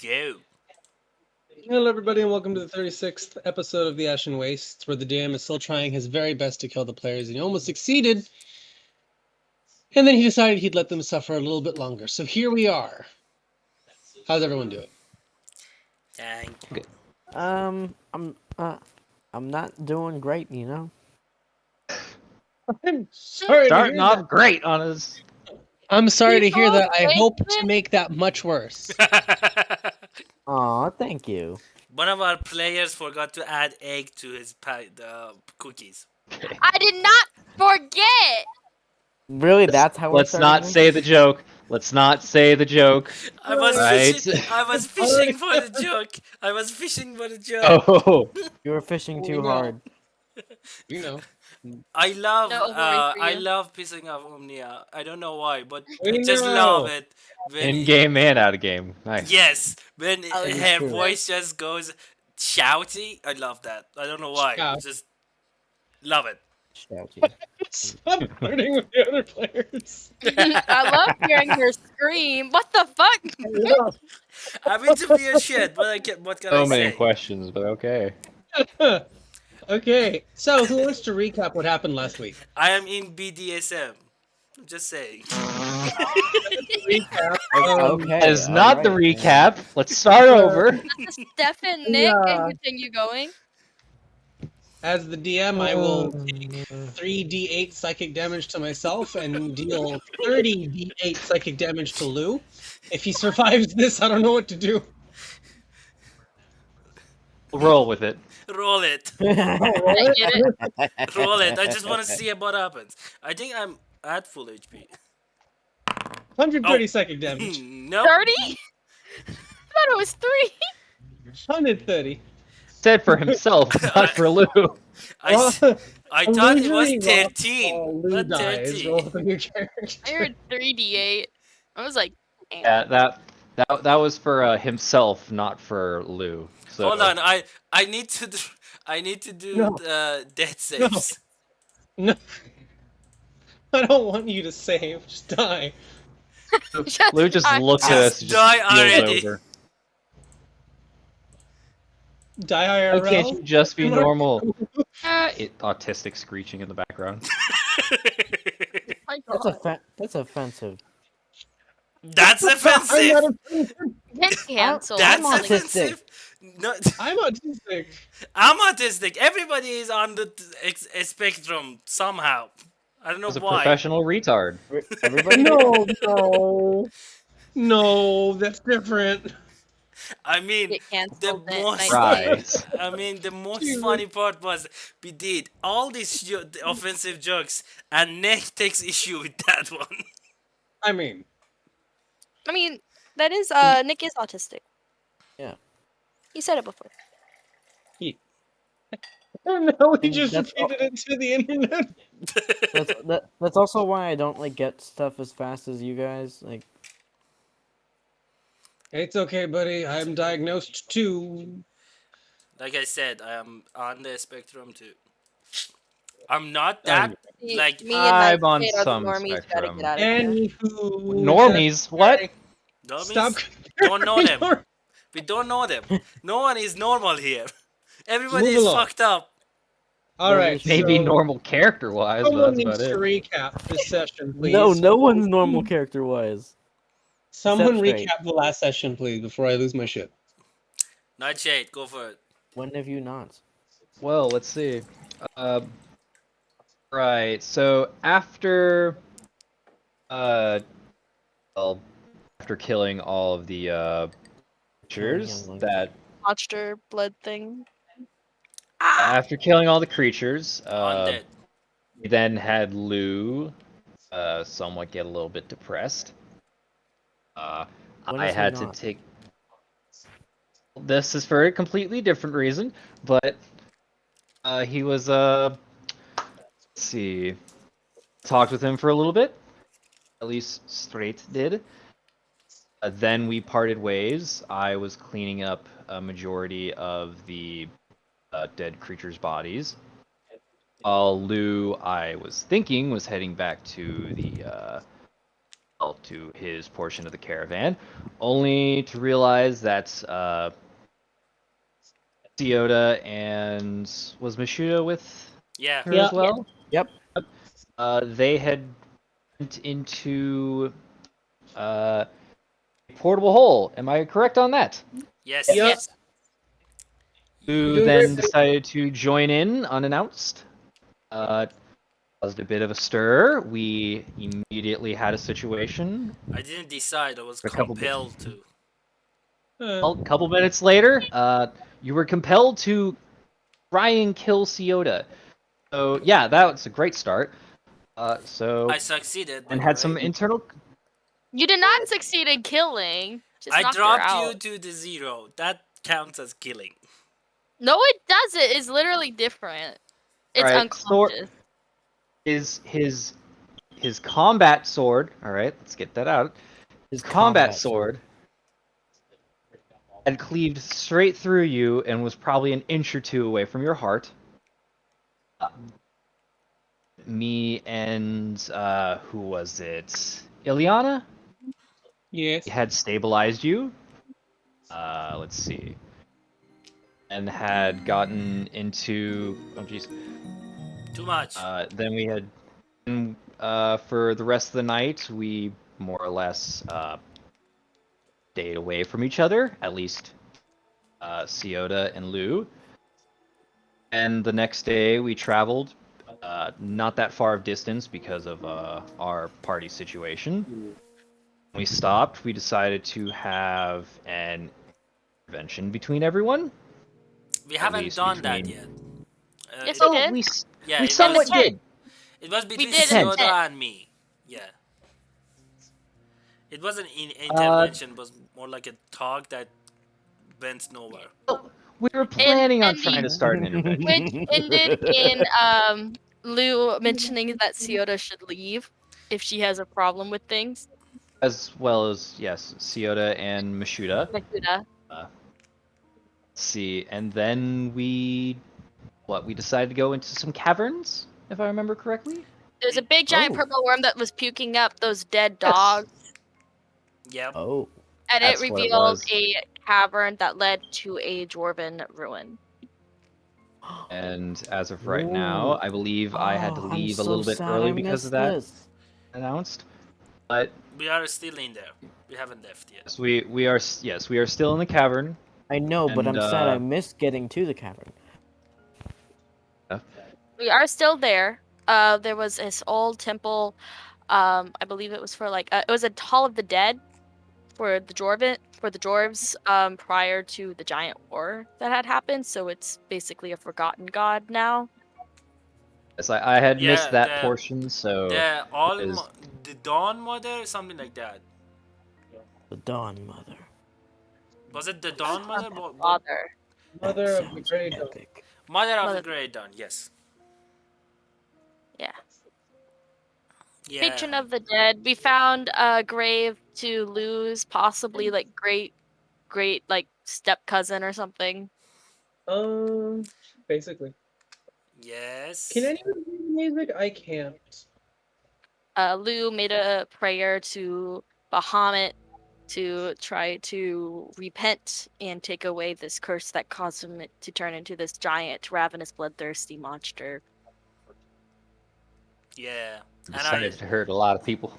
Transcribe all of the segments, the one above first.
go. Hello, everybody, and welcome to the 36th episode of the Ashen Wastes, where the DM is still trying his very best to kill the players, and he almost succeeded. And then he decided he'd let them suffer a little bit longer. So here we are. How's everyone doing? Thank you. Good. I'm not doing great, you know. I'm sorry to Starting hear off that. great on his. I'm sorry to hear that. I People hope hate to make that much worse. Aw, thank you. One of our players forgot to add egg to his cookies. Okay. I did not forget. Really, that's how we're Let's not starting say the joke. Let's not say the joke. I was Right. fishing. I was fishing for the joke. I was fishing for the joke. Oh, You were fishing We too know. hard. You know. I love. No worry for I you. love pissing off Omnia. I don't know why, but We I just know. love it. in game and out of game. Nice. Yes, when Oh, it's her true. voice just goes shouty. I love that. I don't know why. Shout. Just love it. Shouty. Stop flirting with the other players. I love hearing her scream. What the fuck? I mean to be a shit, but what can I So many say? questions, but okay. Okay, so who wants to recap what happened last week? I am in BDSM. I'm just saying. Recap. Okay. That is not the alright, recap. Let's start over. That's Steph and Nick, and continue going. As the DM, I will take 3d8 psychic damage to myself and deal 30d8 psychic damage to Lou. If he survives this, I don't know what to do. Roll with it. Roll it. I get it. Roll it. I just want to see what happens. I think I'm at full HP. 130 Oh. psychic damage. No. 30? I thought it was 3. 130. Said for himself, not for Lou. I thought it was Illusory roll. 13. Lou Not dies. 13. Roll for your character. I heard 3d8. I was like, damn. Yeah, that was for himself, not for Lou. So Hold on. I need to do No. death saves. No. I don't want you to save. Just die. Lou just die. looks at us and Die just feels already. over. Die Why IRL. can't you just be Mark? normal? Autistic screeching in the background. My That's God. that's offensive. That's I'm offensive. not offensive. Get canceled. That's I'm autistic. offensive. No, I'm autistic. I'm autistic. Everybody is on the spectrum somehow. I don't know As a why. professional retard. Everybody. No, that's different. I mean, Get canceled. the most. Right. I mean, the most Jesus. funny part was we did all these offensive jokes, and Nick takes issue with that one. I mean, I mean, that is, Nick is autistic. Yeah. He said it before. no, he just That's all- repeated it to the internet. That's also why I don't like get stuff as fast as you guys. Like, It's okay, buddy. I'm diagnosed too. Like I said, I am on the spectrum too. I'm not that. Like, me and my I'm on kid are the some normies. Gotta spectrum. get out of here. Anywho, Normies? What? normies Stop. don't know them. We don't know them. No one is normal here. Everybody Move is along. fucked up. All right. Maybe so normal character-wise, but Someone that's needs about to it. recap this session, please. no one's normal character-wise. Someone Set straight. recap the last session, please, before I lose my shit. Nightshade, go for it. When have you not? Well, let's see. Right. So after, well, after killing all of the creatures young ones. that, Monster blood thing. after killing all the creatures, Undead. we then had Lou, somewhat get a little bit depressed. When I is he had to not? take. This is for a completely different reason, but he was let's see, talked with him for a little bit. At least Straight did. Then we parted ways. I was cleaning up a majority of the dead creatures' bodies. While Lou, I was thinking, was heading back to the to his portion of the caravan, only to realize that Ciota and was Mashuda with Yeah. her Yeah. as well? Yep. They had went into a portable hole. Am I correct on that? Yes. Yep. Yes. Who You're doing great, then buddy. decided to join in unannounced. Caused a bit of a stir. We immediately had a situation. I didn't decide. I was A couple bit. compelled to. A couple minutes later, you were compelled to try and kill Ciota. So yeah, that was a great start. So I succeeded, by and the had some way. internal. You did not succeed in killing. Just I knocked her dropped out. you to the 0. That counts as killing. No, it doesn't. It's literally different. It's Alright, sword unconscious. is his combat sword. All right, let's get that out. His combat sword had cleaved straight through you and was probably an inch or two away from your heart. Me and who was it? Ileana Yes. had stabilized you. Let's see, and had gotten into. Oh jeez. Too much. Then we had. For the rest of the night, we more or less stayed away from each other. At least Ciota and Lou. And the next day we traveled, not that far of distance because of our party situation. When we stopped, we decided to have an intervention between everyone. We At haven't least done that between. yet. Yes, It, we Oh, did. yeah, we it In the somewhat was. tent. did. It was between did in the Sioda tent. and me. Yeah. It wasn't an Uh, intervention. It was more like a talk that went nowhere. well, we were And planning on and trying the to start an intervention. which ended in Lou mentioning that Ciota should leave if she has a problem with things. As well as, yes, Ciota and Mashuda. Makuta. Let's see, and then we decided to go into some caverns, if I remember correctly. There's a big giant Oh. purple worm that was puking up those dead Yes. dogs, Yep. Oh. and it That's what it revealed was. a cavern that led to a dwarven ruin. And as of right now, Ooh. I believe I had to I'm leave a so little bit sad early I because of missed that this. announced. But We are still in there. We haven't left yet. yes, we are still in the cavern. I know, but And I'm sad I missed getting to the cavern. We are still there. There was this old temple. I believe it was for like it was a Hall of the Dead for the dwarves prior to the giant war that had happened. So it's basically a forgotten god now. yes, I had missed Yeah, that the portion, so the is the Dawn Mother, something like that. The Dawn Mother. Was it the Dawn Mother? What? Father. That Mother of the sounds Great Dawn. epic. Mother of the Mother- Great Dawn. Yes. Yeah. Yeah. Patron of the dead. We found a grave to lose, possibly like great like step cousin or something. Basically. Yes. Can anyone hear the music? I can't. Lou made a prayer to Bahamut to try to repent and take away this curse that caused him to turn into this giant, ravenous, bloodthirsty monster. Yeah. And decided to hurt a lot of people.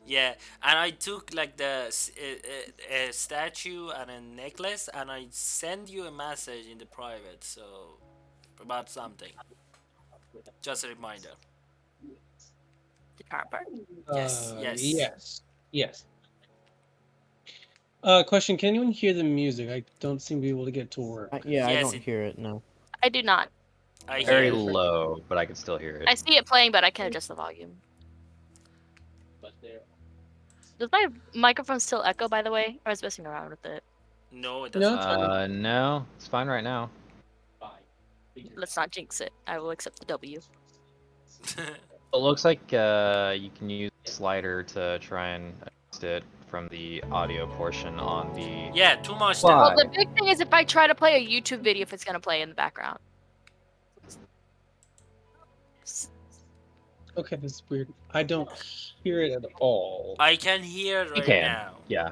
yeah, and I took like the a statue and a necklace, and I send you a message in the private. So about something. Just a reminder. The current part. Yes, yes. Yes. Yes. Question: can anyone hear the music? I don't seem to be able to get to work. Yeah, I Yes, don't it- hear it, no. I do not. I Very hear. Perfect. low, but I can still hear I it. see it playing, but I can't adjust the volume. Does my microphone still echo, by the way? I was messing around with it. No, it No, doesn't. it's fine. No, it's fine right now. Let's not jinx it. I will accept the W. It looks like you can use the slider to try and adjust it from the audio portion on the. Yeah, too much. Why? Well, the big thing is if I try to play a YouTube video, if it's gonna play in the background. Okay, this is weird. I don't hear it at all. I can hear You right can. now. Yeah.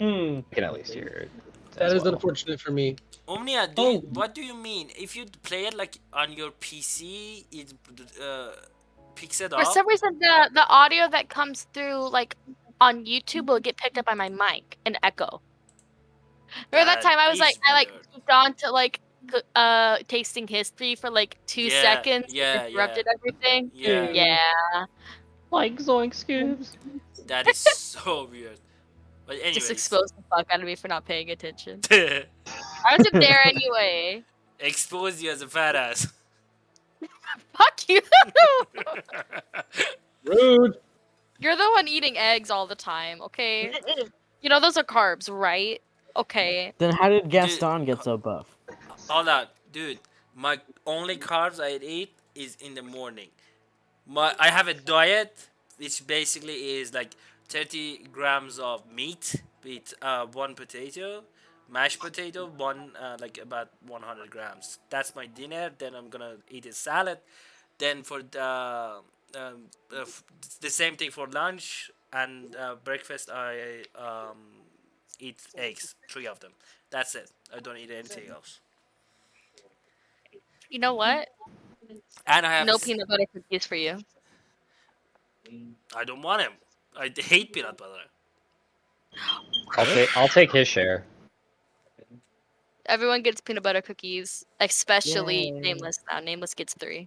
Hmm. I can at least hear it That as is well. unfortunate for me. Omnia, Oh, what do you mean? If you play it like on your PC, it uh, picks it For up. some reason, the audio that comes through like on YouTube will get picked up by my mic and echo. Remember that That time is I like weird. moved on to like tasting history for like 2 Yeah, seconds and yeah, yeah, interrupted everything? yeah. mm, Yeah. Like Zoink Scoops. That is so weird. But Just anyways, exposed the fuck out of me for not paying attention. I wasn't there anyway. expose you as a fat ass. Fuck you. rude. You're the one eating eggs all the time, okay? You know those are carbs, right? Okay. Then how did Dude, Gaston get so buff? hold on, dude. My only carbs I eat is in the morning. I have a diet which basically is like 30 grams of meat with one potato, mashed potato, one like about 100 grams. That's my dinner. Then I'm gonna eat a salad. Then for the same thing for lunch and breakfast, I eat eggs, three of them. That's it. I don't eat anything else. You know what? And I have No peanut butter cookies for you. I don't want him. I hate peanut butter. I'll take his share. Everyone gets peanut butter cookies, especially Yay. Nameless now. Nameless gets 3.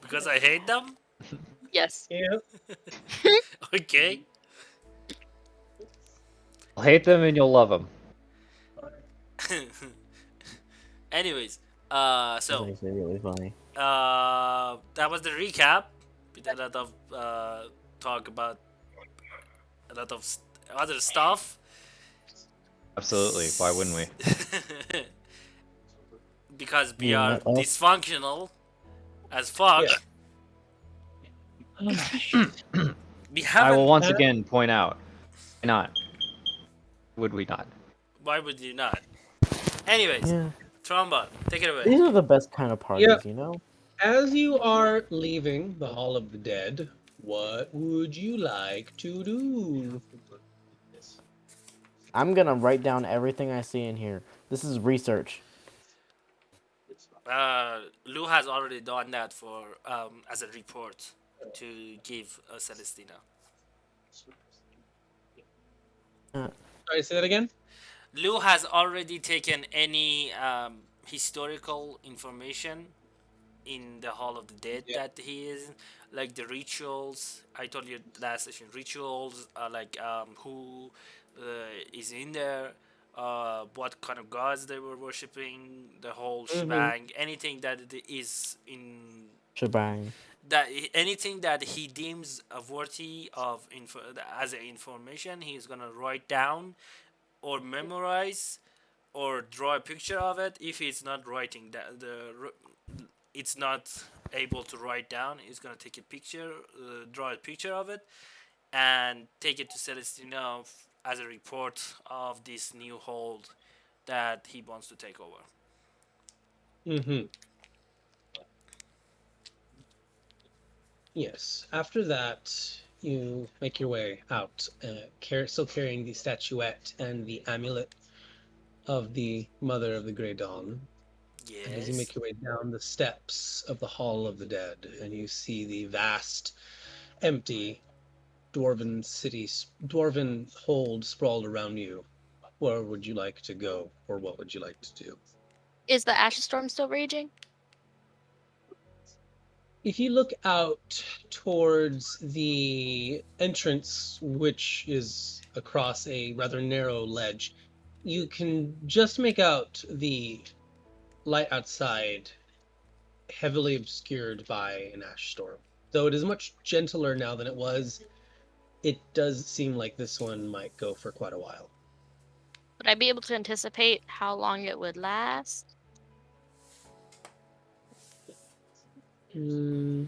Because I hate them? Yes. Yeah. Okay. I'll hate them and you'll love them. Anyways, That's so actually really funny. that was the recap. With a lot of talk about a lot of other stuff. Absolutely. Why wouldn't we? Because we You are met us. dysfunctional as fuck. Yeah. We I will haven't. once again point out. Why not? Would we not? Why would you not? Anyways, Yeah. Trombone, take it away. These are the best kind of Yeah. parties, you know? As you are leaving the Hall of the Dead, what would you like to do? I'm gonna write down everything I see in here. This is research. Lou has already done that for as a report to give Celestina. Uh, Sorry, say that again? Lou has already taken any historical information in the Hall of the Dead Yeah. that he is like the rituals. I told you last session rituals like who is in there, what kind of gods they were worshiping, the whole Mm-hmm. shebang, anything that is in shebang. that anything that he deems worthy of as a information, he's gonna write down or memorize or draw a picture of it. If he's not writing that it's not able to write down, he's gonna take a picture, draw a picture of it, and take it to Celestino as a report of this new hold that he wants to take over. Mm-hmm. Yes. After that, you make your way out, still carrying the statuette and the amulet of the Mother of the Grey Dawn. And as you Yes. make your way down the steps of the Hall of the Dead, and you see the vast, empty dwarven hold sprawled around you, where would you like to go, or what would you like to do? Is the ash storm still raging? If you look out towards the entrance, which is across a rather narrow ledge, you can just make out the light outside, heavily obscured by an ash storm. Though it is much gentler now than it was, it does seem like this one might go for quite a while. Would I be able to anticipate how long it would last? Hmm.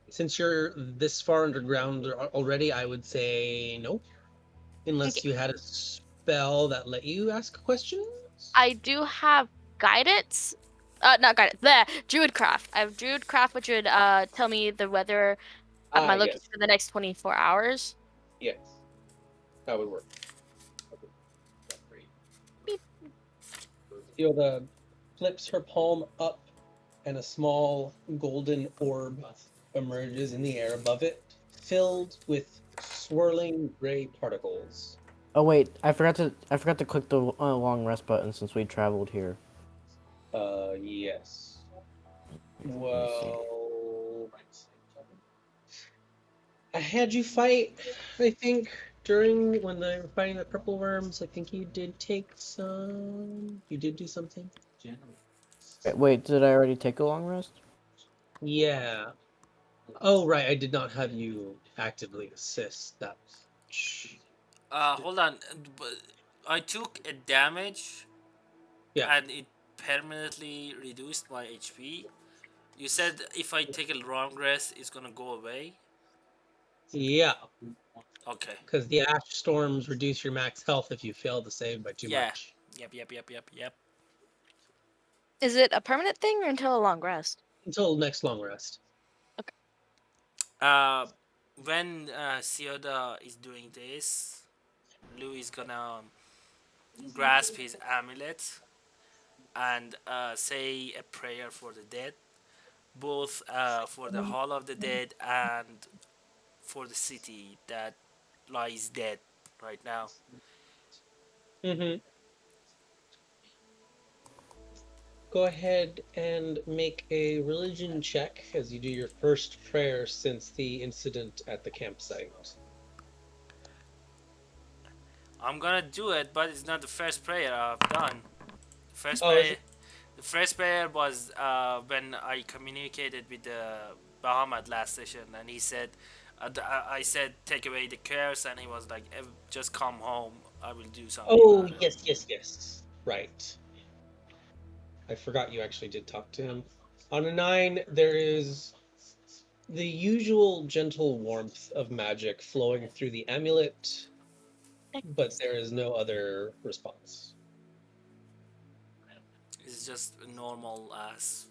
Since you're this far underground already, I would say no, Okay. unless you had a spell that let you ask questions. I do have guidance, not guidance. The Druidcraft. I have Druidcraft, which would tell me the weather at my location Yes. for the next 24 hours. Yes. That would work. Beep. Yoda flips her palm up, and a small golden orb emerges in the air above it, filled with swirling gray particles. Oh wait, I forgot to click the long rest button since we traveled here. Yes. Let me see. Well, I had you fight, I think, during when they were fighting the purple worms. I think you did take some. You did do something. Wait, did I already take a long rest? Yeah. Oh, right. I did not have you actively assist that much. Hold on. But I took a damage Yeah. and it permanently reduced my HP. You said if I take a long rest, it's gonna go away. Yeah. Okay. Because the ash storms reduce your max health if you fail to save by too Yeah. much. Yep. Is it a permanent thing or until a long rest? Until next long rest. Uh, when Sioda is doing this, Lou is gonna grasp his amulet and say a prayer for the dead, both for the Hall of the Dead and for the city that lies dead right now. Mm-hmm. Go ahead and make a religion check as you do your first prayer since the incident at the campsite. I'm gonna do it, but it's not the first prayer I've done. The first Oh, is prayer, it? the first prayer was when I communicated with the Bahamut last session, and he said, I said take away the curse, and he was like, just come home. I will do something Oh, about it. yes. Right. I forgot you actually did talk to him. On a 9, there is the usual gentle warmth of magic flowing through the amulet, but there is no other response. It's just a normal ass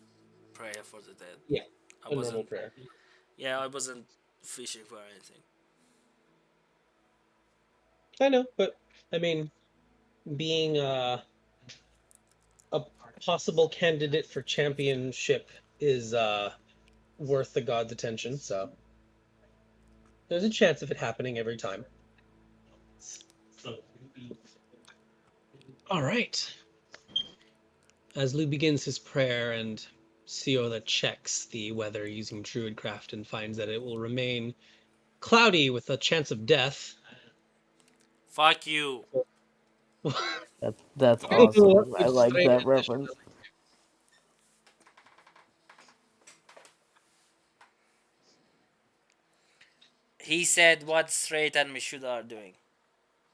prayer for the dead. Yeah, I a normal wasn't, prayer. yeah, I wasn't fishing for anything. I know, but I mean, being a possible candidate for championship is worth the god's attention, so there's a chance of it happening every time. All right. As Lou begins his prayer and Siola checks the weather using Druidcraft and finds that it will remain cloudy with a chance of death. Fuck you. That's What awesome. I would like straight that ambition reference. like? He said what Straight and Mishuda are doing.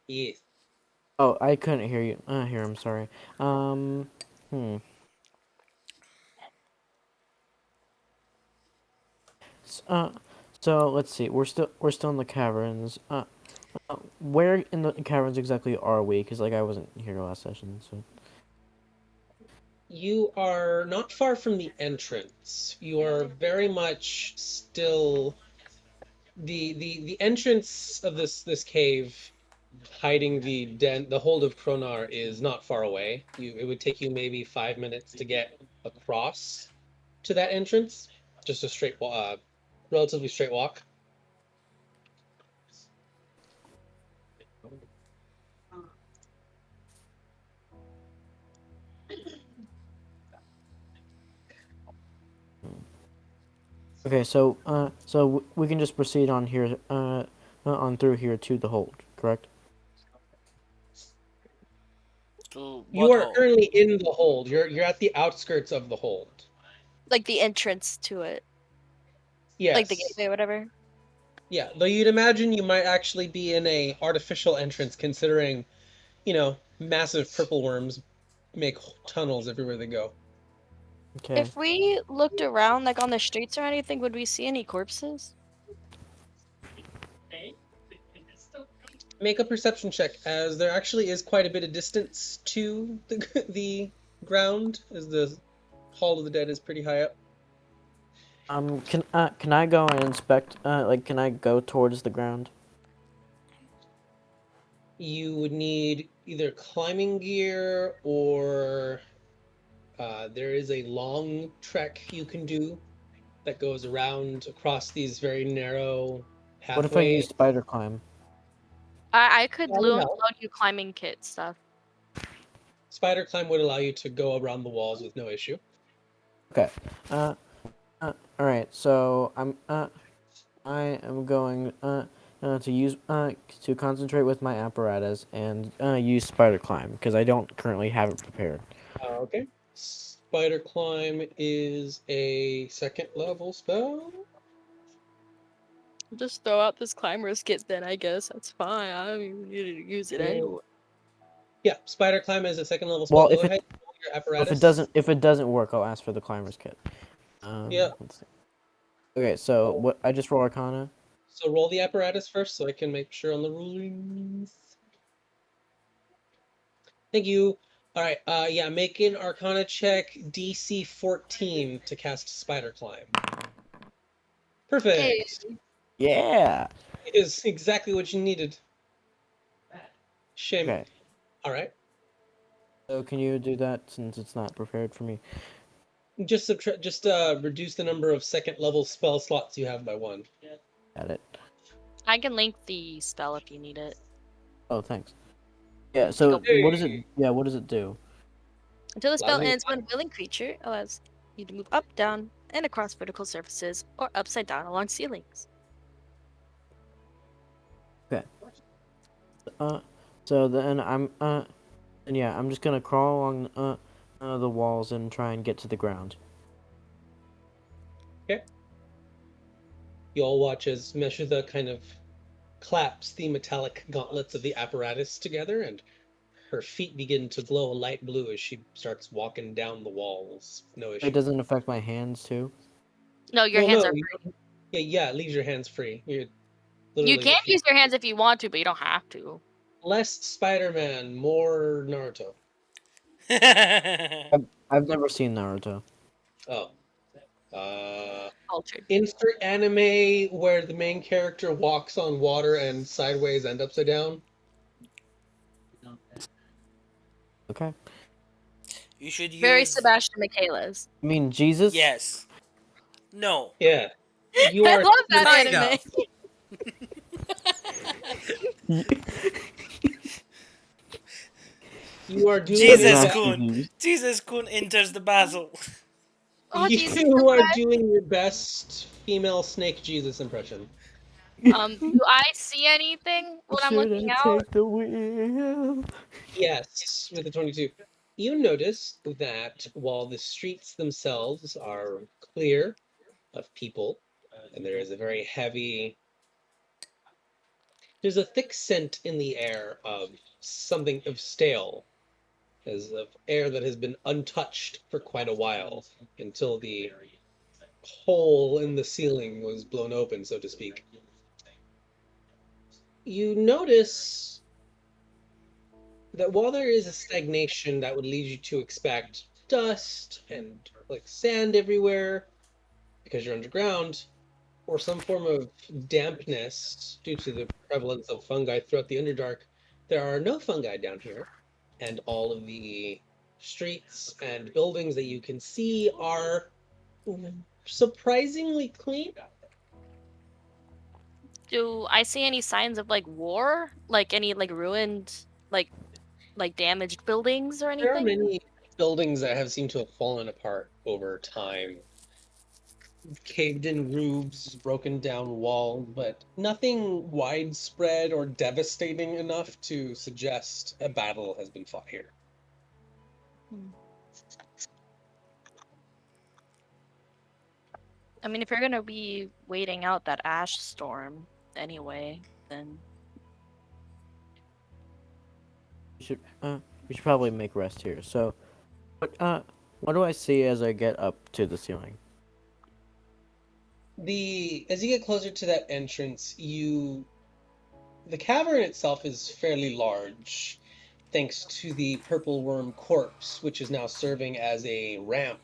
Yes. Oh, I couldn't hear you. Here, I'm sorry. Um, hmm. S- Uh, so let's see. We're still in the caverns. Where in the caverns exactly are we? Because like I wasn't here last session, so. You are not far from the entrance. You are very much still the entrance of this cave hiding the hold of Kronar is not far away. It would take you maybe 5 minutes to get across to that entrance. Just a relatively straight walk. Okay, so we can just proceed on here, on through here to the hold, correct? To You what are hole? currently in the hold. You're at the outskirts of the hold. Like the entrance to it, like the Yes. gateway, or whatever. Yeah, though you'd imagine you might actually be in a artificial entrance considering, massive purple worms make tunnels everywhere they go. Okay. If we looked around, like on the streets or anything, would we see any corpses? Make a perception check, as there actually is quite a bit of distance to the the ground, as the Hall of the Dead is pretty high up. Can I go and inspect? Like, can I go towards the ground? You would need either climbing gear or there is a long trek you can do that goes around across these very narrow What if I pathways. use spider climb? I could That would loan help. you climbing kit stuff. Spider climb would allow you to go around the walls with no issue. Okay. All right. So I am going to use to concentrate with my apparatus and use spider climb because I don't currently have it prepared. Okay. Spider climb is a second level spell. Just throw out this climber's kit then, I guess. That's fine. I don't even need to use it anyway. Yeah, spider climb is a second level spell. Well, Go ahead, roll your apparatus. if it doesn't work, I'll ask for the climber's kit. Yeah. Let's see. Okay, so what? I just roll Arcana. So roll the apparatus first, so I can make sure on the rulings. Thank you. All right. Yeah, make an Arcana check, DC 14 to cast Spider Climb. Hey, Perfect. Yeah. It is exactly what you needed. Shame. Okay. All right. So can you do that since it's not prepared for me? Just subtract. Just reduce the number of second level spell slots you have by one. Got it. I can link the spell if you need it. Oh, thanks. Yeah. So Go. what does it? Yeah. What does it do? Until the spell Allows you to ends, when a willing creature allows you to move up, down, and across vertical surfaces, or upside down along ceilings. Okay. So then and yeah, I'm just gonna crawl along the walls and try and get to the ground. Okay. You all watch as Meshuda kind of claps the metallic gauntlets of the apparatus together, and her feet begin to glow a light blue as she starts walking down the walls. No issue. It doesn't affect my hands too. No, your Well, hands no, are you free. don't- yeah, leave your hands free. You're You literally the can feet. use your hands if you want to, but you don't have to. Less Spider-Man, more Naruto. I've never seen Naruto. Oh. Uh, Cultured. insert anime where the main character walks on water and sideways and upside down. Okay. You should Very use. Sebastian Michaelis. I mean Jesus. Yes. No. Yeah. You I are love that Kind anime. you are doing your Jesus Not best. Kun. Jesus. Jesus Kun enters the battle. Oh, Jesus You are Christ. doing your best female Snake Jesus impression. Do I see anything when I'm Should looking I out? take the wheel? Yes, with the 22. You notice that while the streets themselves are clear of people, and there is a very heavy, there's a thick scent in the air of something of stale, as of air that has been untouched for quite a while until the hole in the ceiling was blown open, so to speak. You notice that while there is a stagnation that would lead you to expect dust and like sand everywhere because you're underground, or some form of dampness due to the prevalence of fungi throughout the Underdark, there are no fungi down here, and all of the streets and buildings that you can see are surprisingly clean. Do I see any signs of like war? Like any like ruined, like damaged buildings or There are anything? many buildings that have seemed to have fallen apart over time. Caved in roofs, broken down walls, but nothing widespread or devastating enough to suggest a battle has been fought here. I mean, if you're gonna be waiting out that ash storm anyway, then We should probably make rest here. So, what do I see as I get up to the ceiling? As you get closer to that entrance, the cavern itself is fairly large, thanks to the purple worm corpse, which is now serving as a ramp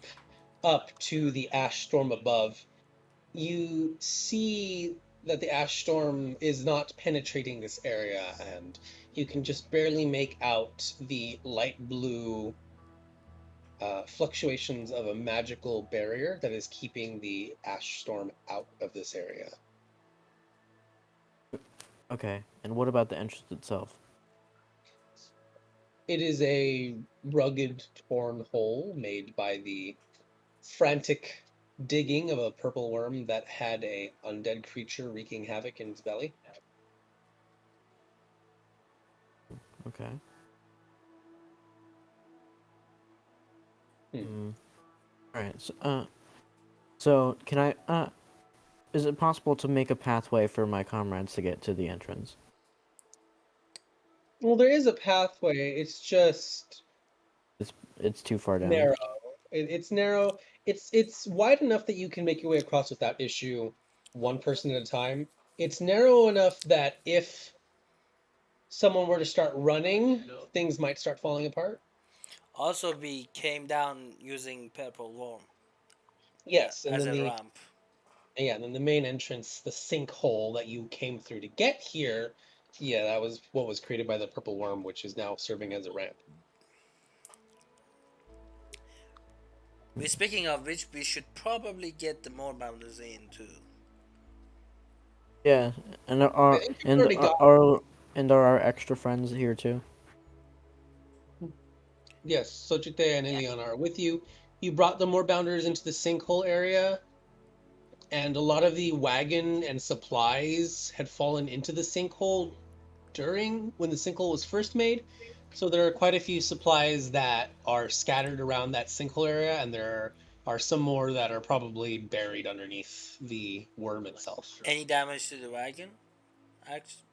up to the ash storm above, you see that the ash storm is not penetrating this area, and you can just barely make out the light blue fluctuations of a magical barrier that is keeping the ash storm out of this area. Okay. And what about the entrance itself? It is a rugged, torn hole made by the frantic digging of a purple worm that had a undead creature wreaking havoc in its belly. Okay. Hmm. All right. So can I? Is it possible to make a pathway for my comrades to get to the entrance? Well, there is a pathway. It's just It's too far down. narrow. It's narrow. It's wide enough that you can make your way across without issue, one person at a time. It's narrow enough that if someone were to start running, things might start falling apart. Also, we came down using purple worm Yes, and as then a the ramp. yeah, and then the main entrance, the sinkhole that you came through to get here, yeah, that was what was created by the purple worm, which is now serving as a ramp. Speaking of which, we should probably get the more boundaries in too. Yeah, and I think you've already got are our extra friends here too? yes, Sochite and Yeah. Ilion are with you. You brought the more bounders into the sinkhole area, and a lot of the wagon and supplies had fallen into the sinkhole during when the sinkhole was first made. So there are quite a few supplies that are scattered around that sinkhole area, and there are some more that are probably buried underneath the worm itself. Any damage to the wagon? Actually,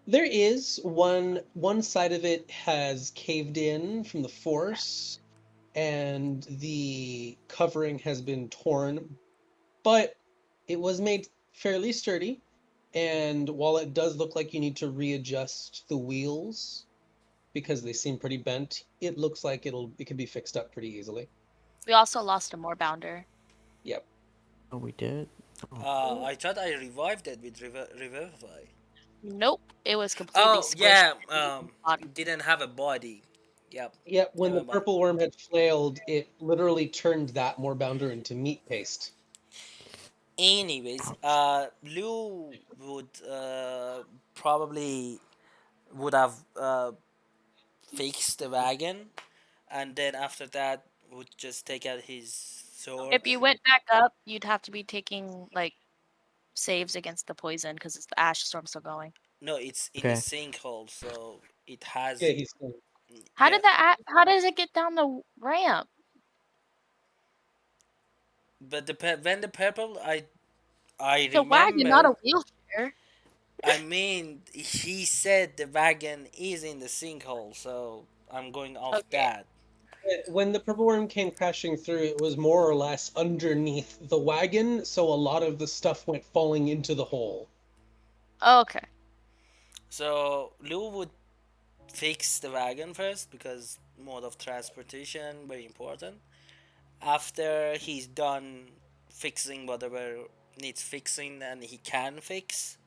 There is one side of it has caved in from the force, and the covering has been torn, but it was made fairly sturdy. And while it does look like you need to readjust the wheels because they seem pretty bent, it looks like it can be fixed up pretty easily. We also lost a more bounder. Yep. Oh, we did. Oh, I thought I revived it with Revivify. Nope, it was completely Oh squished. yeah, Body. didn't have a body. Yep, Yep, when the never mind. purple worm had flailed, it literally turned that moorbounder into meat paste. Anyways, Lou would probably would have fixed the wagon, and then after that would just take out his sword. If you went back up, you'd have to be taking like saves against the poison because the ash storm's still going. No, it's in the okay. sinkhole, so it Yeah, has. he's How Yeah, did that? How does it get down the ramp? but when the purple, I It's a wagon, not remember. a wheelchair. I mean, he said the wagon is in the sinkhole, so I'm going off Okay. that. when the purple worm came crashing through, it was more or less underneath the wagon, so a lot of the stuff went falling into the hole. Okay. So Lou would fix the wagon first because mode of transportation very important. After he's done fixing whatever needs fixing and he can fix,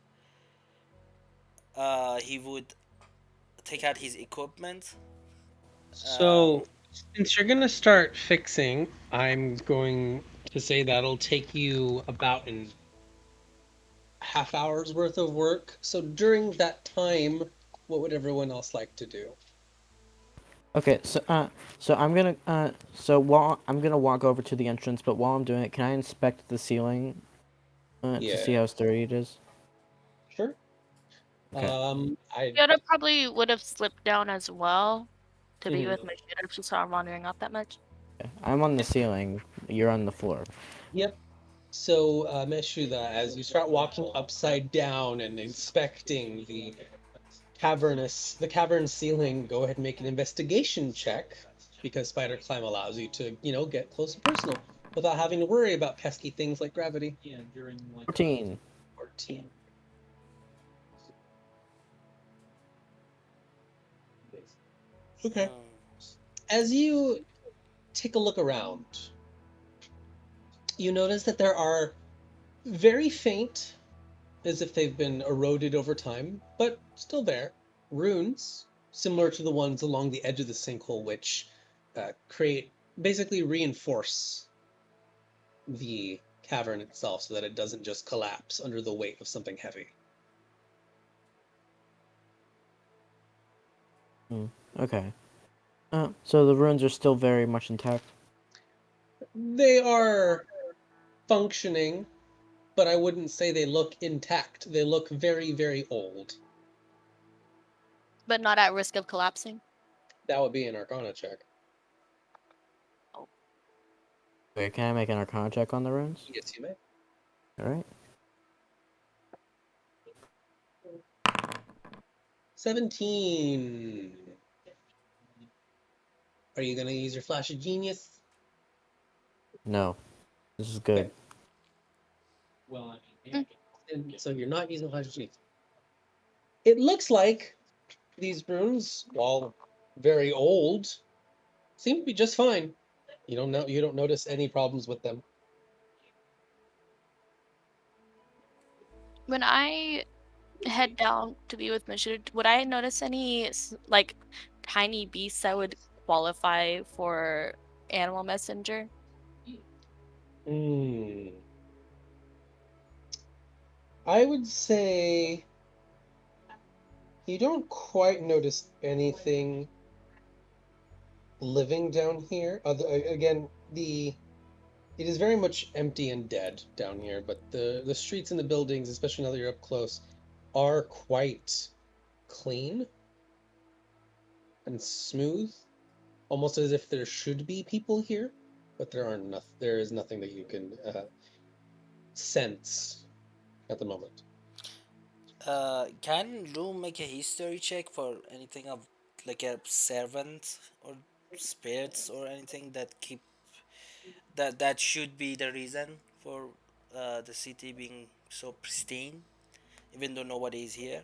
he would take out his equipment. Um, So, since you're gonna start fixing, I'm going to say that'll take you about an half hour's worth of work. So during that time, what would everyone else like to do? Okay, so while I'm gonna walk over to the entrance, but while I'm doing it, can I inspect the ceiling, to Yeah, see how sturdy it is? sure. Okay. I Yoda probably would have slipped down as well to be mhm. with Majida if she saw her wandering out that much. I'm on the ceiling. You're on the floor. Yep. So, Meshuda, as you start walking upside down and inspecting the cavern ceiling, go ahead and make an investigation check because spider climb allows you to, get close and personal without having to worry about pesky things like gravity. 14. 14. Okay. hmm. As you take a look around, You notice that there are very faint, as if they've been eroded over time, but still there, runes similar to the ones along the edge of the sinkhole, which create basically reinforce the cavern itself so that it doesn't just collapse under the weight of something heavy. Okay. So the ruins are still very much intact. They are functioning, but I wouldn't say they look intact. They look very, very old. But not at risk of collapsing. That would be an Arcana check. Okay, can I make an Arcana check on the ruins? Yes, you may. All right. 17. Are you going to use your Flash of Genius? No, this is Okay. good. And so you're not using Flash of Genius. It looks like these runes, while very old, seem to be just fine. You don't notice any problems with them. When I head down to be with Mishra, would I notice any like tiny beasts that would qualify for animal messenger? Hmm. I would say you don't quite notice anything living down here. Again, it is very much empty and dead down here, but the streets and the buildings, especially now that you're up close, are quite clean and smooth, almost as if there should be people here, but there are nothing. There is nothing that you can sense at the moment. Can Lou make a history check for anything of like a servant or spirits or anything that keep that should be the reason for the city being so pristine, even though nobody is here?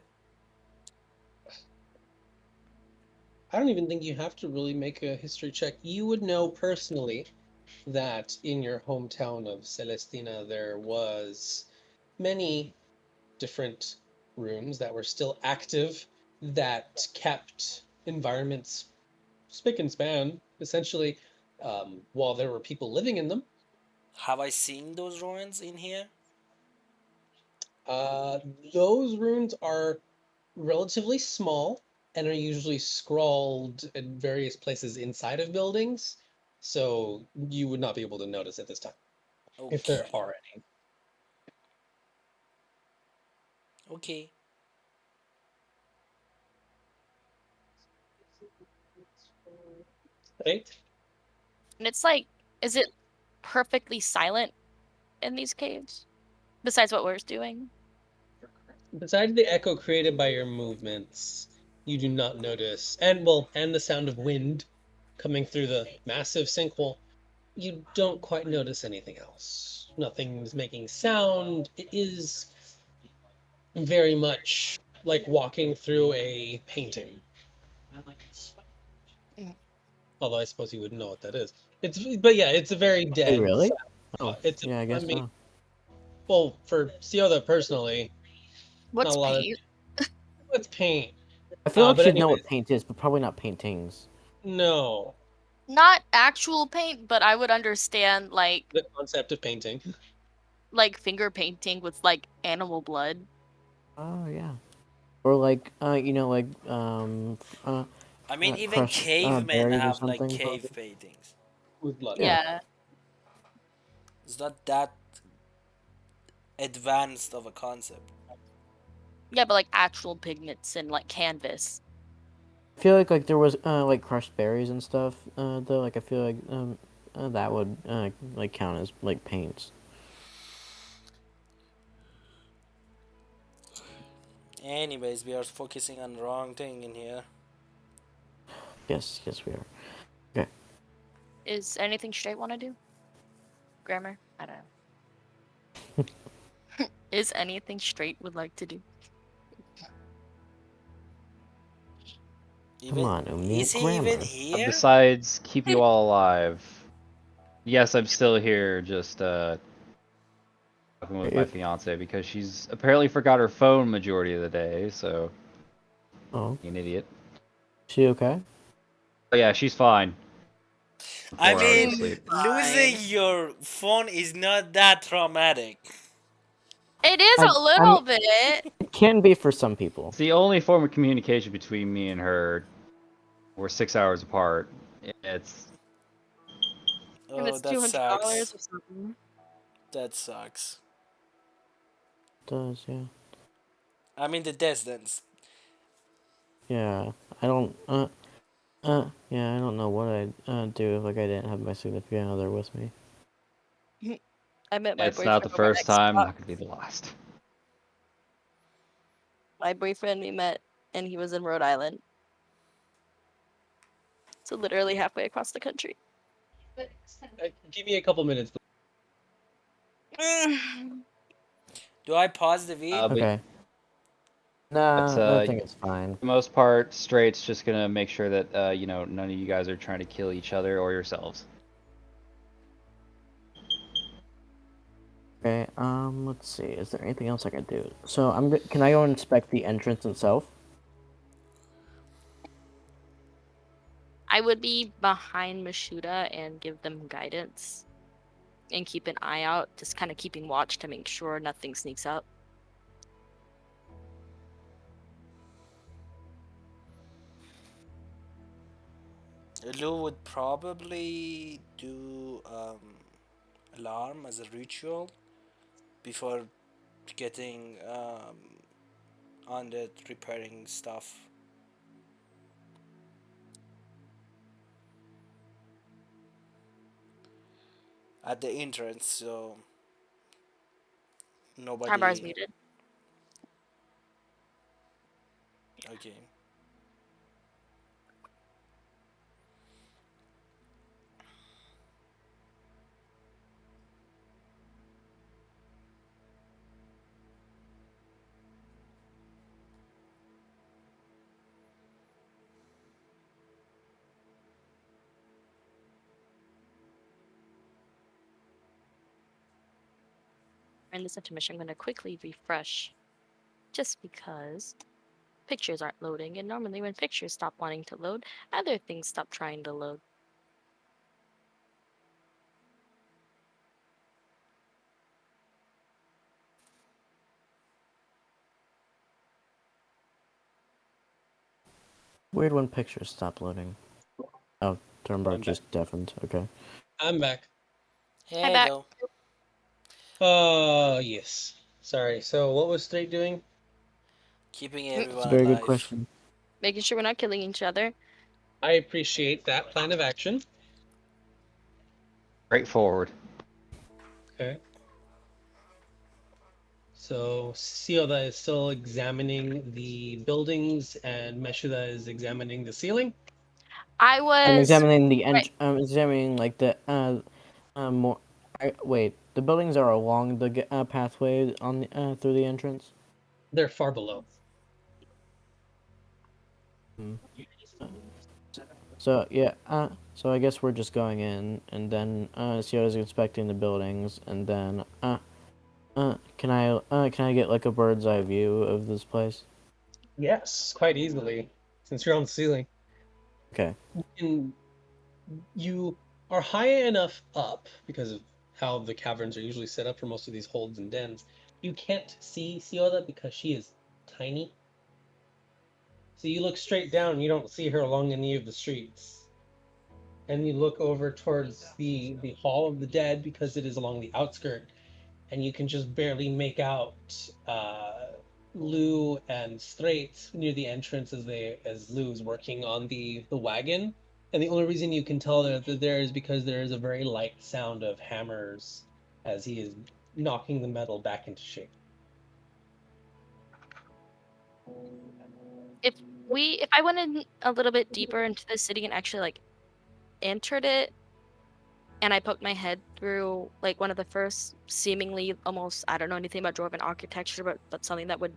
I don't even think you have to really make a history check. You would know personally that in your hometown of Celestina there was many different rooms that were still active that kept environments spick and span, essentially, while there were people living in them. Have I seen those ruins in here? Uh, those runes are relatively small and are usually scrawled in various places inside of buildings, so you would not be able to notice at this time, if there Okay, are any. okay. Right? And it's like, is it perfectly silent in these caves? Besides what we're doing? Besides the echo created by your movements, you do not notice, and the sound of wind coming through the massive sinkhole, you don't quite notice anything else. Nothing's making sound. It is very much like walking through a painting. Mm. Although I suppose you wouldn't know what that is. But yeah, it's a very Hey, dead. really? Oh, It's, yeah, I I guess mean, so. well, for Sioda personally, not What's a lot of paint? it's paint. I feel like But she'd know what anyways, paint is, but probably not paintings. no, Not actual paint, but I would understand the concept of painting. like finger painting with like animal blood. Oh yeah. Or like, like I mean, even crushed cavemen berries or have like something. cave paintings. With blood. Yeah. Yeah. It's not that advanced of a concept. Yeah, but like actual pigments and like canvas. I feel like there was like crushed berries and stuff. Though like I feel like that would like count as like paints. Anyways, we are focusing on the wrong thing in here. Yes, yes we are. Okay. Is anything straight want to do? Grammar? I don't know. Is anything straight would like to do? Come Even on, Umi. is he even Grammar. here? Besides keep you all alive. Yes, I'm still here, just talking with my If, fiance because she's apparently forgot her phone majority of the day. So, oh, an idiot. she okay? But yeah, she's fine. I 4 hours of mean, sleep. losing Fine. your phone is not that traumatic. It is I a I mean, little bit. it can be for some people. It's the only form of communication between me and her. We're 6 hours apart. It's And Oh, it's that $200 sucks. or something. That sucks. It does, yeah. I mean, the distance. Yeah. I don't yeah, I don't know what I'd do if like I didn't have my significant other with me. I met my it's not the boyfriend over first time, Xbox. not gonna be the last. My boyfriend, we met, and he was in Rhode Island, so literally halfway across the country. Give me a couple minutes. Do I pause the V? But Okay. but Nah, I think it's fine. for the most part, Straight's just gonna make sure that none of you guys are trying to kill each other or yourselves. Okay, let's see. Is there anything else I can do? So can I go inspect the entrance itself? I would be behind Mashuda and give them guidance and keep an eye out, just kind of keeping watch to make sure nothing sneaks up. Lou would probably do alarm as a ritual before getting on the repairing stuff. At the entrance, so Time bar's nobody. muted. Okay. In this intermission, I'm going to quickly refresh just because pictures aren't loading, and normally when pictures stop wanting to load, other things stop trying to load. Weird when pictures stop loading. Oh, Turnbar I'm back. just deafened. Okay. I'm back. Hi, back. Hello. Yes. Sorry. So what was Straight doing? Keeping It's a everyone very good alive. question. Making sure we're not killing each other. I appreciate that plan of action. Straightforward. Okay. So Sioda is still examining the buildings, and Meshuda is examining the ceiling. I I'm was examining the right. I'm examining like the more. Wait, the buildings are along the pathway on the through the entrance. They're far below. Hmm. Uh, So yeah, so I guess we're just going in, and then Siota's inspecting the buildings, and then can I get like a bird's eye view of this place? Yes, quite easily, since you're on the ceiling. Okay. And you are high enough up because of how the caverns are usually set up for most of these holds and dens. You can't see Sioda because she is tiny. So you look straight down and you don't see her along any of the streets. And you look over towards the Hall of the Dead because it is along the outskirt, and you can just barely make out Lou and Straight near the entrance as Lou's working on the wagon. And the only reason you can tell that they're there is because there is a very light sound of hammers as he is knocking the metal back into shape. If I went in a little bit deeper into the city and actually like entered it, and I poked my head through like one of the first seemingly almost, I don't know anything about dwarven architecture, but something that would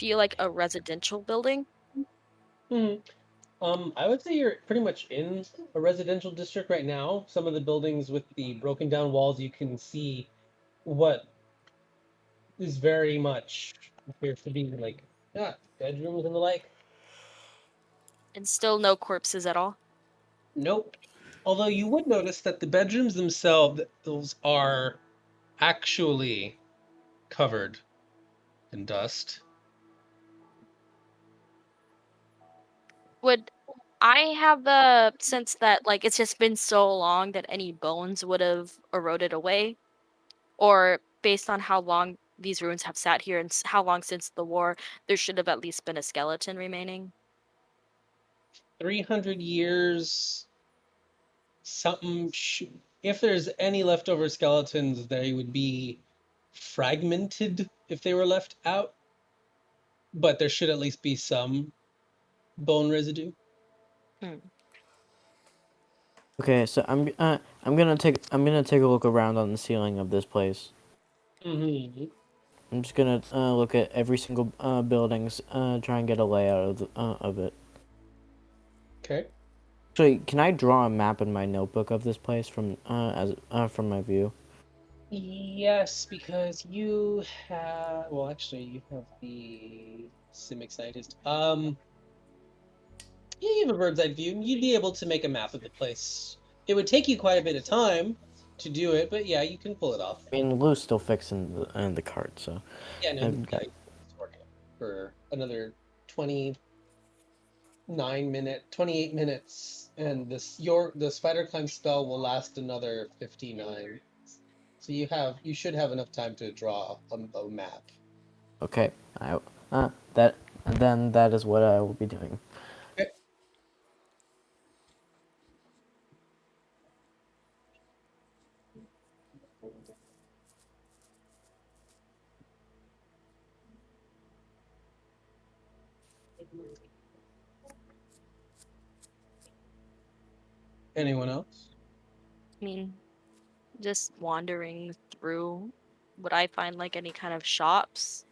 feel like a residential building. Mhm. I would say you're pretty much in a residential district right now. Some of the buildings with the broken down walls, you can see what is very much appears to be like bedrooms and the like. And still no corpses at all. Nope. Although you would notice that the bedrooms themselves, those are actually covered in dust. Would I have the sense that like it's just been so long that any bones would have eroded away? Or based on how long these ruins have sat here and how long since the war, there should have at least been a skeleton remaining? 300 years, something. If there's any leftover skeletons, they would be fragmented if they were left out, but there should at least be some bone residue. Hmm. Okay, so I'm gonna take a look around on the ceiling of this place. Mm-hmm. I'm just gonna look at every single buildings, try and get a layout of it. Okay. Actually, can I draw a map in my notebook of this place from my view? Yes, because you have. Well, actually, you have the Simic scientist. Yeah, you have a bird's eye view, and you'd be able to make a map of the place. It would take you quite a bit of time to do it, but yeah, you can pull it off. I mean, Lou's still fixing the cart, so Yeah, no, I've yeah, got. he's working for another 29 minute, 28 minutes, and the spider climb spell will last another 59. So you should have enough time to draw a map. Okay, I that and then that is what I will be doing. Okay. Anyone else? I mean, just wandering through, would I find like any kind of shops?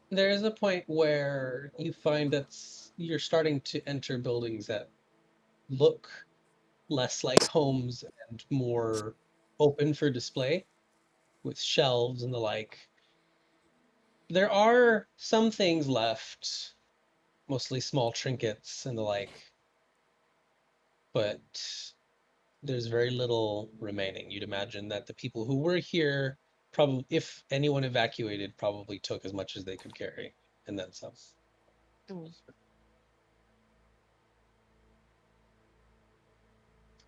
There is a point where you find that you're starting to enter buildings that look less like homes and more open for display with shelves and the like. There are some things left, mostly small trinkets and the like, but there's very little remaining. You'd imagine that the people who were here, probably, if anyone evacuated, probably took as much as they could carry and then some. Mm.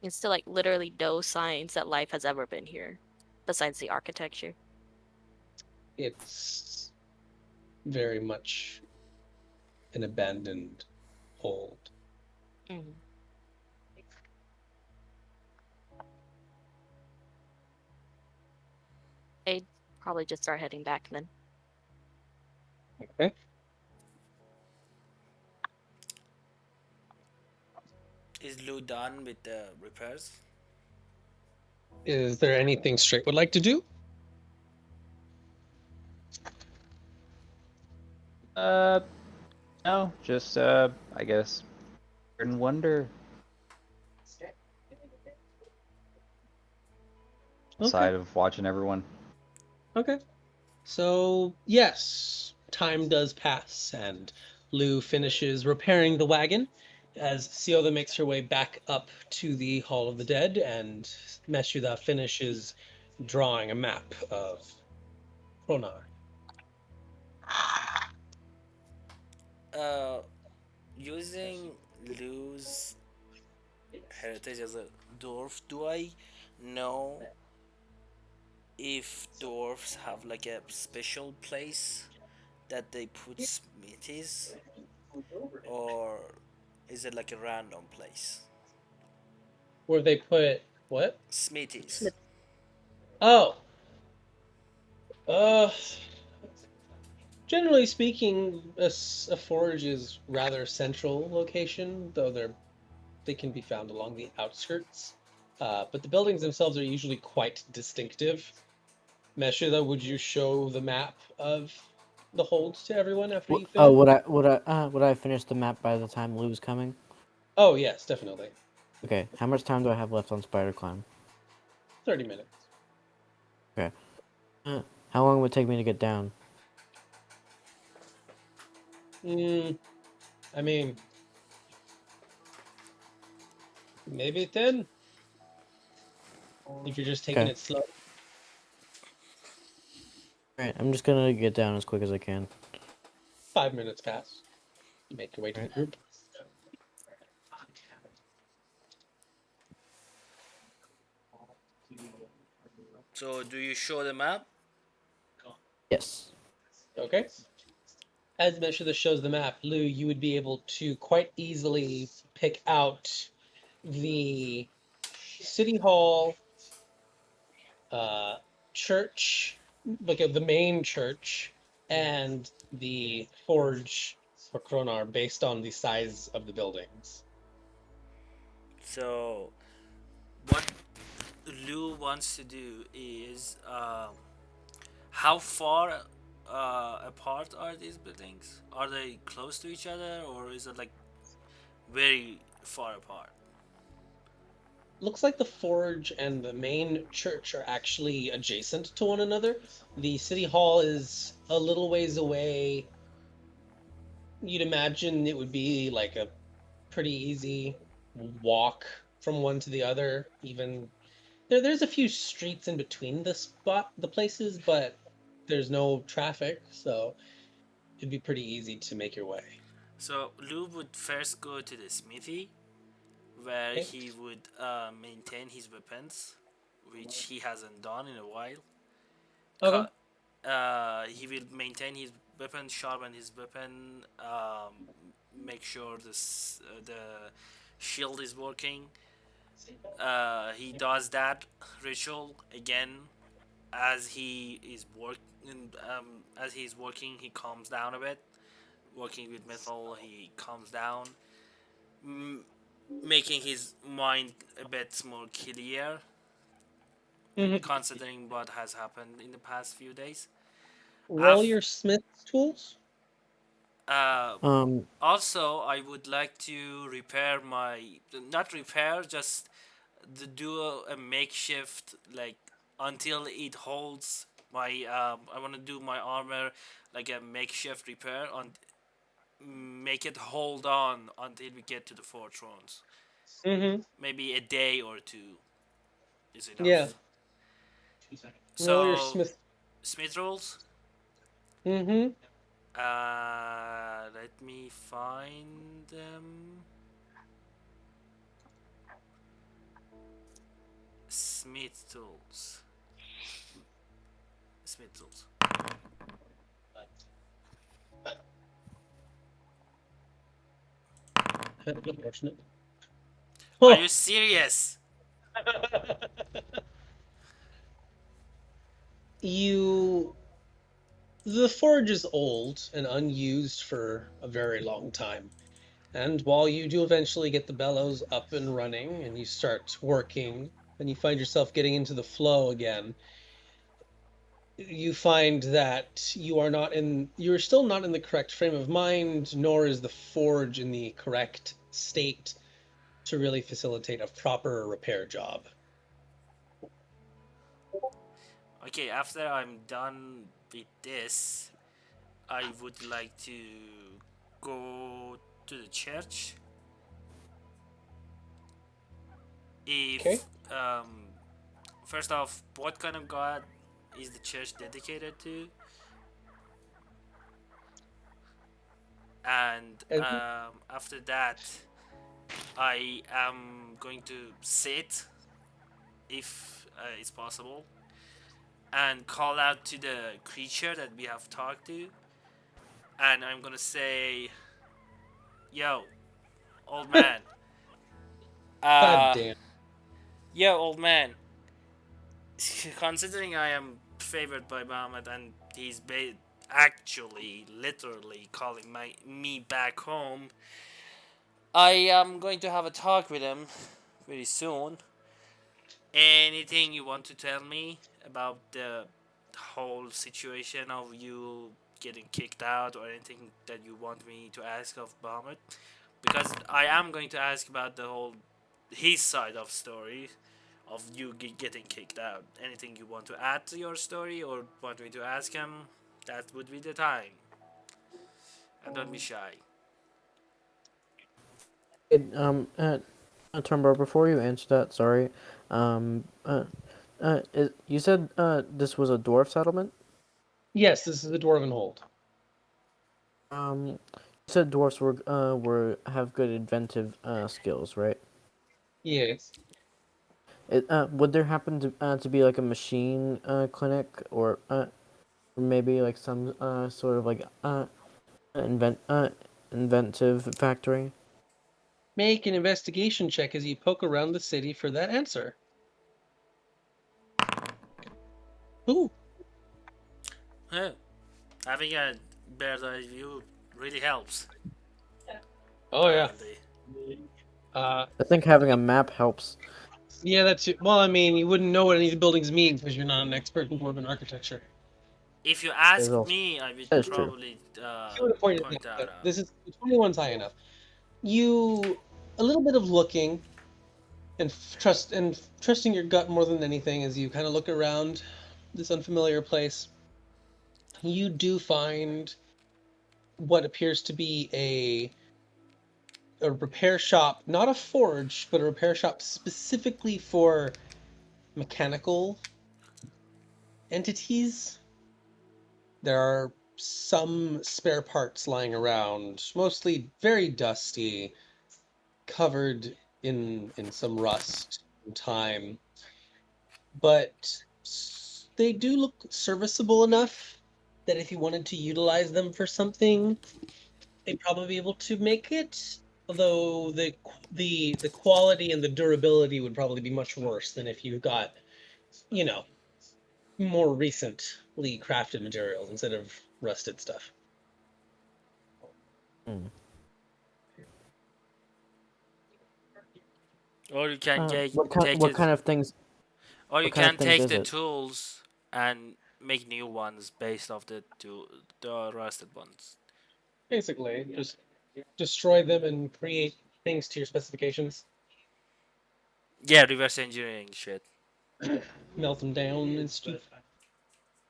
It's still like literally no signs that life has ever been here, besides the architecture. It's very much an abandoned hold. Mm. I'd probably just start heading back then. Okay. Is Lou done with the repairs? Is there anything Straight would like to do? Uh, no, just I guess and wonder Okay. side of watching everyone. Okay. So, yes, time does pass, and Lou finishes repairing the wagon as Siola makes her way back up to the Hall of the Dead, and Meshuda finishes drawing a map of Kronar. Uh, Using Lou's heritage as a dwarf, do I know if dwarfs have like a special place that they put smithies, or is it like a random place? Where they put what? Smithies. Smith. Oh, uh, generally speaking, a forge is rather central location, though they can be found along the outskirts. But the buildings themselves are usually quite distinctive. Meshuda, would you show the map of the hold to everyone after you Oh, finish? would I finish the map by the time Lou's coming? Oh yes, definitely. Okay, how much time do I have left on Spider Climb? 30 minutes. Okay. Uh, how long would it take me to get down? Mm, I mean, maybe 10 if you're just taking Okay. it slow. Alright, I'm just gonna get down as quick as I can. 5 minutes pass. You make your way to the Alright. group. So do you show the map? Yes. Okay. As mentioned, this shows the map. Lou, you would be able to quite easily pick out the city hall, uh, church, like the main church, and the forge for Kronar based on the size of the buildings. So what Lou wants to do is how far apart are these buildings? Are they close to each other, or is it like very far apart? Looks like the forge and the main church are actually adjacent to one another. The city hall is a little ways away. You'd imagine it would be like a pretty easy walk from one to the other. Even there's a few streets in between the places, but there's no traffic, so it'd be pretty easy to make your way. So Lou would first go to the smithy, where Okay. he would maintain his weapons, which he hasn't done in a while. Okay. He will maintain his weapon, sharpen his weapon, make sure the shield is working. He does that ritual again as he is as he's working. He calms down a bit. Working with metal, he calms down, m- making his mind a bit more clear, Hmm. considering what has happened in the past few days. Roll Af- your smith tools. uh, Um, Also, I would like to repair my, not repair, just to do a makeshift, like until it holds my. I want to do my armor like a makeshift repair on, make it hold on until we get to the four thrones. Hmm. Maybe a day or two is Yeah. enough. Roll your So smith. Smith rolls. Hmm. Let me find them. Smith tools. Smith tools. Unfortunate. Are you Oh. serious? You The forge is old and unused for a very long time. And while you do eventually get the bellows up and running and you start working and you find yourself getting into the flow again, you find that you're still not in the correct frame of mind, nor is the forge in the correct state to really facilitate a proper repair job. Okay, after I'm done with this, I would like to go to the church. Okay? If first off, what kind of god is the church dedicated to? And And after that, I am going to sit, if it's possible, and call out to the creature that we have talked to, and I'm gonna say, "Yo, old man. god Uh, damn. yo, old man. Considering I am favored by Muhammad and he's actually, literally calling me back home, I am going to have a talk with him very soon. Anything you want to tell me about the whole situation of you getting kicked out or anything that you want me to ask of Bahamut? Because I am going to ask about the whole his side of story of you getting kicked out. Anything you want to add to your story or want me to ask him? That would be the time. And don't be shy. It, Tumbar, before you answer that, sorry. You said this was a dwarf settlement. Yes, this is the Dwarven Hold. You said dwarfs were have good inventive skills, right? Yes. Would there happen to be like a machine clinic or maybe like some sort of like invent inventive factory? Make an investigation check as you poke around the city for that answer. Ooh. Huh. Having a bird's eye view really helps, Oh yeah. apparently. Uh, I think having a map helps. yeah, that's it. Well, I mean, you wouldn't know what any of the buildings mean because you're not an expert in Dwarven architecture. If you Is asked also me, I would that is true. probably He would have pointed point out, that but out. this is 21's high enough. You a little bit of looking and trusting your gut more than anything as you kind of look around this unfamiliar place. You do find what appears to be a repair shop, not a forge, but a repair shop specifically for mechanical entities. There are some spare parts lying around, mostly very dusty, covered in some rust and time, but they do look serviceable enough that if you wanted to utilize them for something, they'd probably be able to make it. Although the quality and the durability would probably be much worse than if you got, you know, more recently crafted materials instead of rusted stuff. Hmm. Or you can take What it, kind of things? or you What kind of can things take is the it? tools and make new ones based off the rusted ones. Basically, just destroy them and create things to your specifications, Yeah, reverse engineering shit. melt them down and stuff.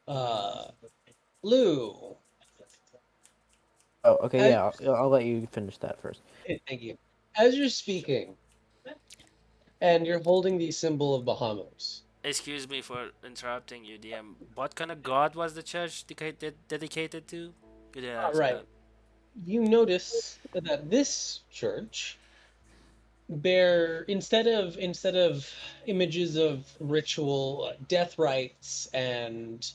Uh, Lou, Oh, okay, as, yeah. I'll let you finish that first. thank you. As you're speaking and you're holding the symbol of Bahamas, Excuse me for interrupting you, DM. What kind of god was the church dedicated to? You didn't all answer right, that. you notice that this church bear instead of images of ritual death rites and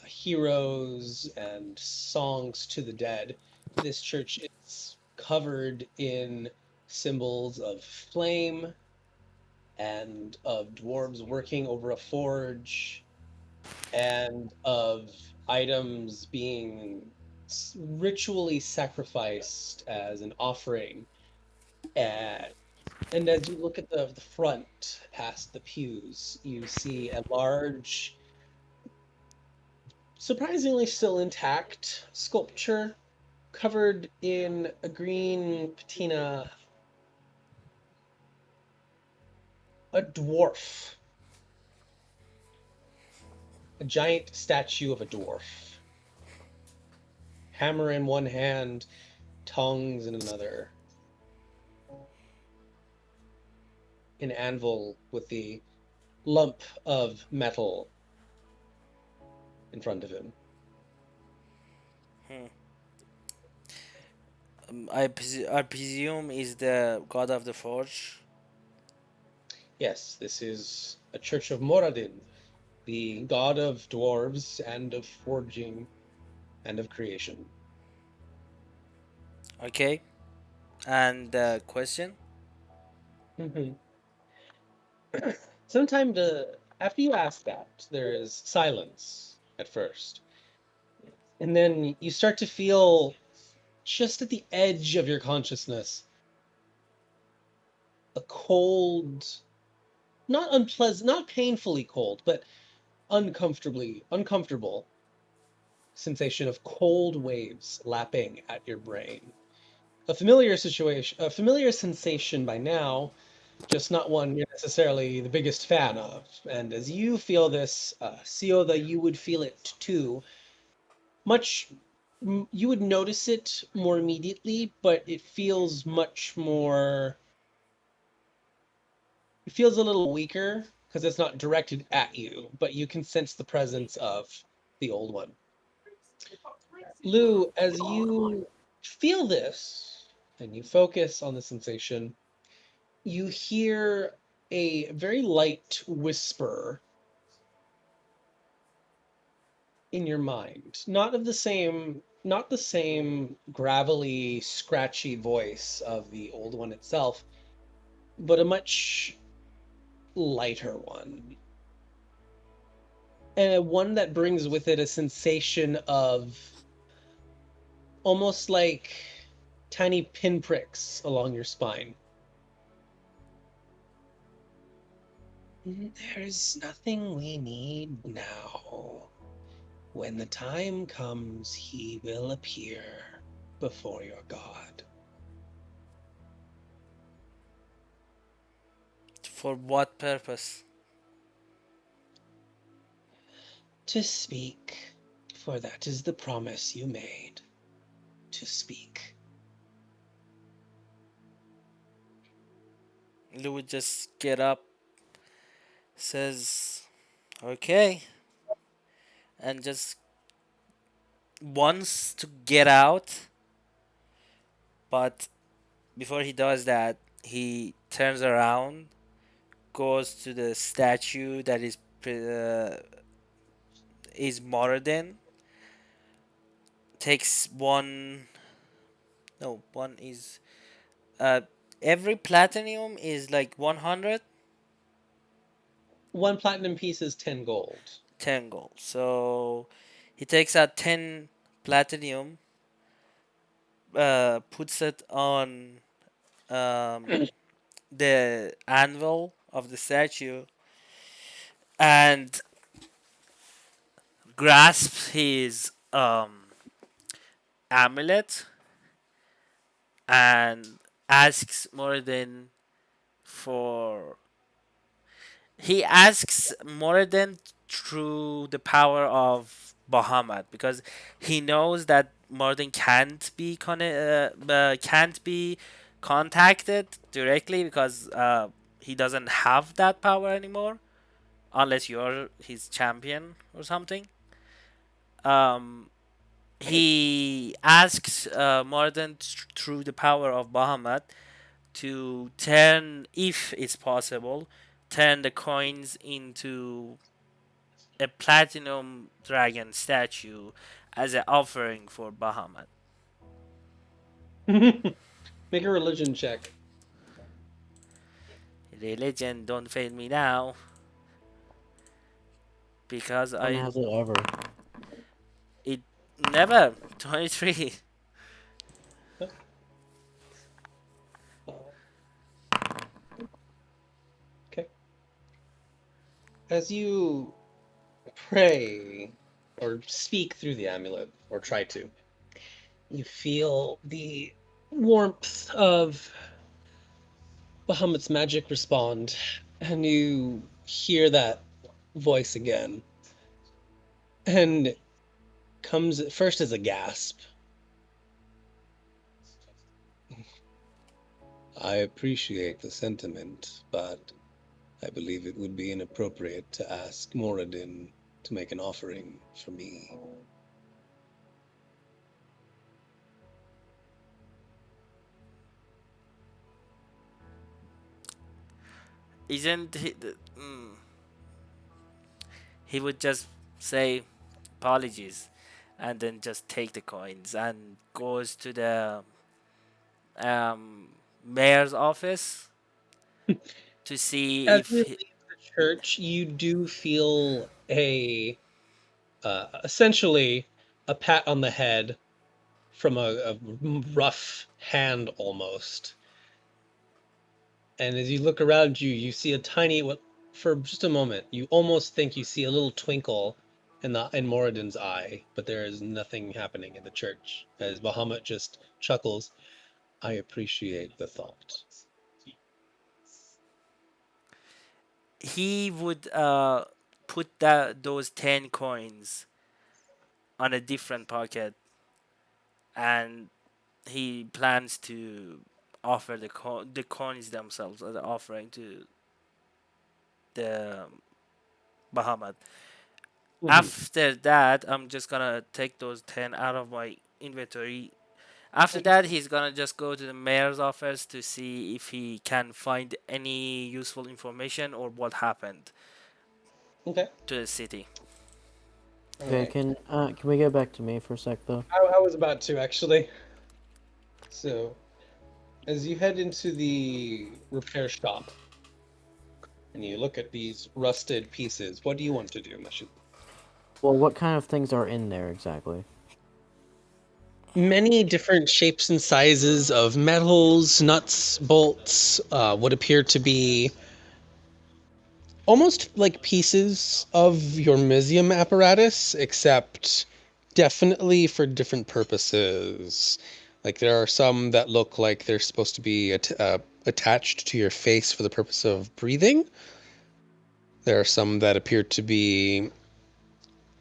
heroes and songs to the dead, this church is covered in symbols of flame and of dwarves working over a forge and of items being ritually sacrificed as an offering. And as you look at the front past the pews, you see a large, surprisingly still intact sculpture covered in a green patina, a dwarf, a giant statue of a dwarf, hammer in one hand, tongs in another, an anvil with the lump of metal in front of him. Hmm. I presume is the god of the forge. Yes, this is a church of Moradin, the god of dwarves and of forging and of creation. Okay. And the question? Mhm. Sometime after you ask that, there is silence at first. And then you start to feel just at the edge of your consciousness a cold, not unpleasant, not painfully cold, but uncomfortable sensation of cold waves lapping at your brain. A familiar situation, a familiar sensation by now, just not one you're necessarily the biggest fan of. And as you feel this, Sioda, you would feel it too. Much, you would notice it more immediately, but it feels much more. It feels a little weaker because it's not directed at you, but you can sense the presence of the old one. Lou, as you feel this and you focus on the sensation, you hear a very light whisper in your mind. Not the same gravelly, scratchy voice of the old one itself, but a much lighter one. And one that brings with it a sensation of almost like tiny pinpricks along your spine. There's nothing we need now. When the time comes, he will appear before your God. For what purpose? To speak, for that is the promise you made. To speak. Lou would just get up, says, okay, and just wants to get out, but before he does that, he turns around, goes to the statue that is Moradin, takes one. No, one is every platinum is like 100, One platinum piece is 10 gold. 10 gold. So he takes out 10 platinum, puts it on the anvil of the statue, and grasps his amulet and asks Moradin for. He asks Moradin through the power of Bahamut because he knows that Moradin can't be contacted directly because he doesn't have that power anymore unless you're his champion or something. Um, he asks Moradin through the power of Bahamut to turn, if it's possible, turn the coins into a platinum dragon statue as an offering for Bahamut. Make a religion check. Religion, don't fail me now, because When I has it ever? it never 23. Okay. As you pray or speak through the amulet, or try to, you feel the warmth of Bahamut's magic respond, and you hear that voice again. And comes at first as a gasp. I appreciate the sentiment, but I believe it would be inappropriate to ask Moradin to make an offering for me. Isn't he? He would just say apologies, and then just take the coins and goes to the um, mayor's office to see As if you leave the church, you do feel a essentially a pat on the head from a rough hand almost. And as you look around you, you see a tiny, what for just a moment, you almost think you see a little twinkle in Moradin's eye, but there is nothing happening in the church. As Bahamut just chuckles, I appreciate the thought. He would put those 10 coins on a different pocket, and he plans to offer the coins themselves as an offering to the Bahamut. Mhm. After that, I'm just gonna take those 10 out of my inventory. After that, he's gonna just go to the mayor's office to see if he can find any useful information or what happened Okay. to the city. All Okay, right. can we get back to me for a sec though? I was about to actually. So, as you head into the repair shop and you look at these rusted pieces, what do you want to do, Mashu? Well, what kind of things are in there exactly? Many different shapes and sizes of metals, nuts, bolts, what appear to be almost like pieces of your museum apparatus, except definitely for different purposes. Like there are some that look like they're supposed to be attached to your face for the purpose of breathing. There are some that appear to be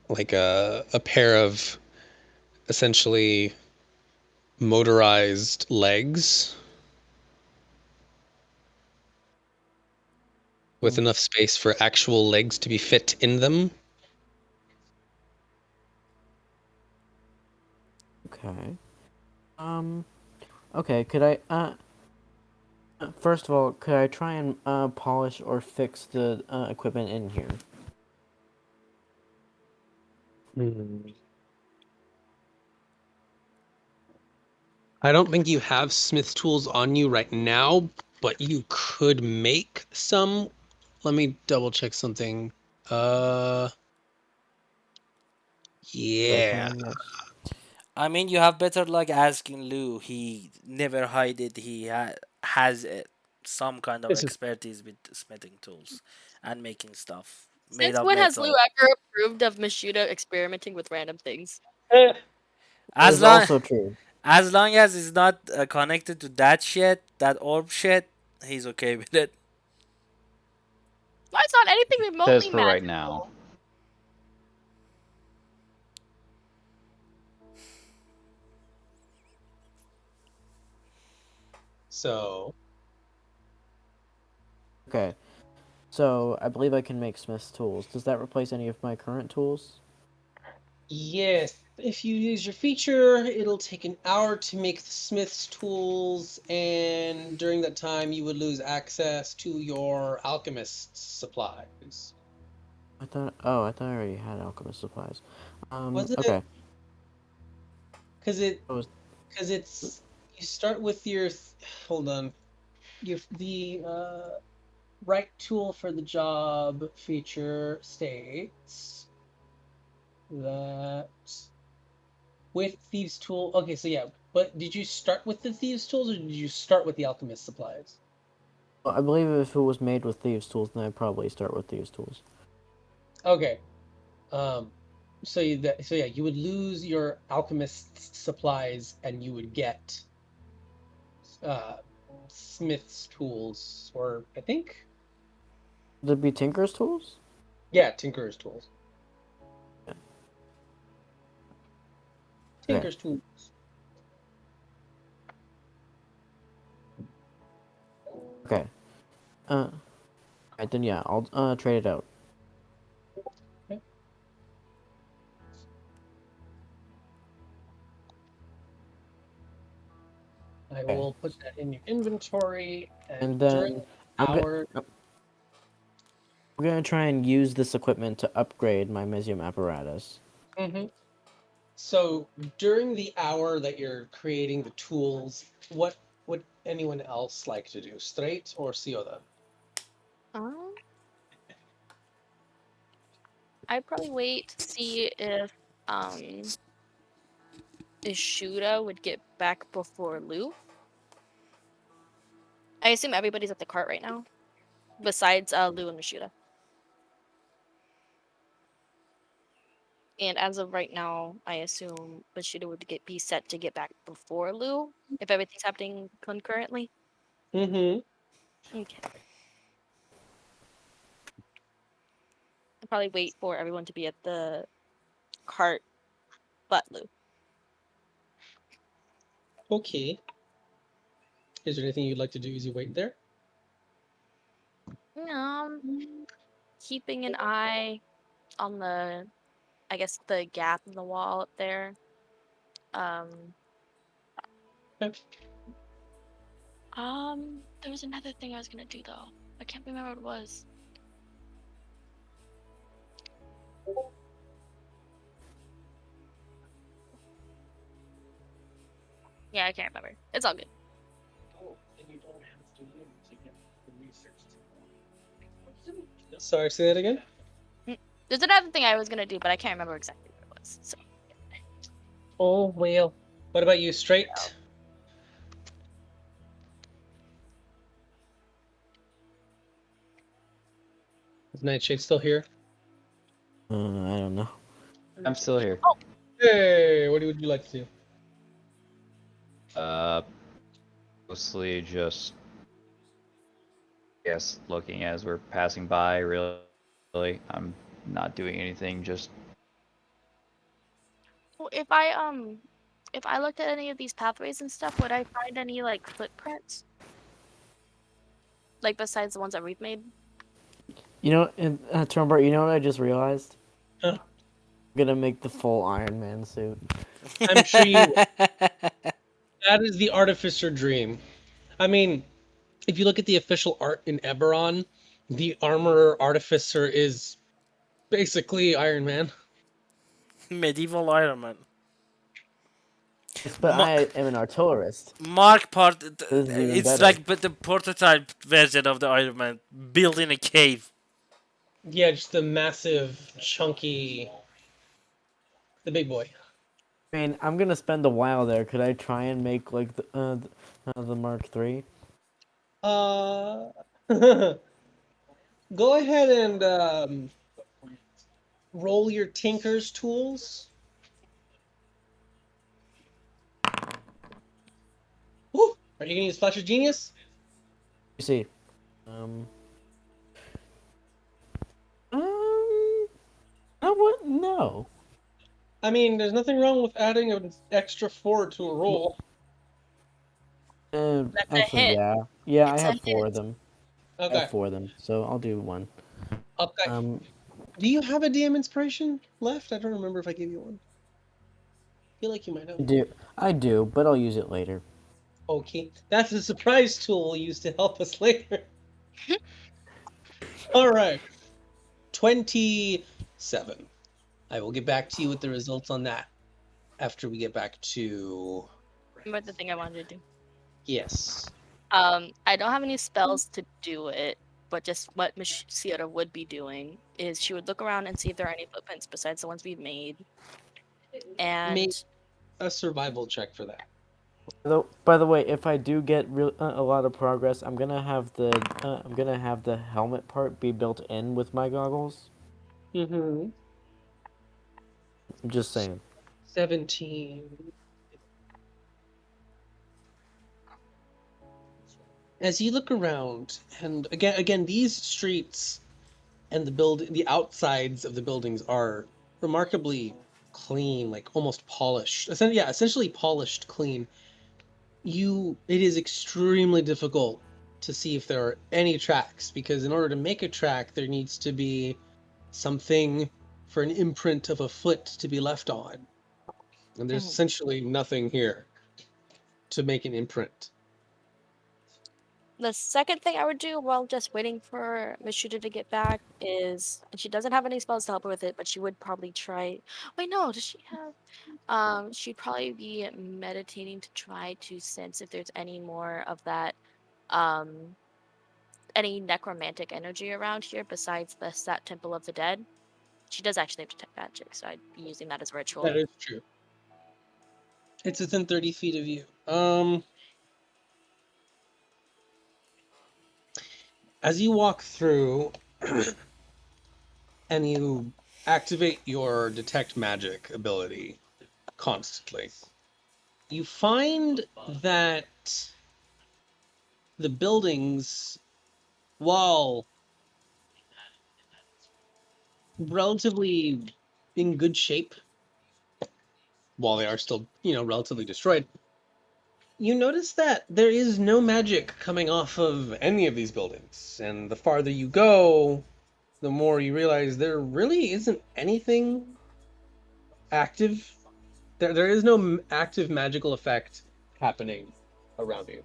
like a pair of essentially motorized legs with Mm, enough space for actual legs to be fit in them. okay. Um. Okay. Could I first of all, could I try and polish or fix the equipment in here? Hmm. I don't think you have Smith's tools on you right now, but you could make some. Let me double check something. Uh, If I yeah. can, yes. I mean, you have better luck asking Lou. He never hide it. He has some kind of This is expertise with smithing tools and making stuff made Since of when has Lou metal. ever approved of Mashuda experimenting with random things? eh, That As is long also true. as long as it's not connected to that shit, that orb shit, he's okay with it. Why is not anything Says remotely for right now. magical? so. Okay. So I believe I can make Smith's tools. Does that replace any of my current tools? Yes, if you use your feature, it'll take an hour to make the smith's tools, and during that time, you would lose access to your alchemist's supplies. I thought. Oh, I thought I already had alchemist supplies. Was it? Okay. Because it, It was because it's you start with your. Hold on, your the right tool for the job feature states that with thieves tool. Okay, so yeah, but did you start with the thieves tools or did you start with the alchemist supplies? Well, I believe if it was made with thieves' tools, then I'd probably start with thieves' tools. Okay. Um, so yeah, you would lose your alchemist's supplies and you would get uh smith's tools, or I think, Would it be Tinker's tools? yeah, tinker's tools. Yeah. Okay. Tinker's tools. Okay. Alright, then yeah, I'll trade it out. Okay. I Okay. will put that in your inventory, And and during then the I'm gonna hour. I'm gonna try and use this equipment to upgrade my museum apparatus. Mhm. So during the hour that you're creating the tools, what would anyone else like to do? Straight or Sioda? Um, I'd probably wait to see if um Ishuda would get back before Lou. I assume everybody's at the cart right now, besides Lou and Ishuda. And as of right now, I assume Machida would be set to get back before Lou if everything's happening concurrently. Mm-hmm. Okay. I'll probably wait for everyone to be at the cart but Lou. Okay. Is there anything you'd like to do as you wait there? Um, keeping an eye on the, I guess, the gap in the wall up there. Um, Okay. there was another thing I was gonna do though. I can't remember what it was. Yeah, I can't remember. It's all good. Sorry, say that again? Mm. There's another thing I was gonna do, but I can't remember exactly what it was. So Oh, well. What about you, Straight? Is Nightshade still here? I don't know. I'm still here. Hey, what would you like to do? Uh, Mostly just, yes, looking as we're passing by. Really, I'm not doing anything. Just well, if I looked at any of these pathways and stuff, would I find any like footprints? Like besides the ones that we've made? You know, and Trumbart, you know what I just realized? Huh? I'm gonna make the full Iron Man suit. I'm sure you will. That is the artificer dream. I mean, if you look at the official art in Eberron, the armorer artificer is basically Iron Man. Medieval Iron Man. Yes, but Ma- I am an artillerist. Mark part. This is even It's better. like but the prototype version of the Iron Man built in a cave. Yeah, just the massive, chunky, the big boy. I mean, I'm gonna spend a while there. Could I try and make like the Mark III? Uh, go ahead and roll your Tinker's tools. Woo! Are you gonna use Flash of Genius? You see, um, um, no, what? No. I mean, there's nothing wrong with adding an extra 4 to a roll. That's a Actually, hit. yeah, I It's a have four of hit. them. I have Okay. four of them, so I'll do one. Okay. Um, Do you have a DM inspiration left? I don't remember if I gave you one. I feel like you might have. I do, but I'll use it later. Okay. That's a surprise tool we'll use to help us later. All right. 27. I will get back to you with the results on that after we get back to. Remember the thing I wanted to do. Yes. I don't have any spells to do it, but just what Miss Sierra would be doing is she would look around and see if there are any footprints besides the ones we've made. Make And a survival check for that. By the way, if I do get a lot of progress, I'm gonna have the helmet part be built in with my goggles. Mm-hmm. I'm just saying. 17. As you look around, and again, these streets and the outsides of the buildings are remarkably clean, like almost polished. Essentially polished clean. It is extremely difficult to see if there are any tracks because in order to make a track, there needs to be something for an imprint of a foot to be left on, and there's Mhm. essentially nothing here to make an imprint. The second thing I would do while just waiting for Miss Shooter to get back is, and she doesn't have any spells to help her with it, but she would probably try. Wait, no, does she have? She'd probably be meditating to try to sense if there's any more of that, um, any necromantic energy around here besides the Sat Temple of the Dead. She does actually have detect magic, so I'd be using that as a ritual. That is true. It's within 30 feet of you. As you walk through and you activate your detect magic ability constantly, you find that the buildings, while relatively in good shape, while they are still, relatively destroyed, you notice that there is no magic coming off of any of these buildings. And the farther you go, the more you realize there really isn't anything active. There is no active magical effect happening around you.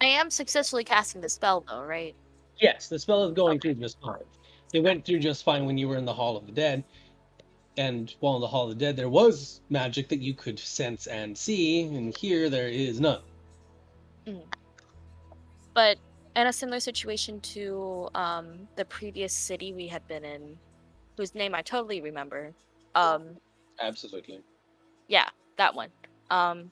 I am successfully casting the spell though, right? Yes, the spell is going Okay. through just fine. It went through just fine when you were in the Hall of the Dead, and while in the Hall of the Dead there was magic that you could sense and see, and here there is none. Mm. But in a similar situation to the previous city we had been in, whose name I totally remember. Um, Absolutely. yeah, that one. Um,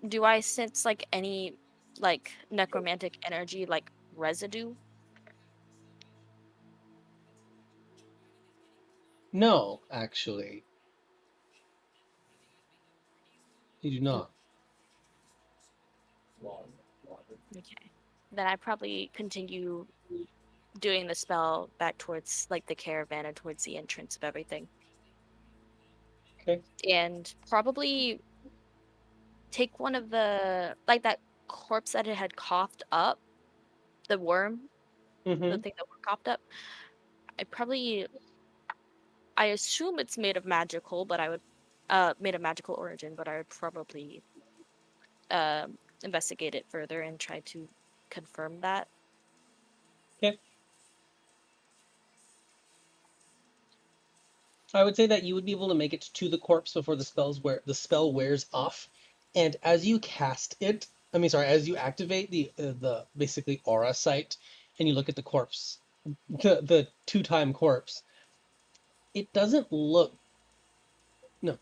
do I sense like any like necromantic energy like residue? No, actually, you do Mm, not. okay. Then I probably continue doing the spell back towards like the caravan and towards the entrance of everything. Okay. And probably take one of the like that corpse that it had coughed up, the worm, the Mm-hmm. thing that coughed up. I probably I assume it's made of magical, but I would made of magical origin, but I would probably investigate it further and try to confirm that. Okay. I would say that you would be able to make it to the corpse before the spell wears off, and as you cast it, as you activate the basically aura sight, and you look at the corpse, the two-time corpse, it doesn't look. No,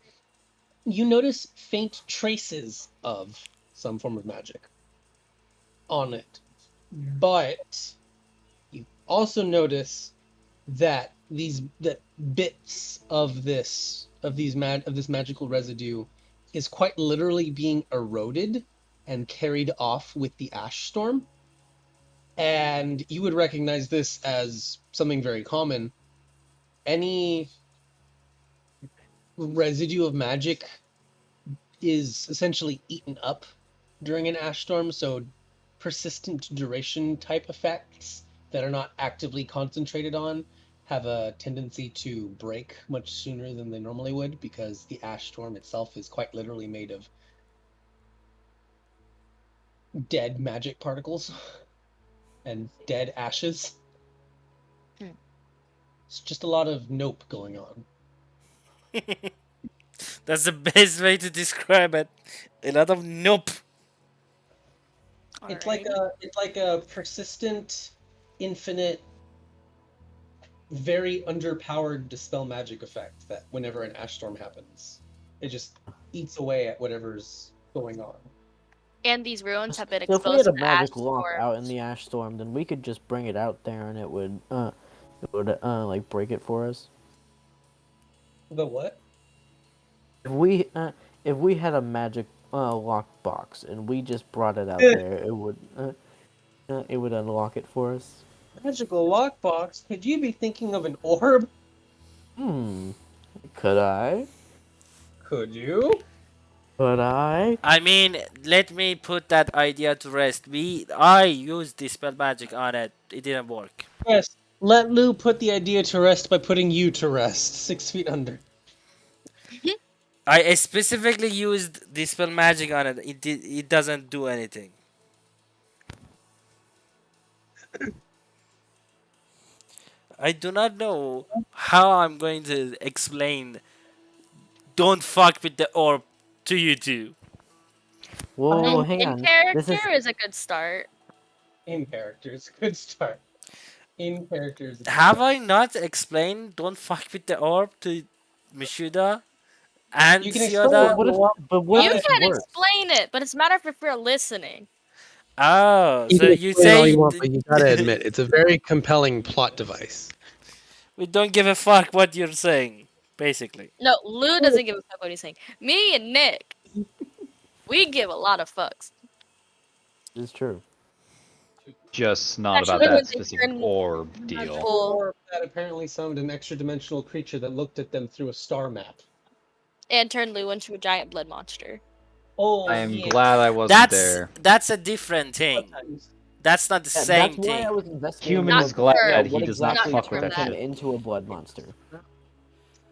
you notice faint traces of some form of magic on it, but you also notice that that bits of this magical residue is quite literally being eroded and carried off with the ash storm, and you would recognize this as something very common. Any residue of magic is essentially eaten up during an ash storm, so persistent duration type effects that are not actively concentrated on have a tendency to break much sooner than they normally would because the ash storm itself is quite literally made of dead magic particles and dead ashes. Hmm. It's just a lot of nope going on. That's the best way to describe it. A lot of nope. Alrighty. It's like a persistent, infinite, very underpowered dispel magic effect that whenever an ash storm happens, it just eats away at whatever's going on. And these ruins have been So if we had exposed a to the ash magic lock storm. out in the ash storm, then we could just bring it out there, and it would like break it for us. The what? If we had a magic lock box and we just brought it out there, it would unlock it for us. Magical lockbox? Could you be thinking of an orb? Hmm. Could I? Could you? Could I? I mean, let me put that idea to rest. I used dispel magic on it. It didn't work. Yes. Let Lou put the idea to rest by putting you to rest, 6 feet under. I specifically used dispel magic on it. It doesn't do anything. I do not know how I'm going to explain. Don't fuck with the orb to you two. Whoa, Um, hang In on. This character is is a good start. in characters, good start. In characters, a good Have start. I not explained don't fuck with the orb to Mishuda and You can explain it but Sioda? if what you if want. but what You if You can it's can worse? explain it, but it's a matter of if we're listening. Oh, You so can you explain it all you say want, but you gotta admit, it's a very compelling plot device. we don't give a fuck what you're saying, basically. No, Lou doesn't give a fuck what he's saying. Me and Nick, we give a lot of fucks. It's true. Just not about Especially when that they specific turn orb deal. Magical full orb that apparently summoned an extra-dimensional creature that looked at them through a star map. and turn Lou into a giant blood monster. Oh I am yeah. glad I wasn't That's there. that's a different What thing. times? That's not the Yeah, that's same why I thing. was investigating Human Not is glad for he what does not not exactly for fuck with turned that him that. shit. into a blood monster.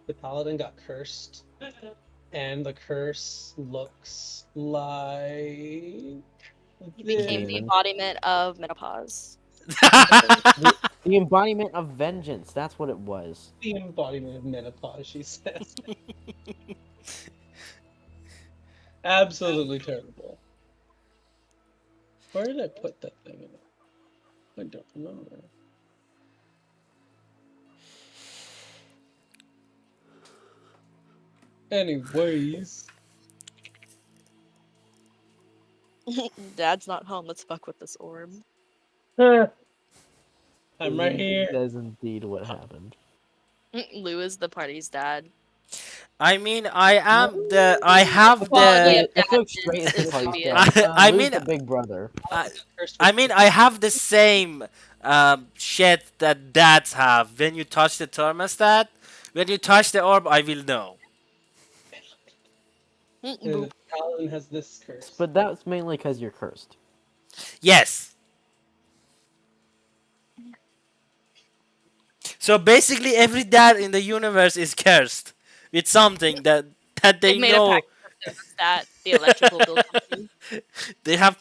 The paladin got cursed, and the curse looks like He became the Demon. embodiment of menopause. The embodiment of vengeance. That's what it was. the embodiment of menopause. She says, absolutely terrible. Where did I put that thing in? I don't remember. Anyways, Dad's not home. Let's fuck with this orb. I'm right here. That is indeed what happened. Lou is the party's dad. I mean, I have Quality the of Let's look dadness straight into the is party's dubious. dad. I Lou's mean the big brother. I, Cursed I with mean I have the same shit that dads have. When you touch the thermostat, when you touch the orb, I will know. Boop. the paladin has this curse. But that's mainly because you're cursed. Yes. So basically, every dad in the universe is cursed with something that They've they made a know. pact with the thermostat, the electrical bill company. They have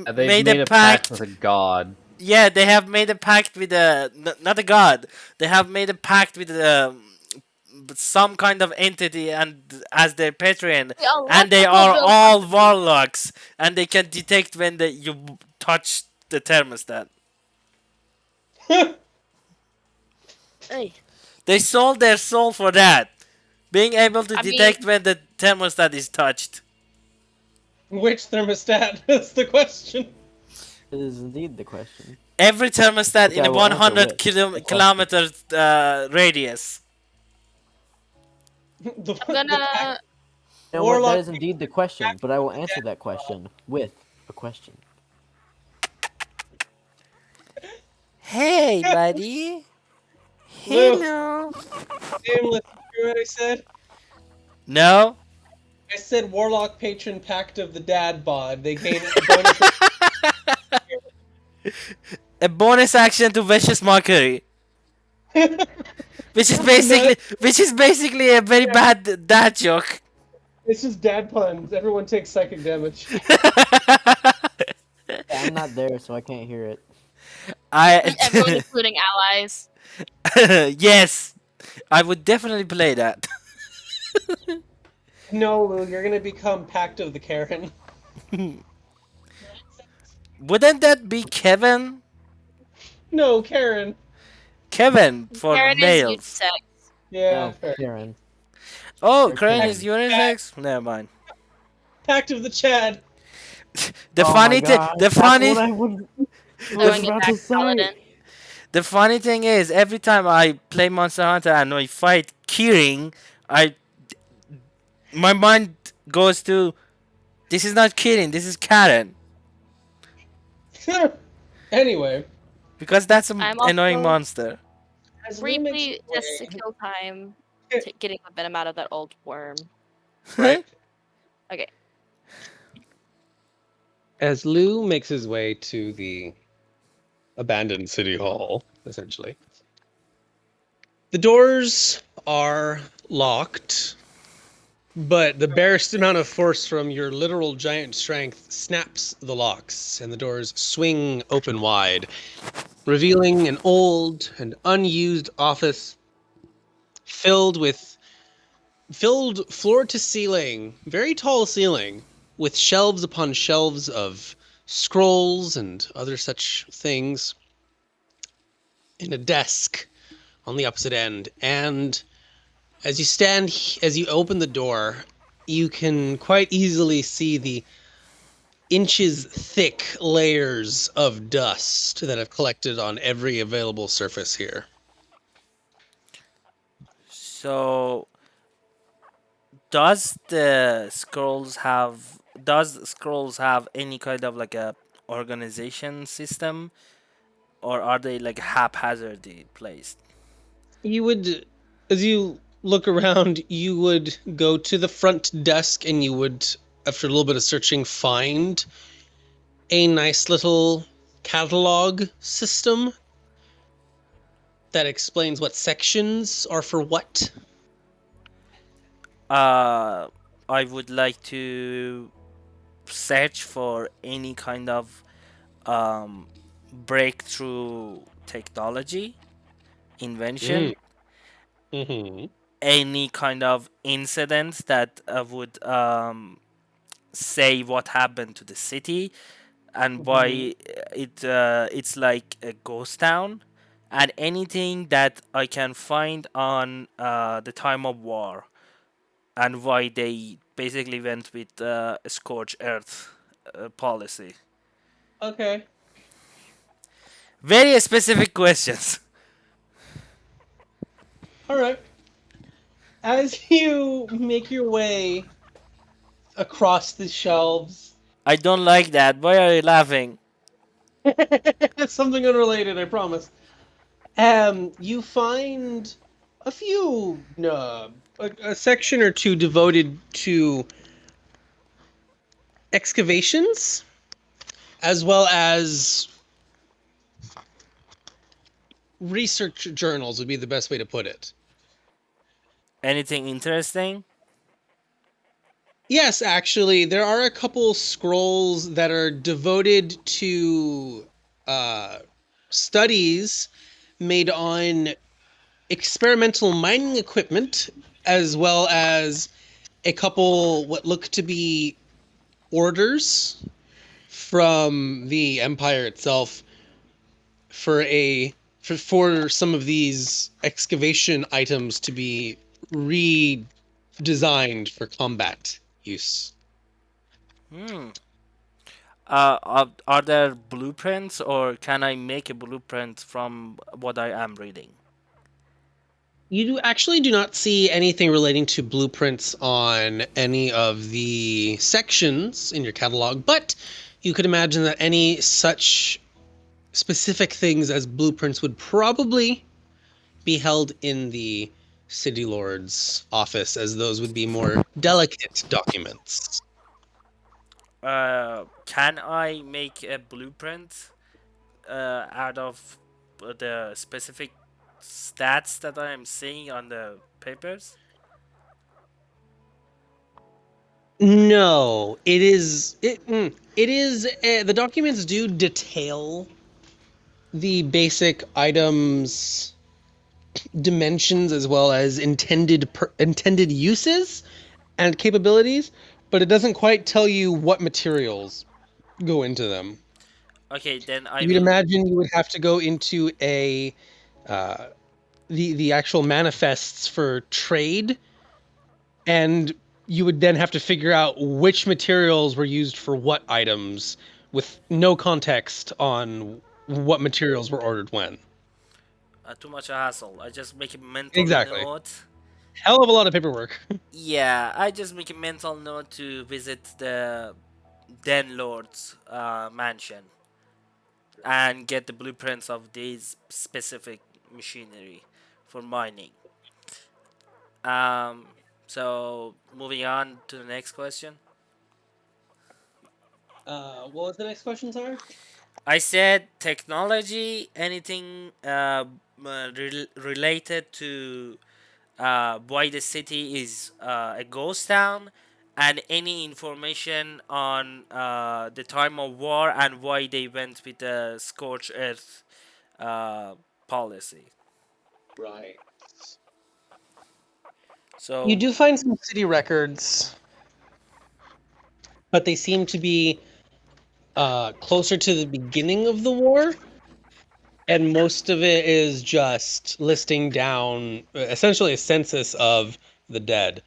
They've made a made a pact with pact. a god. Yeah, they have made a pact with not a god. They have made a pact with some kind of entity and as their patron, The and they electrical are bill all company. warlocks, and they can detect when you touch the thermostat. Hey, They sold their soul for that, being able to I mean, detect when the thermostat is touched. Which thermostat? That's the question. It is indeed the question. Every thermostat Which in I a will answer 100 with a question. kilometer radius. I'm The pack gonna. You know what? That warlock. is indeed the question, but I will answer that question with a question. Hey, buddy. Lou, Hello. damn, listen to what I said. No. I said warlock patron pact of the dad bod. They gain a bonus. A bonus action to vicious mockery, No, which is basically a very bad dad joke. it's just dad puns. Everyone takes psychic damage. Yeah, I'm not there, so I can't hear it. Everyone, I including allies. yes, I would definitely play that. No, Lou, you're gonna become pact of the Karen. Wouldn't that be Kevin? No, Karen. Kevin for Karen is males. unisex. Yeah, No, fair. Karen. Oh, Or Crane is Karen. unisex. Never mind. Pact of the Chad. Oh my god, that's what I was Throwing it about back to to say. Paladin. the funny thing is, every time I play Monster Hunter and I fight Kirin, I my mind goes to this is not Kirin, this is Karen Anyway, because that's an I'm annoying also monster. as Lou makes his briefly just to way, kill time, getting the venom out of that old worm. right? Okay. As Lou makes his way to the abandoned city hall, essentially, the doors are locked, but the barest amount of force from your literal giant strength snaps the locks, and the doors swing open wide, revealing an old and unused office filled with filled floor to ceiling, very tall ceiling, with shelves upon shelves of scrolls and other such things, and a desk on the opposite end. And as you open the door, you can quite easily see the inches thick layers of dust that have collected on every available surface here. So does scrolls have any kind of like a organization system, or are they like haphazardly placed? You would, as you look around, you would go to the front desk and you would, after a little bit of searching, find a nice little catalog system that explains what sections are for what. Uh, I would like to search for any kind of um, breakthrough technology, Mm. invention, Mm-hmm. any kind of incidents that would say what happened to the city and Mm-hmm. why it's like a ghost town, and anything that I can find on the time of war and why they basically went with a scorched earth policy. Okay. Very specific questions. All right. As you make your way across the shelves, I don't like that. Why are you laughing? something unrelated, I promise. You find a few, a section or two devoted to excavations, as well as research journals would be the best way to put it. Anything interesting? Yes, actually, there are a couple scrolls that are devoted to uh, studies made on experimental mining equipment, as well as a couple what look to be orders from the empire itself for for some of these excavation items to be redesigned for combat use. Hmm. Are there blueprints, or can I make a blueprint from what I am reading? Actually do not see anything relating to blueprints on any of the sections in your catalog, but you could imagine that any such specific things as blueprints would probably be held in the city lord's office, as those would be more delicate documents. Can I make a blueprint out of the specific stats that I am seeing on the papers? No, it is the documents do detail the basic items dimensions as well as intended uses and capabilities, but it doesn't quite tell you what materials go into them. Okay, then I You'd will. imagine you would have to go into a uh, the actual manifests for trade, and you would then have to figure out which materials were used for what items, with no context on what materials were ordered when. Too much a hassle. I just make a mental Exactly. note. Hell of a lot of paperwork. Yeah, I just make a mental note to visit the Den Lord's mansion and get the blueprints of these specific machinery for mining. Um, so moving on to the next question. What was the next question, sir? I said technology, anything related to why the city is a ghost town, and any information on the time of war and why they went with the scorched earth uh, policy. Right. You So, do find some city records, but they seem to be closer to the beginning of the war, and most of it is just listing down essentially a census of the dead,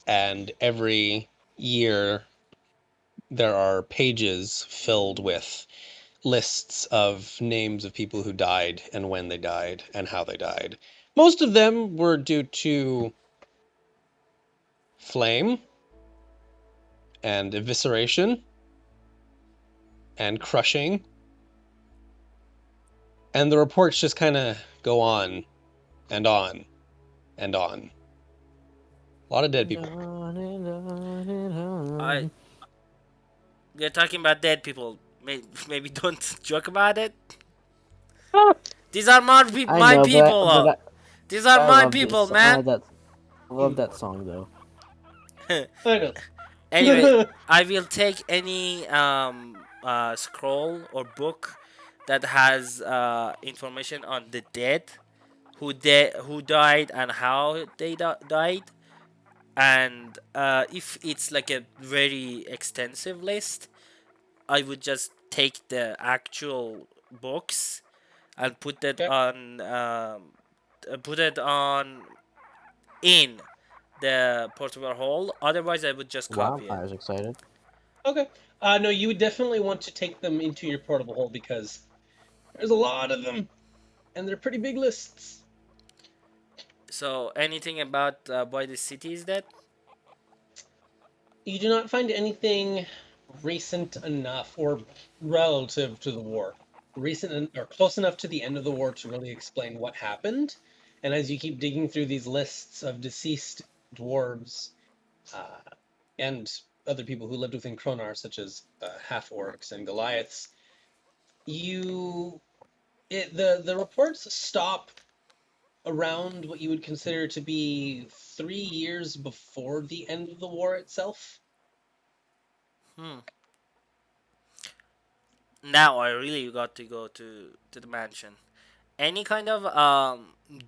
and every year there are pages filled with lists of names of people who died and when they died and how they died. Most of them were due to flame and evisceration and crushing. And the reports just kind of go on and on and on. A lot of dead And people. on and on and I on. We're talking about dead people. Maybe don't joke about it. These are I my know, but people. but These are I my love people, this. I man. that I love Mm, that song though. I Anyway, know. I will take any scroll or book that has information on the dead, who died and how they died, and if it's like a very extensive list, I would just take the actual books and Okay. put it on in the portable hole. Otherwise, I would just copy it. Wildfire's excited. Okay. No, you would definitely want to take them into your portable hole because there's a lot of them, and they're pretty big lists. So anything about why the city is dead? You do not find anything recent enough or relative to the war, or close enough to the end of the war to really explain what happened. And as you keep digging through these lists of deceased dwarves uh, and other people who lived within Kronar, such as half orcs and Goliaths, you the reports stop around what you would consider to be 3 years before the end of the war itself. Hmm. Now I really got to go to the mansion. Any kind of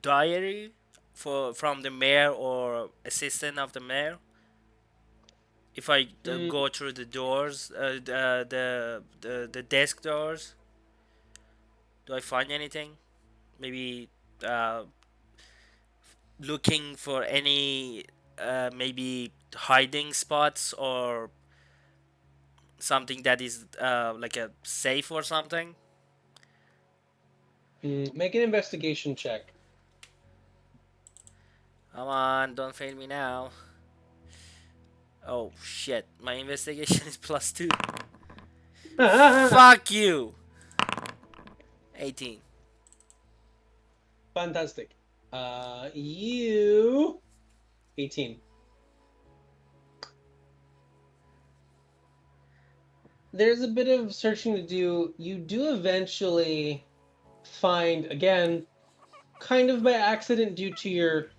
diary for from the mayor or assistant of the mayor? If I Mm, go through the doors, the desk doors, do I find anything? Maybe uh, looking for any maybe hiding spots or something that is like a safe or something. make an investigation check. Come on, don't fail me now. Oh shit, my investigation is +2. Fuck you. 18. Fantastic. You 18. There's a bit of searching to do. You do eventually find, again, kind of by accident due to your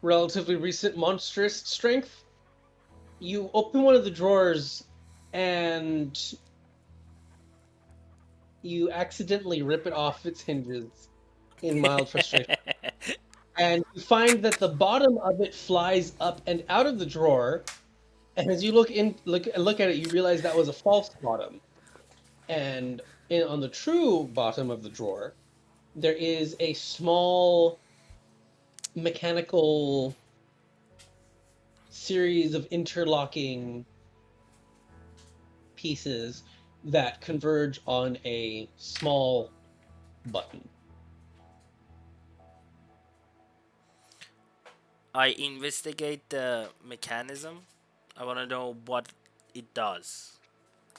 relatively recent monstrous strength, you open one of the drawers and you accidentally rip it off its hinges in mild frustration. And you find that the bottom of it flies up and out of the drawer. And as you look at it, you realize that was a false bottom. And on the true bottom of the drawer, there is a small mechanical series of interlocking pieces that converge on a small button. I investigate the mechanism. I want to know what it does.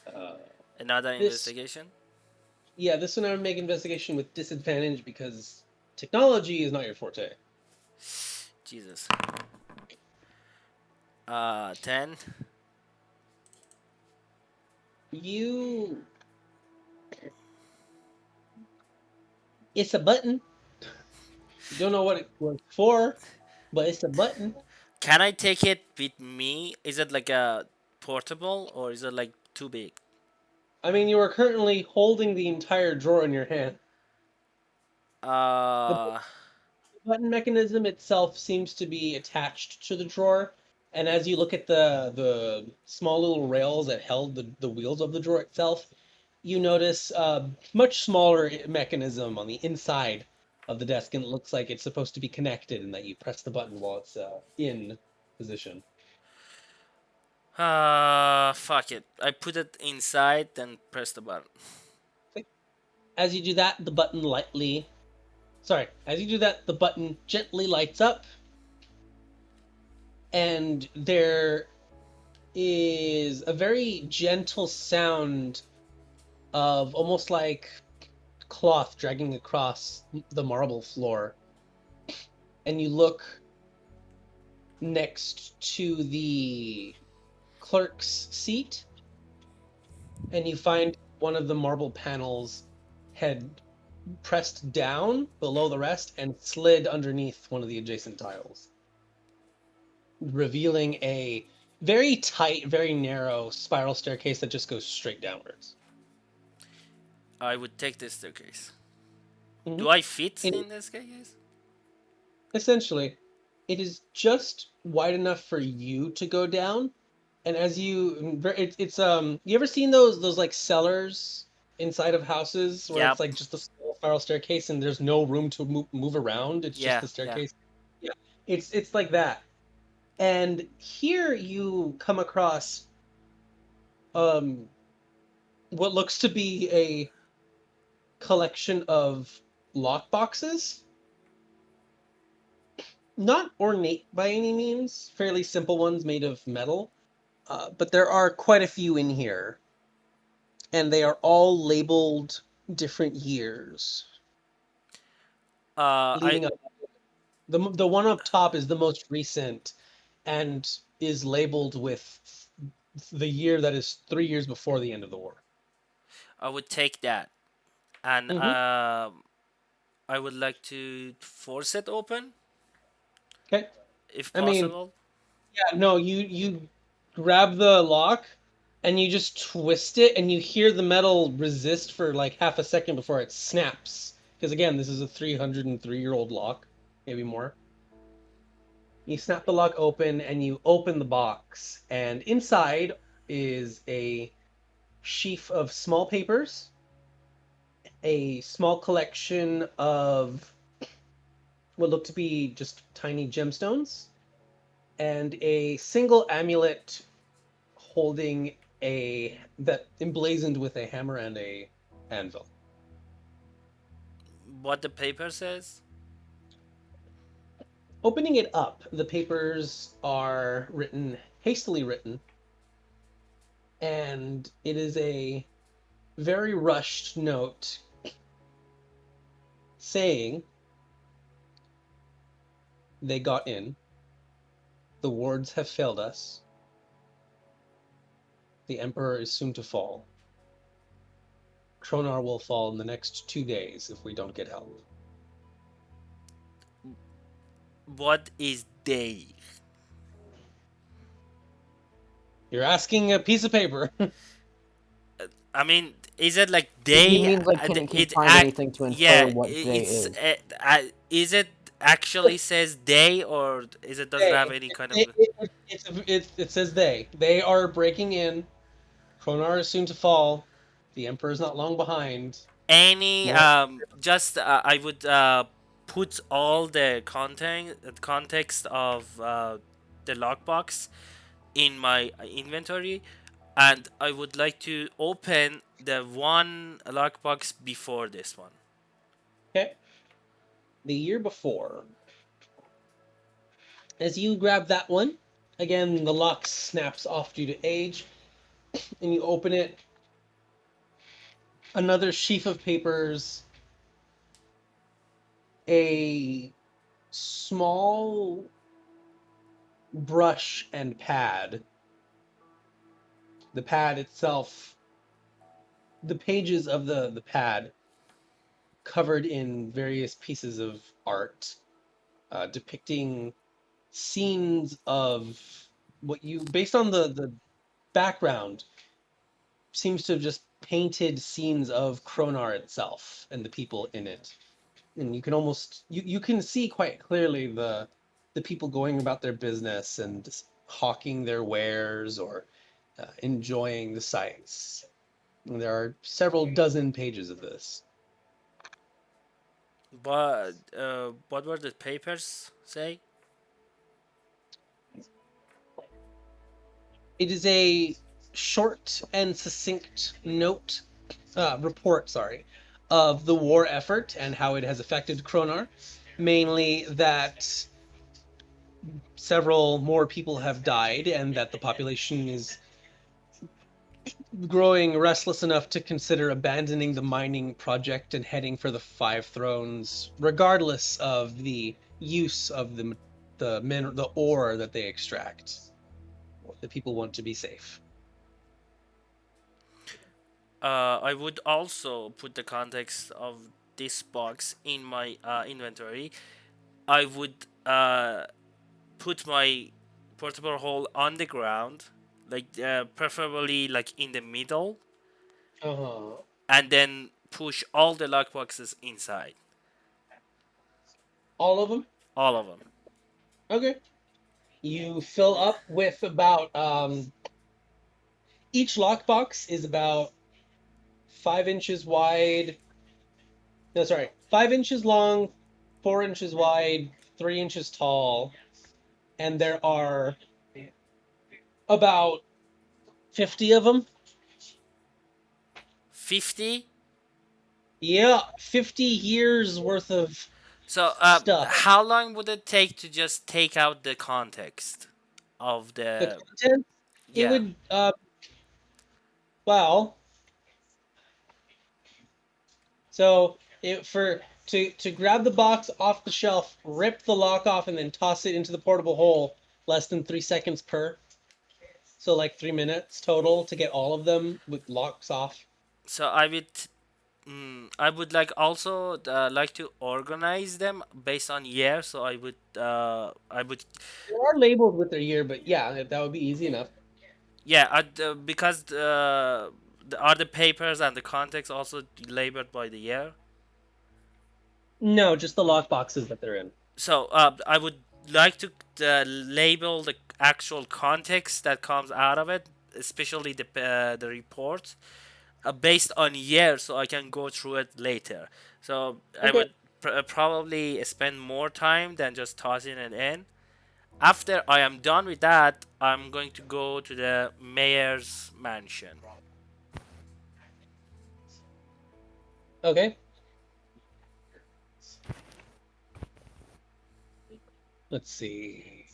Uh, Another this, investigation. yeah, this one I would make investigation with disadvantage because technology is not your forte. Jesus. 10. You, it's a button. You don't know what it was for, but it's a button. Can I take it with me? Is it like a portable or is it like too big? I mean, you are currently holding the entire drawer in your hand. The Uh, button mechanism itself seems to be attached to the drawer, and as you look at the small little rails that held the wheels of the drawer itself, you notice a much smaller mechanism on the inside of the desk, and it looks like it's supposed to be connected, and that you press the button while it's in position. Fuck it. I put it inside, then press the button. As you do that, the button lightly. Sorry, as you do that, the button gently lights up, and there is a very gentle sound of almost like cloth dragging across the marble floor. And you look next to the clerk's seat, and you find one of the marble panels had pressed down below the rest and slid underneath one of the adjacent tiles, revealing a very tight, very narrow spiral staircase that just goes straight downwards. I would take this staircase. Mm-hmm. Do I fit And in this staircase? essentially, it is just wide enough for you to go down. And as you, it's you ever seen those like cellars inside of houses where it's Yep. like just a small spiral staircase and there's no room to move around. It's just Yeah, the yeah. staircase. Yeah, it's like that. And here you come across um what looks to be a collection of lock boxes. Not ornate by any means, fairly simple ones made of metal. But there are quite a few in here, and they are all labeled different years I leading up. The one up top is the most recent and is labeled with the year that is 3 years before the end of the war. I would take that, and Mm-hmm. I would like to force it open Okay. if I mean, possible. yeah, no, you grab the lock and you just twist it and you hear the metal resist for like half a second before it snaps. Because again, this is a 303-year-old lock, maybe more. You snap the lock open and you open the box, and inside is a sheaf of small papers, a small collection of what look to be just tiny gemstones, and a single amulet holding a that emblazoned with a hammer and a anvil. What the paper says? Opening it up, the papers are written hastily written, and it is a very rushed note saying they got in. The wards have failed us. The Emperor is soon to fall. Kronar will fall in the next 2 days if we don't get help. What is day? You're asking a piece of paper. I mean, is it like He day? means like, can you It find anything to infer yeah. what day It's is? is it actually says day, or is it doesn't have They. any kind of? It says they. They are breaking in. Kronar is soon to fall. The Emperor is not long behind. Any More. just I would put all the context of the lockbox in my inventory, and I would like to open the one lockbox before this one. Okay. The year before, as you grab that one, again the lock snaps off due to age, and you open it. Another sheaf of papers, a small brush and pad. The pad itself, the pages of the pad covered in various pieces of art depicting scenes of what you, based on the background, seems to have just painted scenes of Kronar itself and the people in it. And you can almost you can see quite clearly the people going about their business and hawking their wares or enjoying the sights. And there are several dozen pages of this. But what were the papers say? It is a short and succinct report, sorry, of the war effort and how it has affected Kronar. Mainly that several more people have died and that the population is growing restless enough to consider abandoning the mining project and heading for the Five Thrones, regardless of the use of the ore that they extract. The people want to be safe. I would also put the context of this box in my inventory. I would put my portable hole on the ground, like preferably like in the middle, Uh-huh. and then push all the lockboxes inside, All of them? all of them. Okay. You fill up with about each lockbox is about 5 inches wide. No, sorry, 5 inches long, 4 inches wide, 3 inches tall, and there are about 50 of them. 50. Yeah, 50 years worth of So, stuff. how long would it take to just take out the context of The the? content, it Yeah. would, well, so to grab the box off the shelf, rip the lock off, and then toss it into the portable hole, less than 3 seconds per. So like 3 minutes total to get all of them with locks off. So I would like also like to organize them based on year. So I would They are labeled with their year, but yeah, that would be easy enough. yeah because are the papers and the context also labeled by the year. No, just the lock boxes that they're in. So I would like to label the actual context that comes out of it, especially the report, based on year, so I can go through it later. So I Okay. would probably spend more time than just tossing it in. After I am done with that, I'm going to go to the mayor's mansion. Okay. Let's see.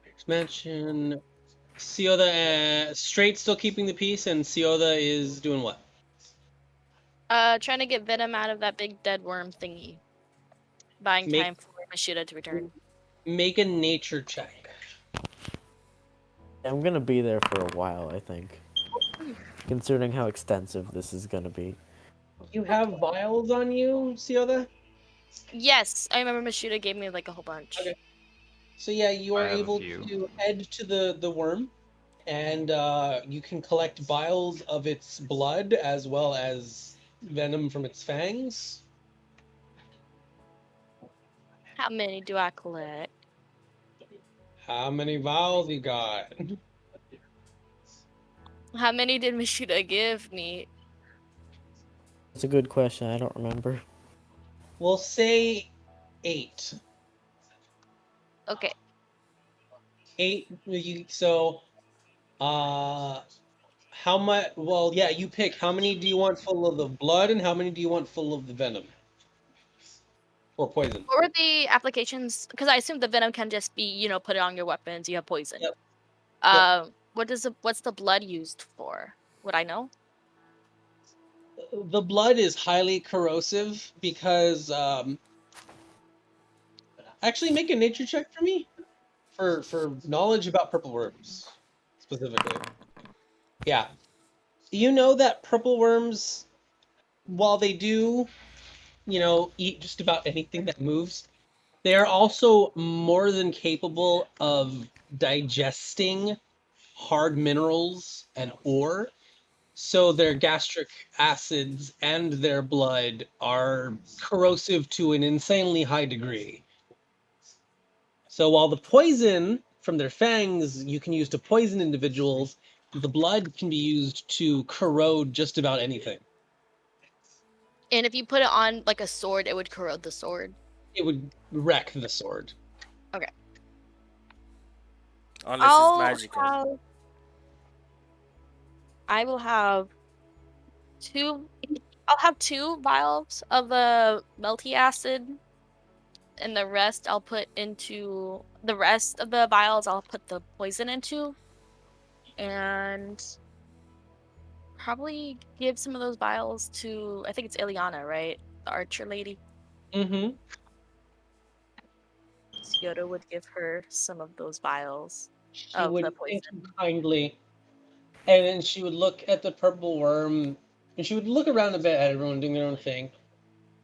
Expansion. Sioda, Straight still keeping the peace, and Sioda is doing what? Trying to get Venom out of that big dead worm thingy. Buying Make time for Mashida to return. make a nature check. I'm gonna be there for a while, I think, considering how extensive this is gonna be. You have vials on you, Sioda? Yes, I remember Mashida gave me like a whole bunch. Okay. So yeah, you I are have a able few. to head to the worm, and you can collect vials of its blood as well as venom from its fangs. How many do I collect? How many vials you got? How many did Mashida give me? It's a good question. I don't remember. We'll say 8. Okay. 8. Uh, how much? Well, yeah, you pick. How many do you want full of the blood, and how many do you want full of the venom or poison? What were the applications? Because I assume the venom can just be, put it on your weapons. You have poison. Yep. Yep. What's the blood used for? Would I know? The blood is highly corrosive because actually make a nature check for me for knowledge about purple worms specifically. Yeah. You know that purple worms, while they do, eat just about anything that moves, they are also more than capable of digesting hard minerals and ore. So their gastric acids and their blood are corrosive to an insanely high degree. So while the poison from their fangs you can use to poison individuals, the blood can be used to corrode just about anything. And if you put it on like a sword, it would corrode the sword. It would wreck the sword. Okay. Unless it's I'll magical. have I will have two. I'll have two vials of the melty acid, and the rest I'll put into the rest of the vials. I'll put the poison into, and probably give some of those vials to. I think it's Ileana, right? The archer lady. Mm-hmm. Yoda would give her some of those vials She of the would thank poison. you kindly, and then she would look at the purple worm, and she would look around a bit at everyone doing their own thing,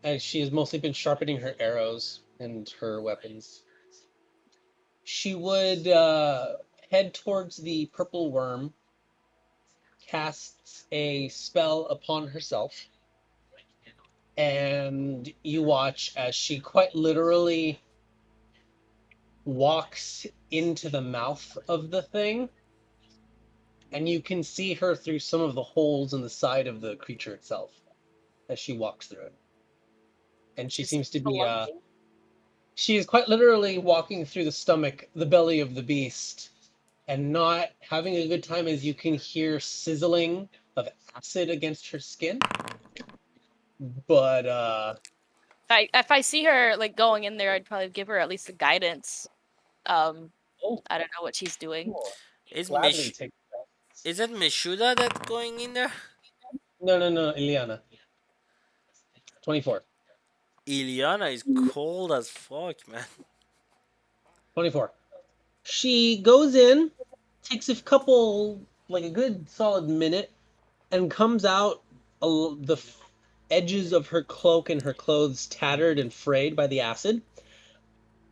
as she has mostly been sharpening her arrows and her weapons. She would head towards the purple worm, casts a spell upon herself, and you watch as she quite literally walks into the mouth of the thing, and you can see her through some of the holes in the side of the creature itself as she walks through it. And she Just seems to be spelunking. she is quite literally walking through the stomach, the belly of the beast, and not having a good time as you can hear sizzling of acid against her skin. But If I see her like going in there, I'd probably give her at least a guidance. Um, oh, I don't know what she's doing. sure. Is Gladly Mish take that. is it Mishuda that going in there? No, Ileana. 24. Iliana is cold as fuck, man. 24. She goes in, takes a couple, like a good solid minute, and comes out, the edges of her cloak and her clothes tattered and frayed by the acid.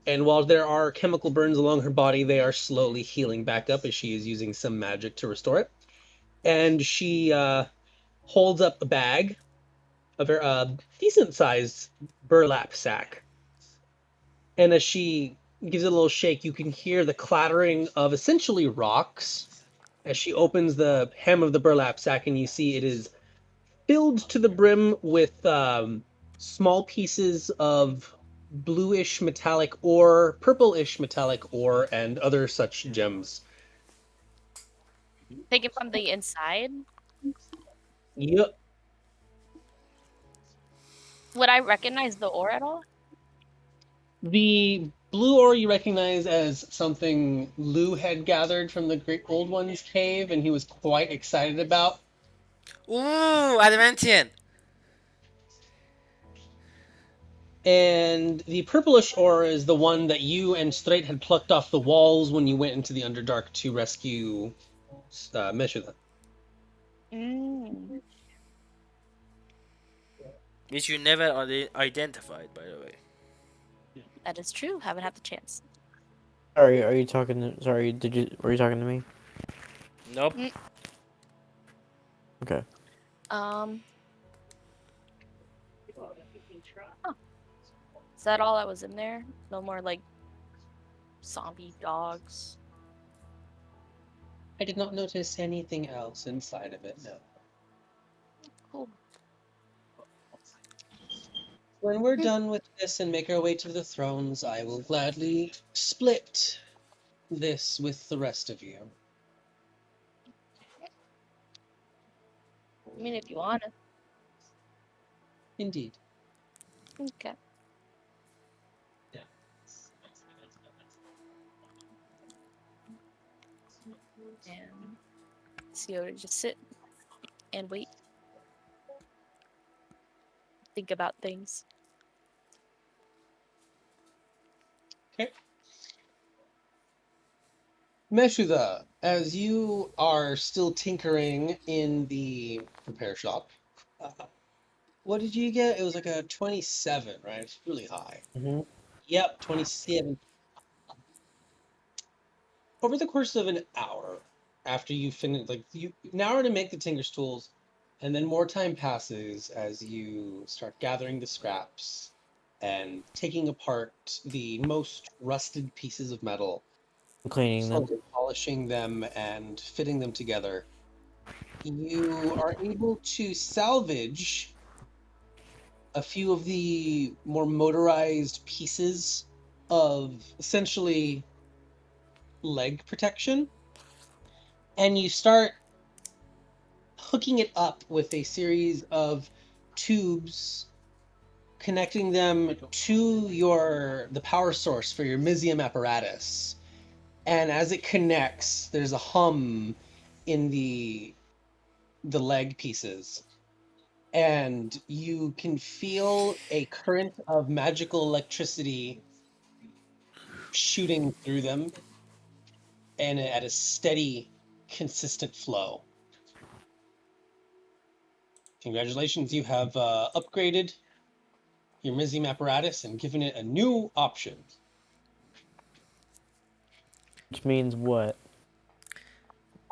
And while there are chemical burns along her body, they are slowly healing back up as she is using some magic to restore it. And she holds up a bag, a very decent sized burlap sack. And as she gives it a little shake, you can hear the clattering of essentially rocks as she opens the hem of the burlap sack, and you see it is filled to the brim with small pieces of bluish metallic ore, purplish metallic ore, and other such gems. Take it from the inside. Yep. Would I recognize the ore at all? The blue ore you recognize as something Lou had gathered from the Great Old One's cave, and he was quite excited about. Ooh, Adamantian. And the purplish ore is the one that you and Straight had plucked off the walls when you went into the Underdark to rescue Meshuda. Mm, Which you never identified, by the way. that is true. Haven't had the chance. Sorry, are you talking to, sorry, were you talking to me? Nope. Mm, Okay. Um, huh. Is that all that was in there? No more like zombie dogs. I did not notice anything else inside of it, no. Cool. When we're done with this and make our way to the thrones, I will gladly split this with the rest of you. I mean, if you want to. Indeed. Okay. And Yoda just sit and wait, think about things. Okay. Meshuda, as you are still tinkering in the repair shop, uh, what did you get? It was like a 27, right? It's really high. Mm-hmm. Yep, 27. Over the course of an hour, after you finish, like an hour to make the tinker's tools, and then more time passes as you start gathering the scraps and taking apart the most rusted pieces of metal, Cleaning them. slowly polishing them and fitting them together. You are able to salvage a few of the more motorized pieces of essentially leg protection, and you start hooking it up with a series of tubes connecting them to the power source for your Mizium apparatus. And as it connects, there's a hum in the leg pieces, and you can feel a current of magical electricity shooting through them and at a steady, consistent flow. Congratulations, you have upgraded your Mizium apparatus and given it a new option. Which means what?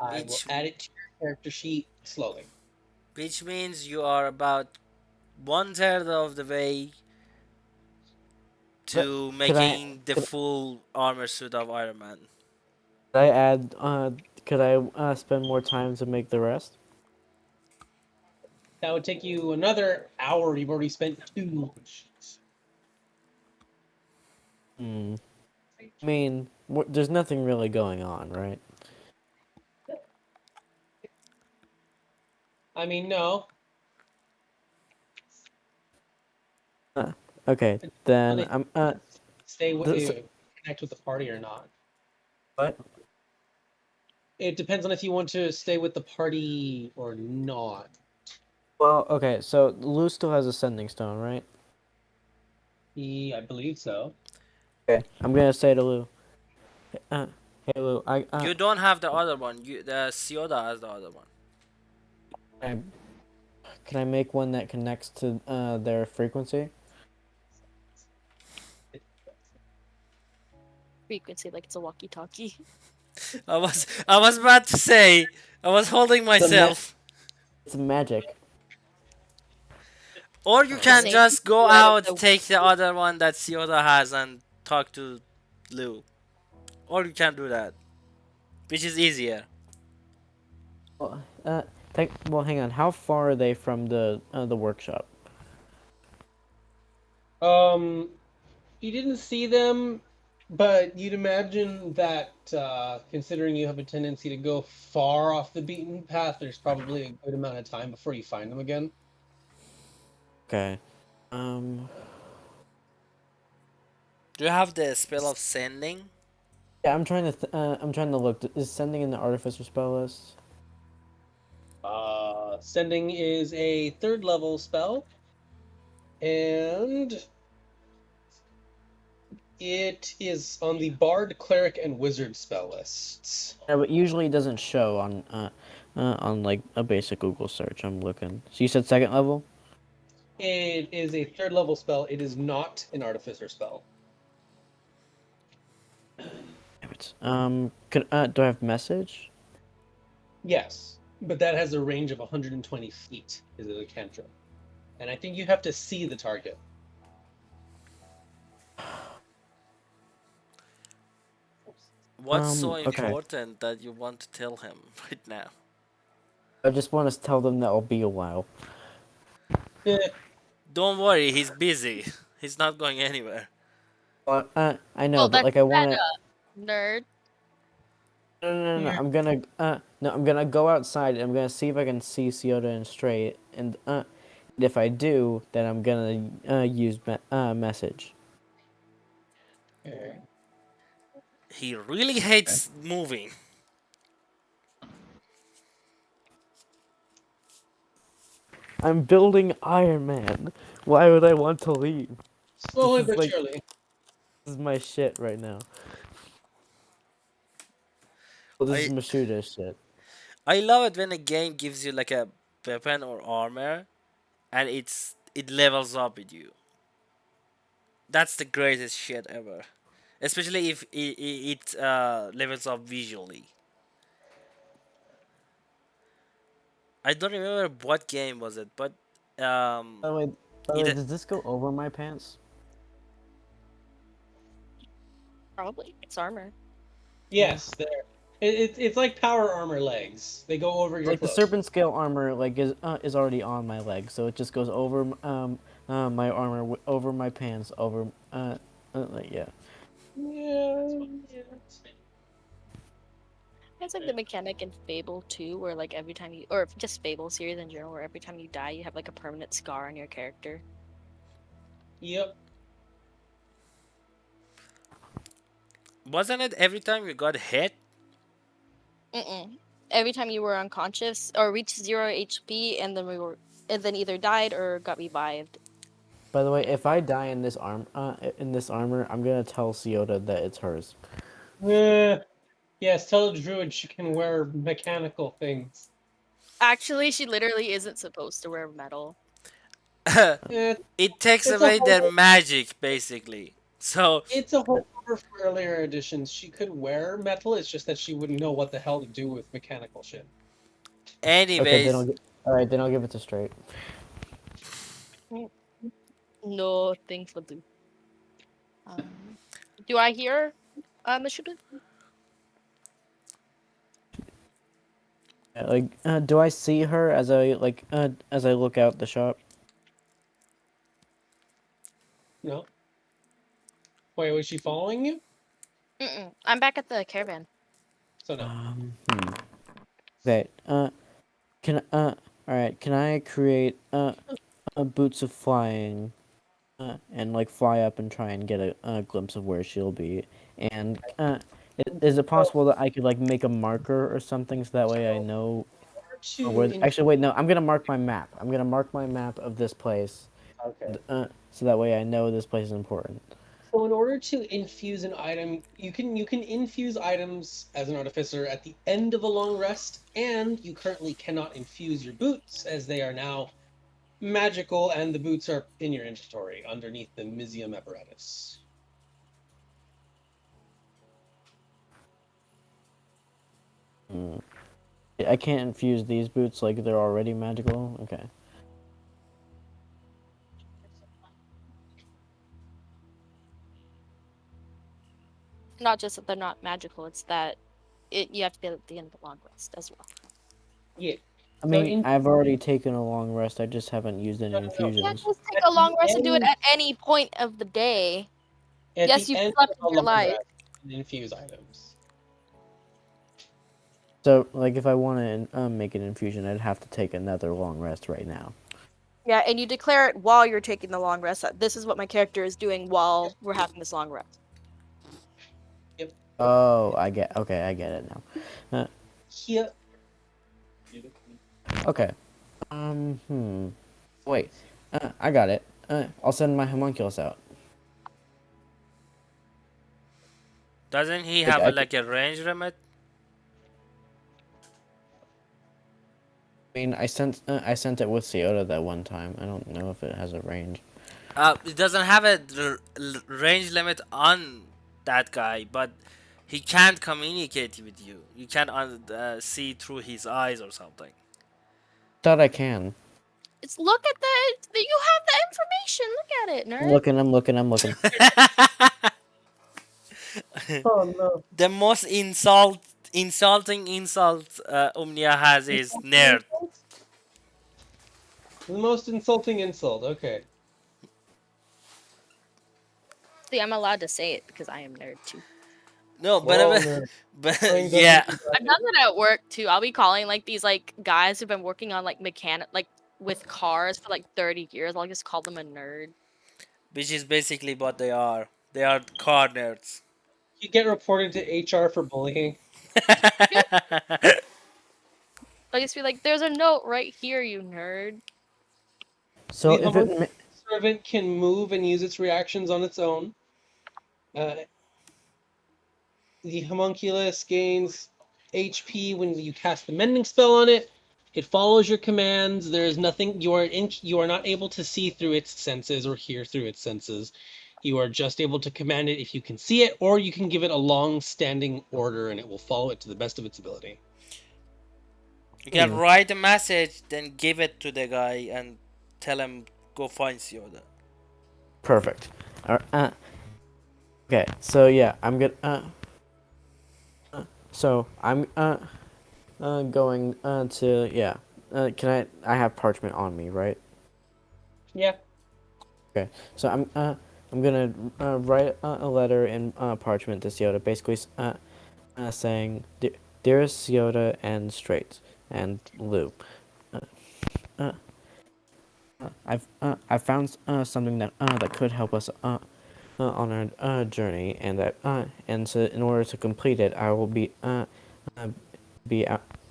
I will which add it to your character sheet slowly. which means you are about one third of the way Could to could I making the could, full armor suit of Iron Man. could I add? Could I spend more time to make the rest? That would take you another hour. You've already spent two. Hmm. I mean, there's nothing really going on, right? I mean, no. Uh, okay, It depends on then if I'm you stay with this, connect with the party or not. what? It depends on if you want to stay with the party or not. Well, okay, so Lou still has a sending stone, right? I believe so. Okay, I'm gonna say to Lou, uh, hey Lou, You don't have the other one. The Sioda has the other one. I can I make one that connects to their frequency? Frequency, like it's a walkie-talkie. I was about to say. I was holding The ma- myself. it's magic. Or you The can same just go out of out, the take the other one that Sioda has, and talk to Lou. Or you can do that, which is easier. Well, well, hang on. How far are they from the workshop? Um, you didn't see them, but you'd imagine that considering you have a tendency to go far off the beaten path, there's probably a good amount of time before you find them again. Okay. Um. Do you have the spell of sending? Yeah, I'm trying to look. Is sending in the artificer spell list? Sending is a third level spell, and it is on the Bard, Cleric, and Wizard spell lists. Yeah, but usually it doesn't show on like a basic Google search. I'm looking. So you said second level? It is a third level spell. It is not an artificer spell. Damn it. Could do I have message? Yes, but that has a range of 120 feet. Is it a cantrip? And I think you have to see the target. What's so Okay. important that you want to tell him right now? I just want to tell them that I'll be a while. Eh, Don't worry, he's busy. He's not going anywhere. Well, I know, well, but that's like I want to. nerd. No. I'm gonna go outside and I'm gonna see if I can see Ciota and Stray, and if I do, then I'm gonna use message. He really hates moving. I'm building Iron Man. Why would I want to leave? slowly but surely. This is my shit right now. Well, this is I Mashuda's shit. I love it when a game gives you like a weapon or armor and it levels up with you. That's the greatest shit ever. Especially if it levels up visually. I don't remember what game was it, but um, By the way, it does this go over my pants? Probably it's armor. Yeah. Yes, there. It's like power armor legs. They go over your Like the clothes. serpent scale armor, like is already on my leg, so it just goes over my armor, over my pants, over like, yeah. Yeah. It's like the mechanic in Fable 2, where like every time you, or just Fable series in general, where every time you die, you have like a permanent scar on your character. Yep. Wasn't it every time you got hit? Every time you were unconscious or reached 0 HP, and then either died or got revived. By the way, if I die in this armor, I'm gonna tell Ciota that it's hers. Yes, tell the druid she can wear mechanical things. Actually, she literally isn't supposed to wear metal. Eh, It takes it's a away their whole magic, basically. So, it's a holdover for earlier editions. She could wear metal, it's just that she wouldn't know what the hell to do with mechanical shit. Okay, then anyways, all right, then I'll give it to straight. No, things will do. Do I hear Mishuda? Yeah, like, do I see her as I look out the shop? No. Wait, was she following you? I'm back at the caravan. So no. Okay. All right. Can I create boots of flying, and like fly up and try and get a glimpse of where she'll be? And is it possible that I could like make a marker or something so that way I know To where? in, Actually, wait, no. I'm gonna mark my map. I'm gonna mark my map of this place, okay. so that way I know this place is important. So in order to infuse an item, you can infuse items as an artificer at the end of a long rest, and you currently cannot infuse your boots as they are now magical, and the boots are in your inventory underneath the Mizium apparatus. Hmm. I can't infuse these boots like they're already magical. Okay. Not just that they're not magical, it's that you have to be at the end of the long rest as well. Yeah. I So mean, in I've already taken a long rest. I just haven't used any no, You can't infusions. just take at a the long rest and do it end at any point of the day. at Yes, the you've end slept of in a your long life. rest, you can infuse items. So, like, if I want to make an infusion, I'd have to take another long rest right now. Yeah, and you declare it while you're taking the long rest. That this is what my character is doing while we're having this long rest. Yep. Oh, okay, I get it now. Here. Okay. Wait. I got it. I'll send my homunculus out. doesn't he Like, have like a range limit? I mean, I sent it with Ciota that one time. I don't know if it has a range. It doesn't have a range limit on that guy, but he can't communicate with you. You can't see through his eyes or something. Thought I can. It's look at the you have the information. Look at it, I'm nerd. looking. I'm looking. I'm looking. Oh no. The most insulting insult Omnia has is nerd. The most insulting insult. Okay. See, I'm allowed to say it because I am nerd too. No, We're all nerds. but Playing yeah, Dungeons and I've done that at work too. I'll be calling like these like guys who've been working on like mechanic like with cars for like 30 years. I'll just call them a nerd. which is basically what they are. They are car nerds. You get reported to HR for bullying. I'll just be like, "There's a note right here, you nerd." So The if homunculus servant can move and use its reactions on its own. Uh, the homunculus gains HP when you cast the mending spell on it. It follows your commands. There is nothing you are not able to see through its senses or hear through its senses. You are just able to command it if you can see it, or you can give it a long-standing order, and it will follow it to the best of its ability. You can write a message, then give it to the guy and tell him go find Yoda. Perfect. Okay. So yeah, I'm good. So I'm going to yeah. Can I have parchment on me, right? Yeah. Okay. So I'm gonna write a letter in parchment to Ciota, basically saying, Dearest Yoda and Straight and Lou, uh, uh, I've found something that could help us on our journey, and in order to complete it, uh,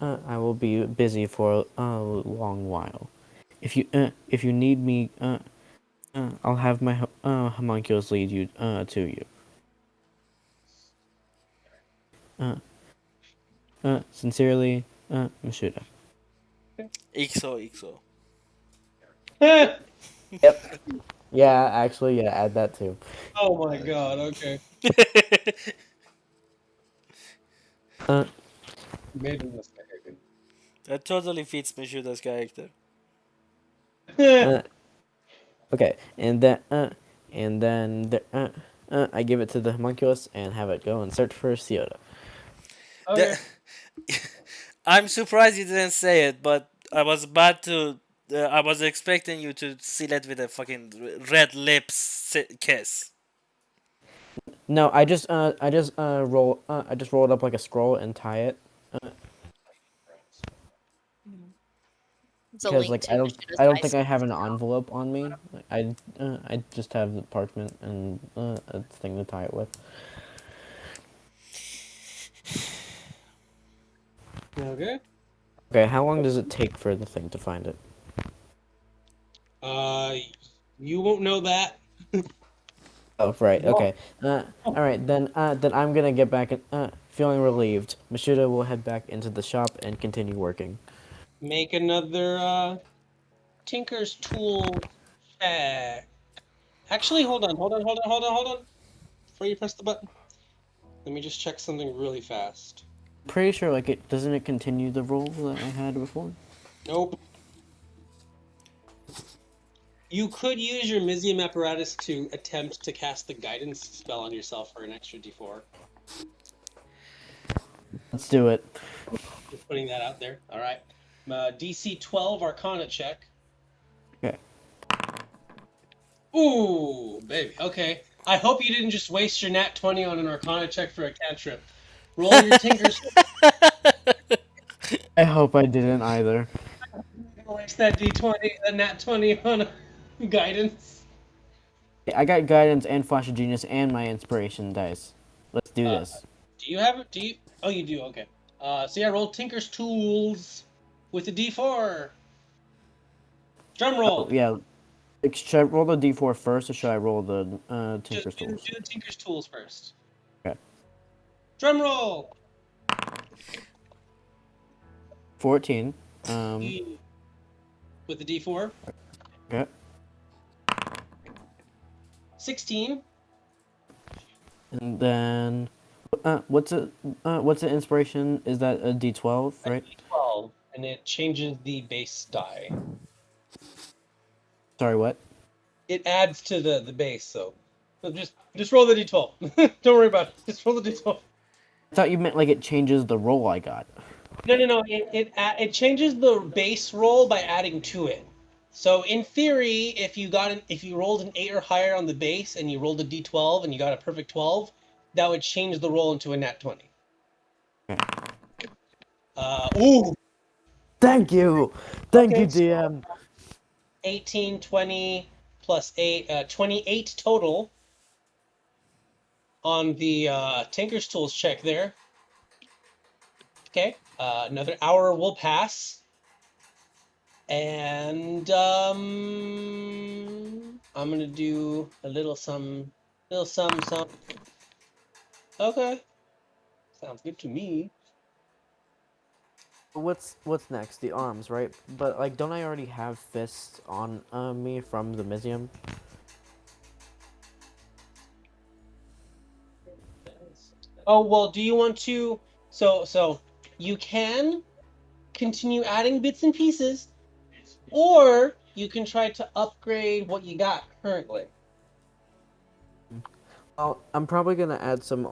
I will be busy for a long while. If you need me, I'll have my homunculus lead you to you. Uh, Sincerely, Mashuda. Ixo, Ixo. Yep. Yeah, actually, yeah, add that too. Oh my god, okay. Uh, Made a mistake. That totally fits Meshuda's character. uh, okay, and then I give it to the homunculus and have it go and search for Siota. The, Okay. I'm surprised you didn't say it, but I was about to. I was expecting you to seal it with a fucking red lips kiss. No, I just roll it up like a scroll and tie it uh, It's a because link like to I Mishida's don't think I MySpace have an account. envelope on me. Like, I just have the parchment and a thing to tie it with. Okay. Okay, how long does it take for the thing to find it? Uh, you won't know that. Oh, right. Well, Okay. All right. Then I'm gonna get back and feeling relieved. Mashuda will head back into the shop and continue working. make another Tinker's tool check. Actually, hold on. Before you press the button, let me just check something really fast. Pretty sure like it doesn't it continue the rule that I had before. Nope. You could use your Mizium apparatus to attempt to cast the guidance spell on yourself for an extra D4. Let's do it. Just putting that out there. All right. DC 12 Arcana check. Okay. Ooh, baby. Okay. I hope you didn't just waste your nat 20 on an Arcana check for a cantrip. Roll your Tinker's. I hope I didn't either. Waste that D20, the nat 20 on guidance. I got guidance and flash of genius and my inspiration dice. Let's do Uh, this. do you have it? Do you? Oh, you do. Okay. So yeah, roll Tinker's tools with a D4. Drum Oh roll. yeah. Like, should I roll the d4 first, or should I roll the Just Tinker's do, tools? do the Tinker's tools first. Okay. Drum roll. 14. E with the D4. Okay. 16. And then, what's the inspiration? Is that a d12, A right? D12, and it changes the base die. Sorry, what? It adds to the base, so just roll the D12. Don't worry about it. Just roll the D12. I thought you meant like it changes the roll I got. No. It changes the base roll by adding to it. So in theory, if you rolled an 8 or higher on the base and you rolled a D12 and you got a perfect 12, that would change the roll into a nat 20. Okay. Ooh. Thank you, Okay. So DM. 18, 20 plus 8, 28 total on the Tinker's Tools check there. Okay. Another hour will pass. And I'm gonna do a little some. Okay, sounds good to me. What's next? The arms, right? But like, don't I already have fists on me from the Mizium? Oh well, do you want to? So you can continue adding bits and pieces, or you can try to upgrade what you got currently. Well, I'm probably gonna add some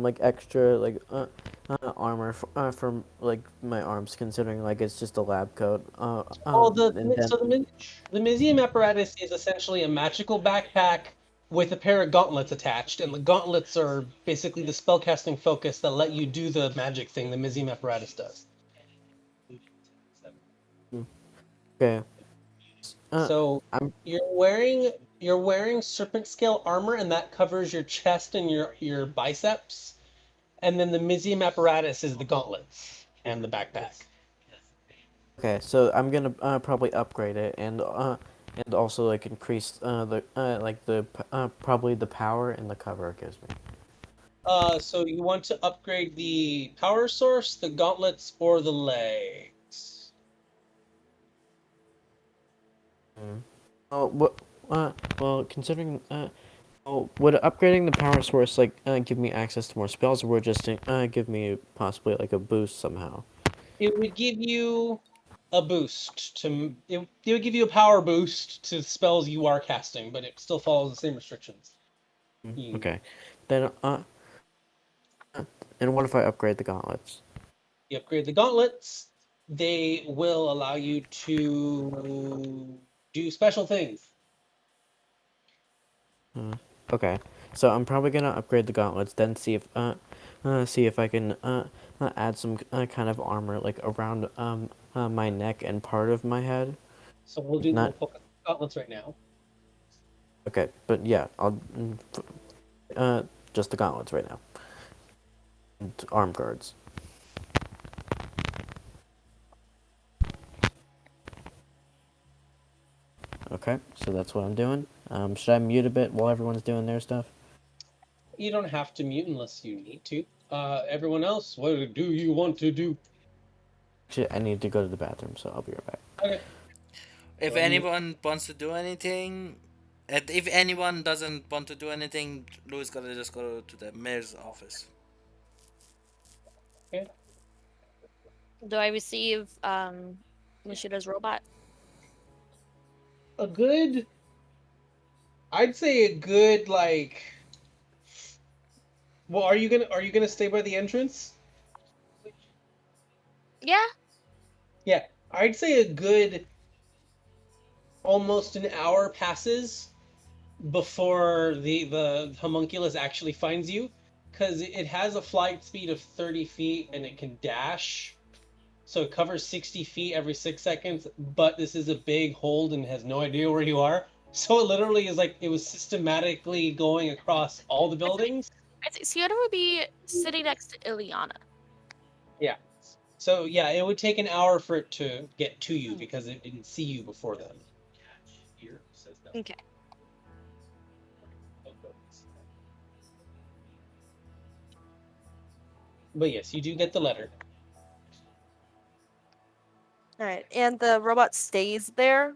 like extra like armor from like my arms, considering like it's just a lab coat. Oh, And then the Mizium apparatus is essentially a magical backpack with a pair of gauntlets attached, and the gauntlets are basically the spellcasting focus that let you do the magic thing the Mizium apparatus does. Okay. Uh, So I'm you're wearing serpent scale armor, and that covers your chest and your biceps. And then the Mizium apparatus is the gauntlets and the backpack. okay. So I'm gonna probably upgrade it and also like increase the like probably the power and the cover it gives me. So you want to upgrade the power source, the gauntlets, or the legs? Mm. Oh, what? Well, considering would upgrading the power source like give me access to more spells, or would it just give me possibly like a boost somehow? It would give you a boost it would give you a power boost to spells you are casting, but it still follows the same restrictions. You, Okay, then and what if I upgrade the gauntlets? you upgrade the gauntlets, they will allow you to do special things. Uh, okay, so I'm probably gonna upgrade the gauntlets, then see if I can add some kind of armor like around my neck and part of my head. So we'll Not focus on gauntlets right now. okay, but yeah, I'll uh just the gauntlets right now. And arm guards. Okay, so that's what I'm doing. Should I mute a bit while everyone's doing their stuff? You don't have to mute unless you need to. Everyone else, what do you want to do? Actually, I need to go to the bathroom, so I'll be right back. Okay. If Well, you anyone wants to do anything, and if anyone doesn't want to do anything, Louis gotta just go to the mayor's office. okay? Do I receive Nishida's robot? A good, I'd say a good like. Well, are you gonna stay by the entrance? Yeah. Yeah, I'd say a good almost an hour passes before the homunculus actually finds you, because it has a flight speed of 30 feet and it can dash. So it covers 60 feet every 6 seconds, but this is a big hold and has no idea where you are. So it literally is like it was systematically going across all the buildings. I think Sienna would be sitting next to Ileana. Yeah. So yeah, it would take an hour for it to get to you Mm. because it didn't see you before then. Okay. But yes, you do get the letter. All right. And the robot stays there.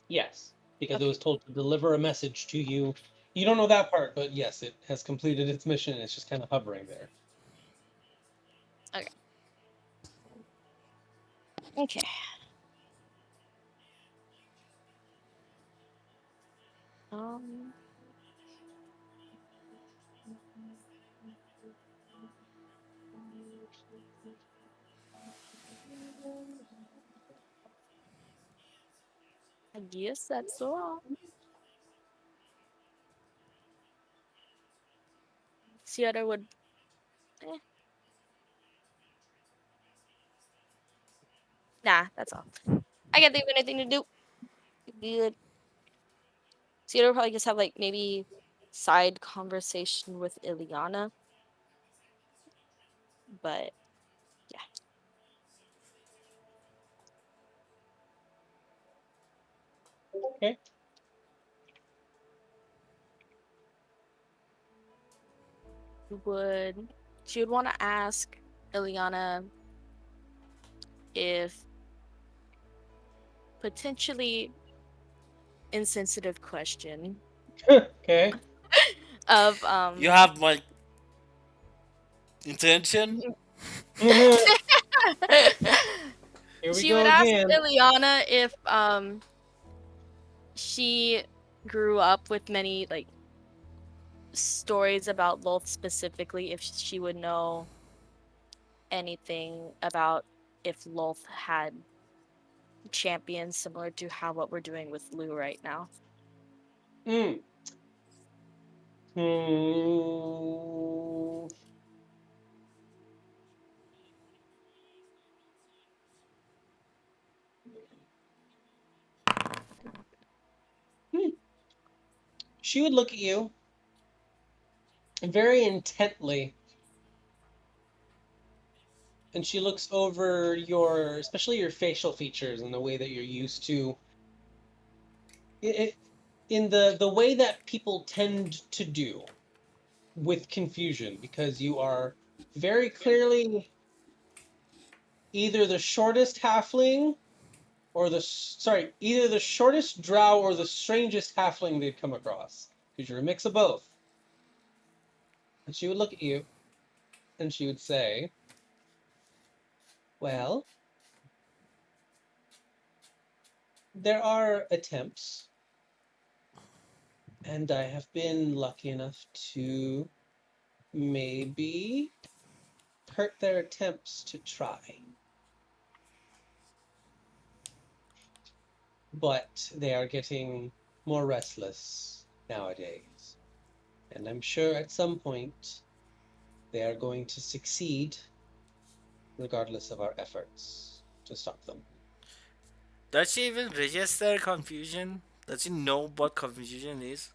Yes, because it Okay. was told to deliver a message to you. You don't know that part, but yes, it has completed its mission. It's just kind of hovering there. Okay. Okay. Um. I guess that's all. Sierra would. Eh, nah, that's all. I can't think of anything to do. Good. Sierra would probably just have like maybe side conversation with Ileana, but yeah. Okay. Would she would want to ask Ileana if potentially insensitive question Okay. of You have my intention. Here we she would go ask again. Ileana if she grew up with many like stories about Loth specifically, if she would know anything about if Loth had champions similar to how what we're doing with Lou right now. Mm. Hmm. Hmm. She would look at you very intently, and she looks over your, especially your facial features and the way that you're used to it, in the way that people tend to do with confusion, because you are very clearly either the shortest halfling or either the shortest drow or the strangest halfling they'd come across, because you're a mix of both. And she would look at you and she would say, well, there are attempts, and I have been lucky enough to maybe hurt their attempts to try. But they are getting more restless nowadays. And I'm sure at some point they are going to succeed regardless of our efforts to stop them. Does she even register confusion? Does she know what confusion is?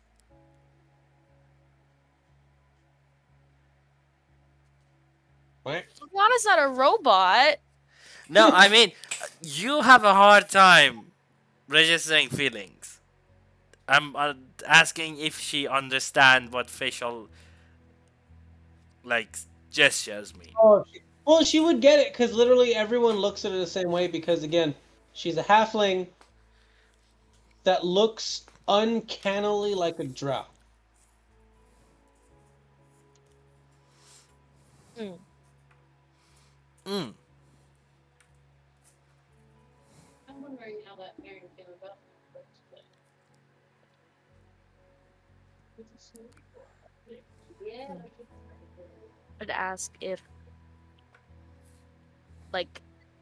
Right? Lana's not a robot. No, I mean, you have a hard time registering feelings. I'm asking if she understand what facial like gestures mean. Oh, well, she would get it because literally everyone looks at her the same way because, again, she's a halfling that looks uncannily like a drow. Hmm. Mm. I'd ask if like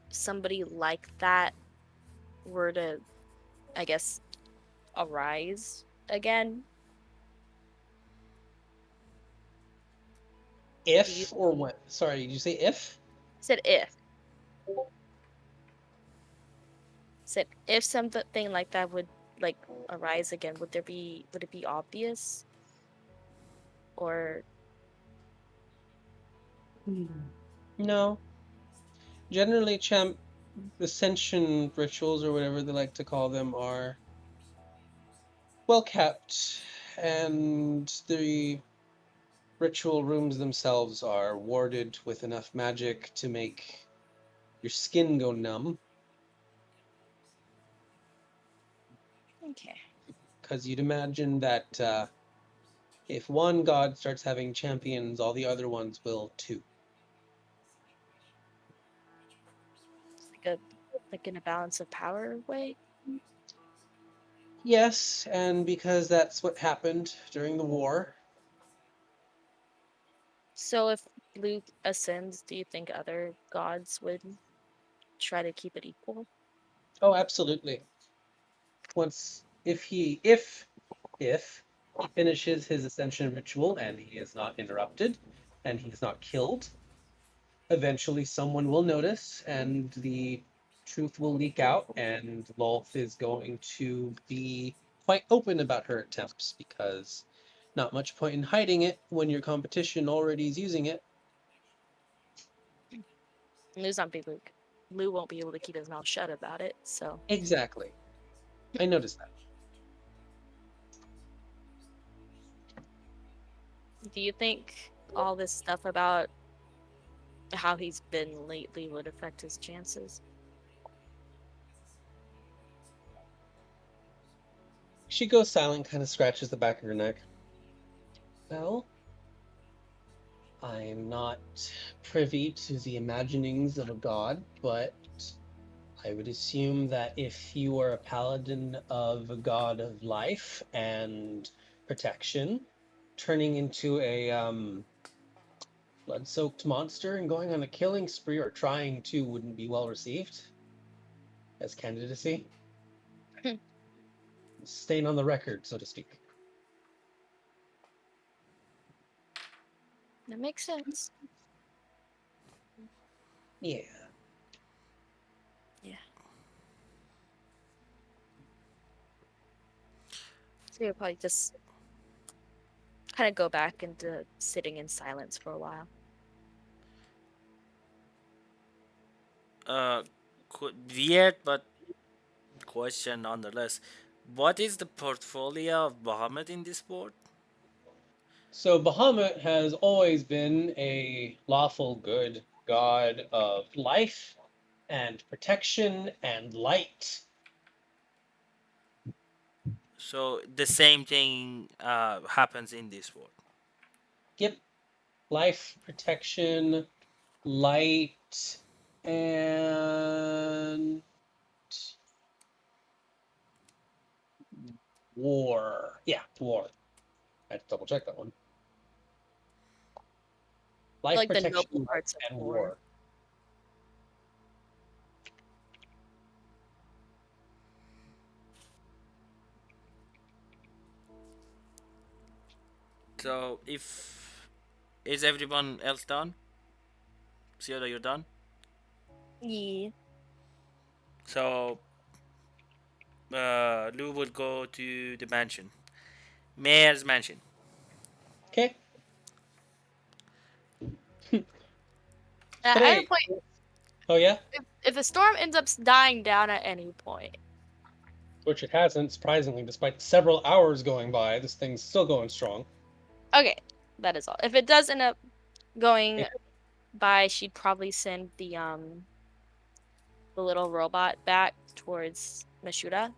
somebody like that were to, I guess, arise again. Do you If or what? Sorry, did you say if? said if said if something like that would like arise again, would it be obvious or No. Generally, champ ascension rituals or whatever they like to call them are well kept, and the ritual rooms themselves are warded with enough magic to make your skin go numb. okay? Because you'd imagine that if one god starts having champions, all the other ones will too. It's like a like in a balance of power way. Yes, and because that's what happened during the war. So if Luke ascends, do you think other gods would try to keep it equal? Oh, absolutely. Once, if he finishes his ascension ritual and he is not interrupted and he's not killed, eventually someone will notice and the truth will leak out, and Lolth is going to be quite open about her attempts because not much point in hiding it when your competition already is using it. Lou's not be Luke. Lou won't be able to keep his mouth shut about it. So, Exactly. I noticed that. do you think all this stuff about how he's been lately would affect his chances? She goes silent, kind of scratches the back of her neck. Well, I'm not privy to the imaginings of a god, but I would assume that if you are a paladin of a god of life and protection, turning into a blood-soaked monster and going on a killing spree, or trying to, wouldn't be well received as candidacy. Stain on the record, so to speak. That makes sense. Yeah. Yeah. So you'll probably just kind of go back into sitting in silence for a while. Uh, weird, but question nonetheless. What is the portfolio of Bahamut in this sport? So Bahamut has always been a lawful good god of life and protection and light. So the same thing happens in this sport. Yep. Life, protection, light, and war. Yeah, war. I had to double check that one. Life, Like the protection, noble light, parts of and war. war. So if is everyone else done? Sioda, you're done. Yeah. So Lou will go to the mansion, mayor's mansion. Okay. At any Today. point, Oh yeah, if the storm ends up dying down at any point, which it hasn't, surprisingly, despite several hours going by. This thing's still going strong. okay, that is all. If it does end up going Okay. by, she'd probably send the little robot back towards Mashuda.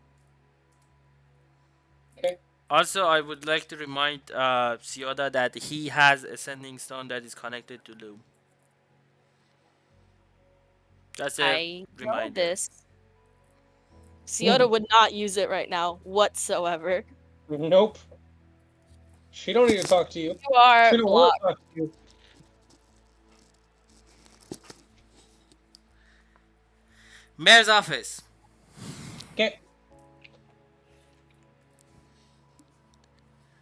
Okay. Also, I would like to remind Sioda that he has a sending stone that is connected to Lou. That's a I know reminder. this. Ciota would not use it right now whatsoever. Nope. She don't need to talk to you. You are She don't want blocked. to talk to you. Mayor's office. Okay.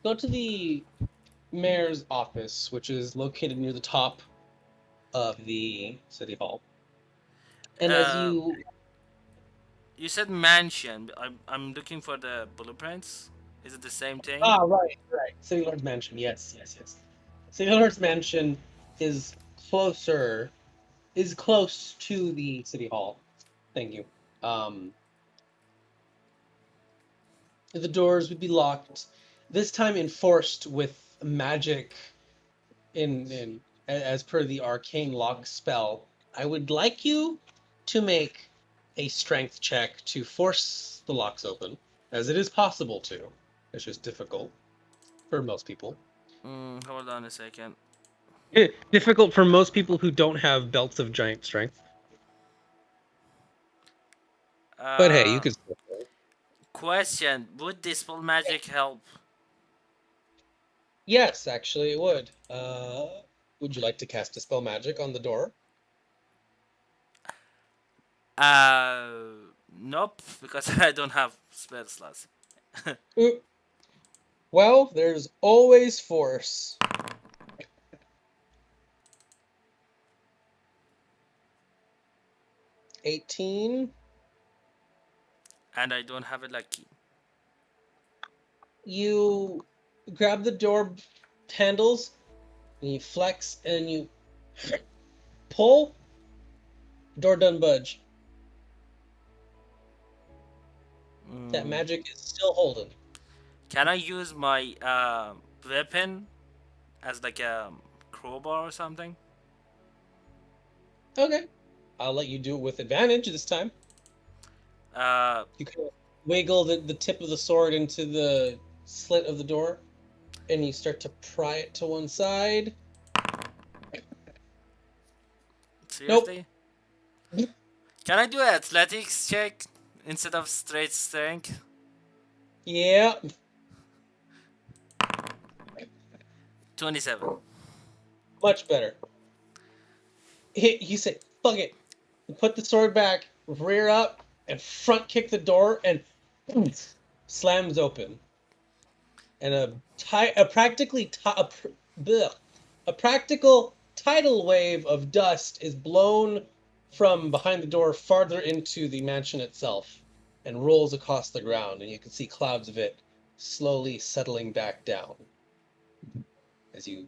Go to the mayor's office, which is located near the top of the city hall. And as Uh, you you said mansion. I'm looking for the blueprints. Is it the same thing? right, City Lord's Mansion. Yes, yes, yes. City Lord's Mansion is closer, is close to the city hall. Thank you. Um, the doors would be locked. This time enforced with magic as per the arcane lock spell. I would like you to make a strength check to force the locks open, as it is possible to. It's just difficult for most people. Hold on a second. Difficult for most people who don't have belts of giant strength. But hey, you Uh, could. question: would dispel magic help? Yes, actually, it would. Would you like to cast Dispel Magic on the door? Uh, nope, because I don't have spell slots. Oop. Well, there's always force. 18. And I don't have a lucky. You grab the door handles and you flex and you pull. Door doesn't budge. That Mm, magic is still holding. can I use my weapon as like a crowbar or something? Okay. I'll let you do it with advantage this time. Uh, You can wiggle the tip of the sword into the slit of the door and you start to pry it to one side. Nope. seriously? Can I do an athletics check instead of straight strength? Yeah. 27. Much better. You say, fuck it. You put the sword back, rear up, and front kick the door, and slams open. And a a practical tidal wave of dust is blown from behind the door farther into the mansion itself and rolls across the ground, and you can see clouds of it slowly settling back down as you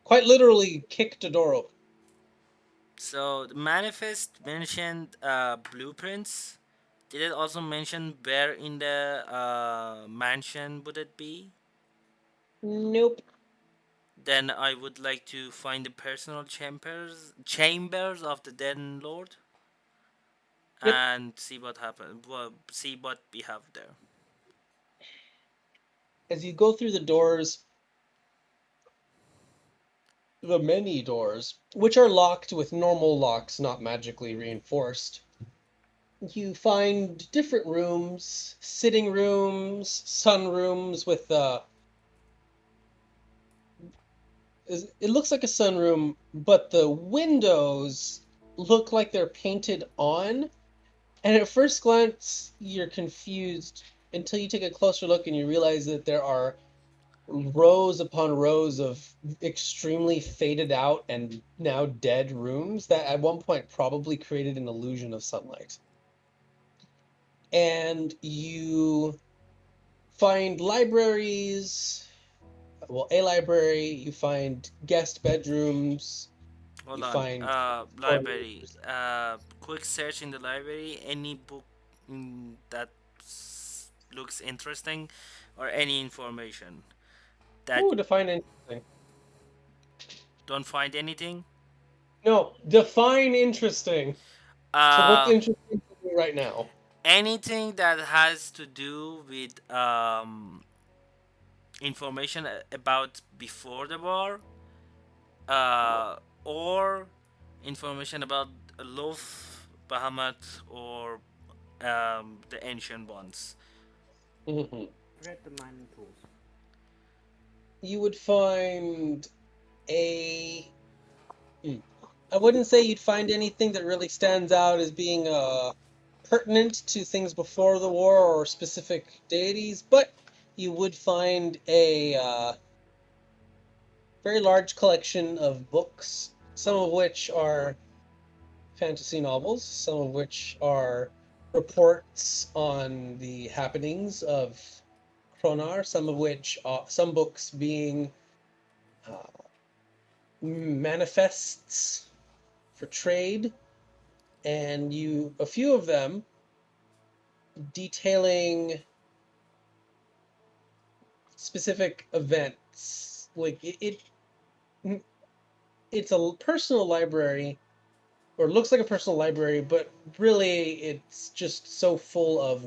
quite literally kicked a door open. So the manifest mentioned blueprints. Did it also mention where in the mansion would it be? Nope. Then I would like to find the personal chambers of the dead lord Yep. and see what happened. Well, see what we have there. As you go through the doors, the many doors, which are locked with normal locks, not magically reinforced, you find different rooms, sitting rooms, sunrooms with it looks like a sunroom, but the windows look like they're painted on. And at first glance, you're confused until you take a closer look and you realize that there are rows upon rows of extremely faded out and now dead rooms that at one point probably created an illusion of sunlight. And you find libraries, well, a library, you find guest bedrooms, Hold you on. find Library. corners. Quick search in the library. Any book that looks interesting, or any information that Ooh, define interesting. don't find anything. No, define interesting. So what's Uh, interesting to you right now? anything that has to do with information about before the war, uh, or information about Loaf, Bahamut, or the ancient ones. Mhm. Forget the mining tools. You would find a. Hmm. I wouldn't say you'd find anything that really stands out as being pertinent to things before the war or specific deities, but you would find a very large collection of books, some of which are fantasy novels, some of which are reports on the happenings of Kronar, some of which, some books being uh, manifests for trade, and a few of them detailing specific events. Like it's a personal library, or it looks like a personal library, but really it's just so full of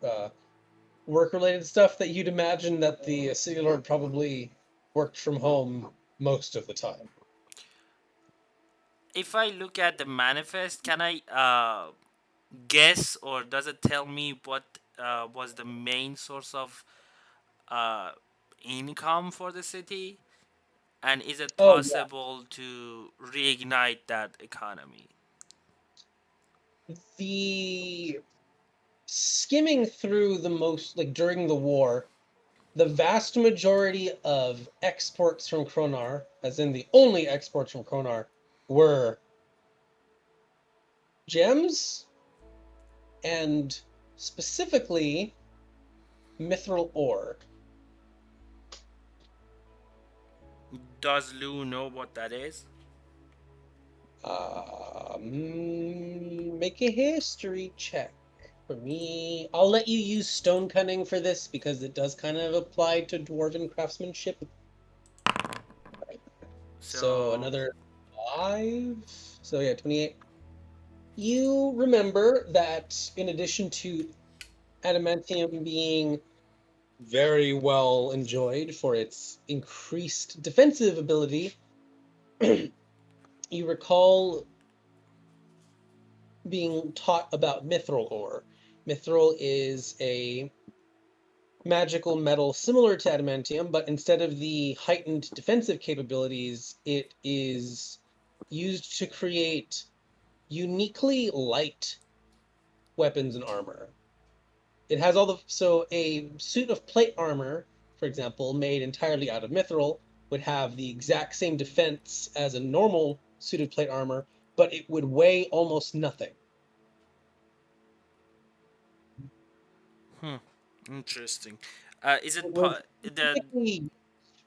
uh, work related stuff that you'd imagine that the city lord probably worked from home most of the time. If I look at the manifest, can I guess, or does it tell me what was the main source of uh, income for the city? And is it Oh yeah, possible to reignite that economy? the skimming through the most like during the war, the vast majority of exports from Kronar, as in the only exports from Kronar, were gems and specifically mithril ore. Does Lou know what that is? Make a history check for me. I'll let you use stone cunning for this because it does kind of apply to dwarven craftsmanship. So So, another 5. So yeah, 28. You remember that in addition to adamantium being very well enjoyed for its increased defensive ability, you recall being taught about mithril ore. Mithril is a magical metal similar to adamantium, but instead of the heightened defensive capabilities, it is used to create uniquely light weapons and armor. It has all the so a suit of plate armor, for example, made entirely out of mithril would have the exact same defense as a normal suited plate armor, but it would weigh almost nothing. Hmm. Interesting. Is It it was the typically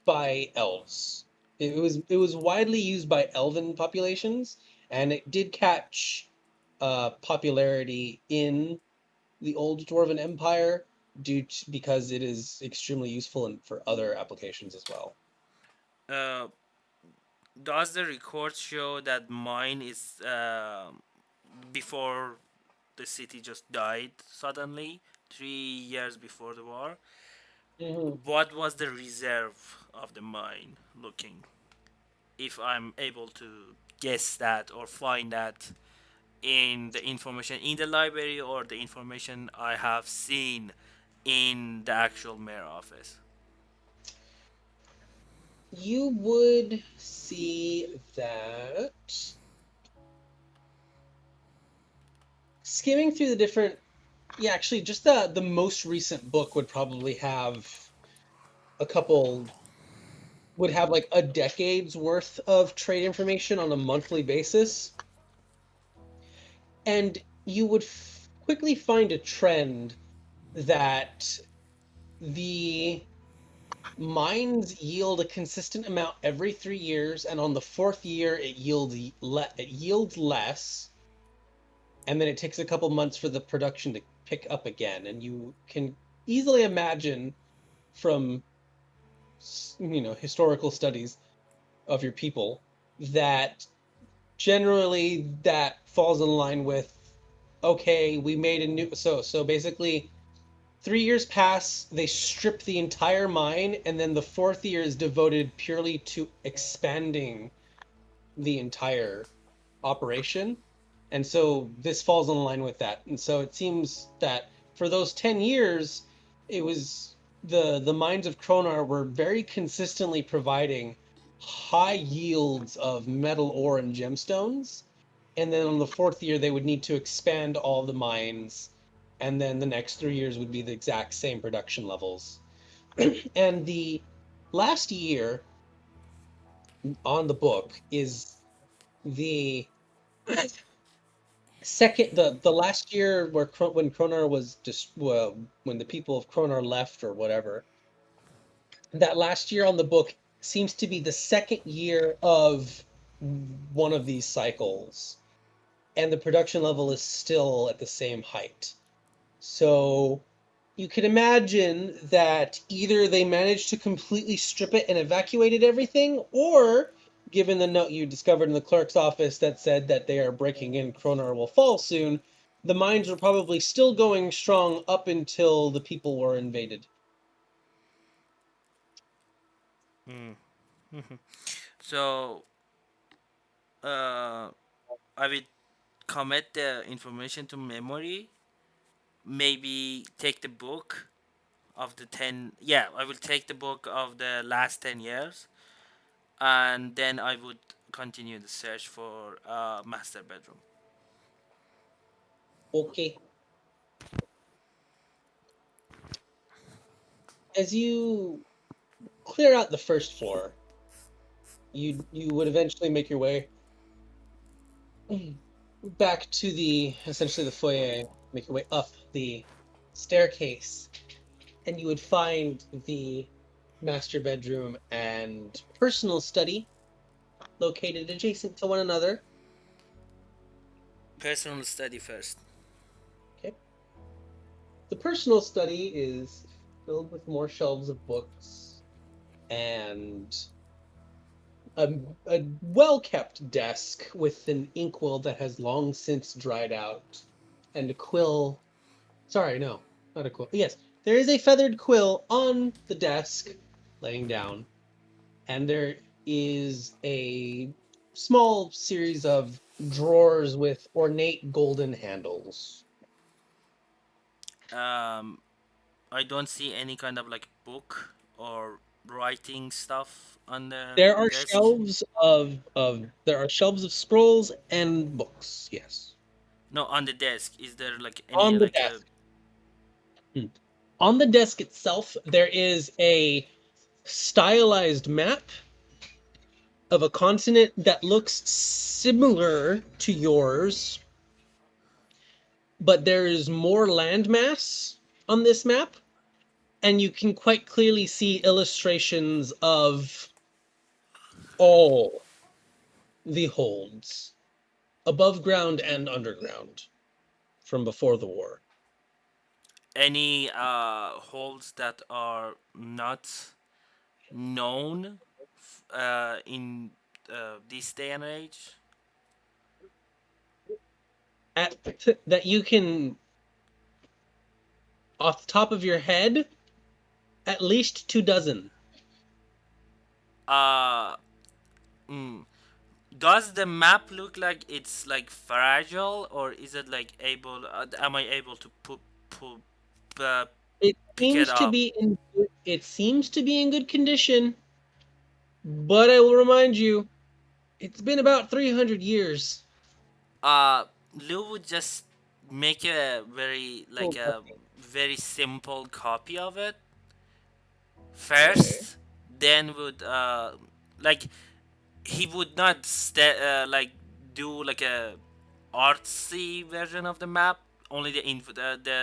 by elves. It was widely used by elven populations, and it did catch popularity in the old Dwarven Empire because it is extremely useful for other applications as well. uh does the record show that mine is before the city just died suddenly 3 years before the war? Mhm. What was the reserve of the mine looking? If I'm able to guess that or find that in the information in the library or the information I have seen in the actual mayor office. You would see that skimming through the different. Yeah, actually, just the most recent book would probably have a couple would have like a decade's worth of trade information on a monthly basis, and you would quickly find a trend that the mines yield a consistent amount every 3 years, and on the fourth year it yields less, and then it takes a couple months for the production to pick up again. And you can easily imagine from historical studies of your people that generally that falls in line with, okay, we made a new, so basically 3 years pass, they strip the entire mine, and then the fourth year is devoted purely to expanding the entire operation. And so this falls in line with that. And so it seems that for those 10 years, it was the mines of Kronar were very consistently providing high yields of metal ore and gemstones. And then on the fourth year, they would need to expand all the mines. And then the next 3 years would be the exact same production levels. And the last year on the book is the second the last year where when Kronar was just well, when the people of Kronar left or whatever. That last year on the book seems to be the second year of one of these cycles, and the production level is still at the same height. So you can imagine that either they managed to completely strip it and evacuated everything, or given the note you discovered in the clerk's office that said that they are breaking in, Kronar will fall soon, the mines were probably still going strong up until the people were invaded. Hmm. So I will commit the information to memory. Maybe take the book of the 10, yeah, I will take the book of the last 10 years, and then I would continue the search for master bedroom. Okay. As you clear out the first floor, you would eventually make your way back to the essentially the foyer, make your way up the staircase, and you would find the master bedroom and personal study located adjacent to one another. Personal study first. Okay. The personal study is filled with more shelves of books and a well kept desk with an inkwell that has long since dried out, and a quill. Sorry, no, not a quill. Yes, there is a feathered quill on the desk laying down, and there is a small series of drawers with ornate golden handles. um I don't see any kind of like book or writing stuff on the There are desk. shelves of scrolls and books. Yes, No, on the desk is there like any on the like a desk. Hmm. On the desk itself, there is a stylized map of a continent that looks similar to yours, but there is more landmass on this map, and you can quite clearly see illustrations of all the holds, above ground and underground, from before the war. Any holds that are not known in this day and age? At that you can, off the top of your head, at least 2 dozen. Uh, mm, does the map look like it's like fragile, or is it like able? Am I able to uh, It pick it seems to up? be in it seems to be in good condition, but I will remind you, it's been about 300 years. Uh, Lou would just make a very like Oh, a very simple copy of it okay. first, then would like he would not like do like a artsy version of the map, only the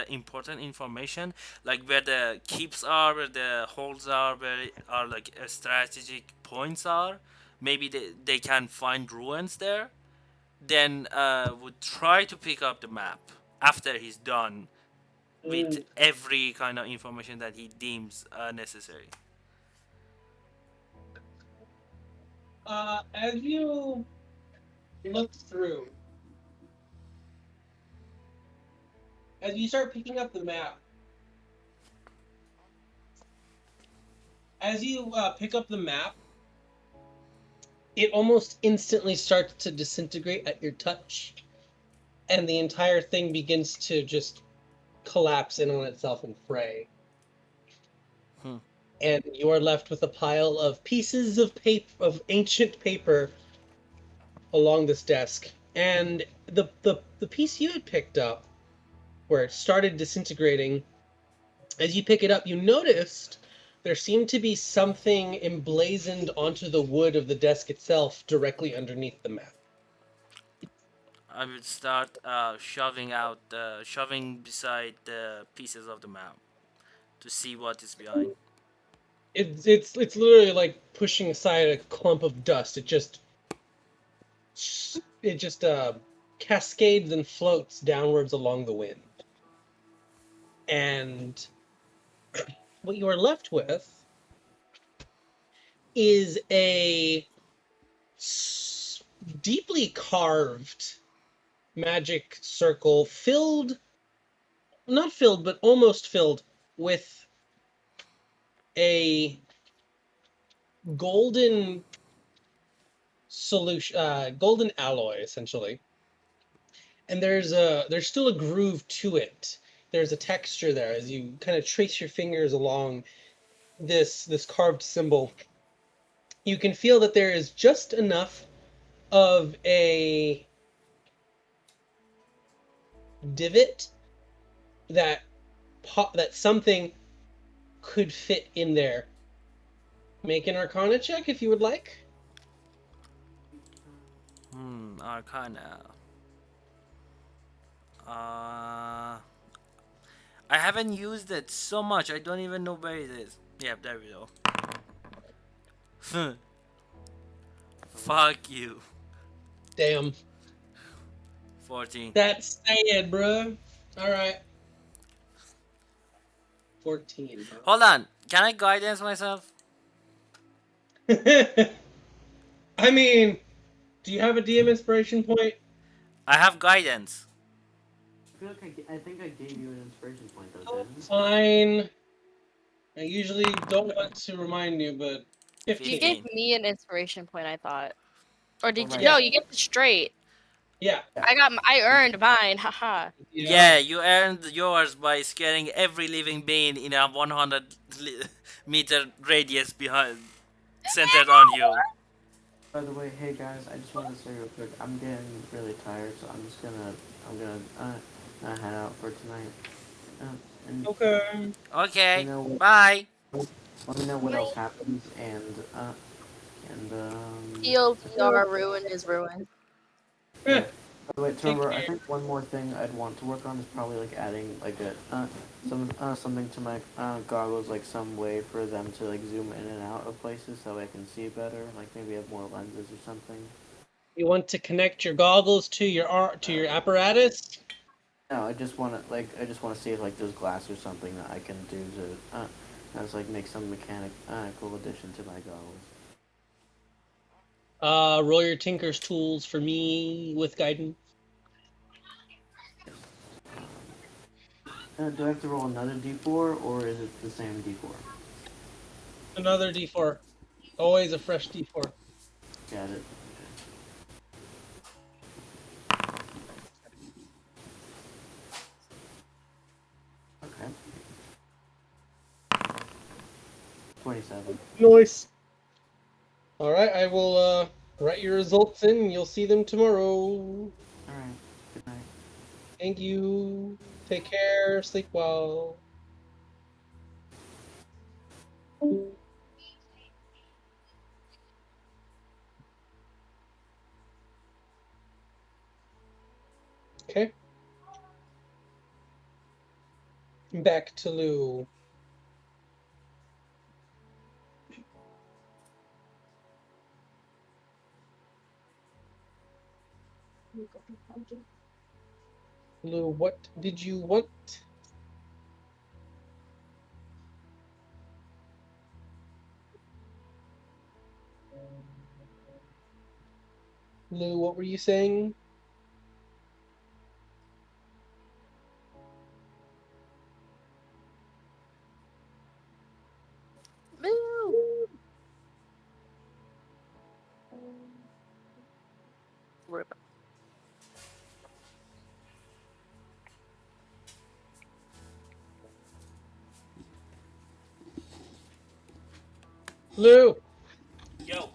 important information, like where the keeps are, where the holes are, where are like strategic points are. Maybe they can find ruins there. Then would try to pick up the map after he's done with Mm, every kind of information that he deems necessary. as you look through, as you start picking up the map, as you pick up the map, it almost instantly starts to disintegrate at your touch, and the entire thing begins to just collapse in on itself and fray. Hmm. And you are left with a pile of pieces of paper, of ancient paper, along this desk. And the piece you had picked up, where it started disintegrating, as you pick it up, you noticed there seemed to be something emblazoned onto the wood of the desk itself directly underneath the map. I would start shoving beside the pieces of the map to see what is behind. It's literally like pushing aside a clump of dust. It just cascades and floats downwards along the wind. And what you are left with is a deeply carved magic circle filled, not filled, but almost filled with a golden solution, golden alloy, essentially. And there's still a groove to it. There's a texture there as you kind of trace your fingers along this carved symbol. You can feel that there is just enough of a divot that that something could fit in there. Make an Arcana check if you would like. Arcana. Uh, I haven't used it so much. I don't even know where it is. Yeah, there we go. Fuck you. Damn, 14. that's sad, bro. All right, 14. Hold on. Can I guidance myself? Huh? I mean, do you have a DM inspiration point? I have guidance. I feel like I think I gave you an inspiration point though, Oh, didn't fine. I usually don't want to remind you, but You 15. gave 15. me an inspiration point, I thought. Or I? Oh did you? right. No, Yeah, you get the straight. yeah, Yeah. I earned mine. Haha. yeah. Yeah, you earned yours by scaring every living being in a 100 meter radius behind, centered on you. By the way, hey guys, I just wanted to say real quick, I'm getting really tired, so I'm gonna head out for tonight. And let me Okay. know Okay, what bye. let me know what else happens, and And TLDR, ruin is ruin. Eh, yeah. By the way, take Timber, I care. think one more thing I'd want to work on is probably like adding like a something to my goggles, like some way for them to like zoom in and out of places so I can see better. Like maybe have more lenses or something. You want to connect your goggles to your apparatus? No, I just want to see if like there's glass or something that I can do to as like make some mechanical addition to my goggles. Roll your tinker's tools for me with guidance. Yes. Do I have to roll another d4 or is it the same d4? Another d4. Always a fresh d4. Got it. Okay. 27. Nice. All right, I will write your results in. And you'll see them tomorrow. All right. Good night. Thank you. Take care. Sleep well. Okay. Back to Lou. Lou, what did you want? Lou, what were you saying? Moo! Rip. Lou, Yo.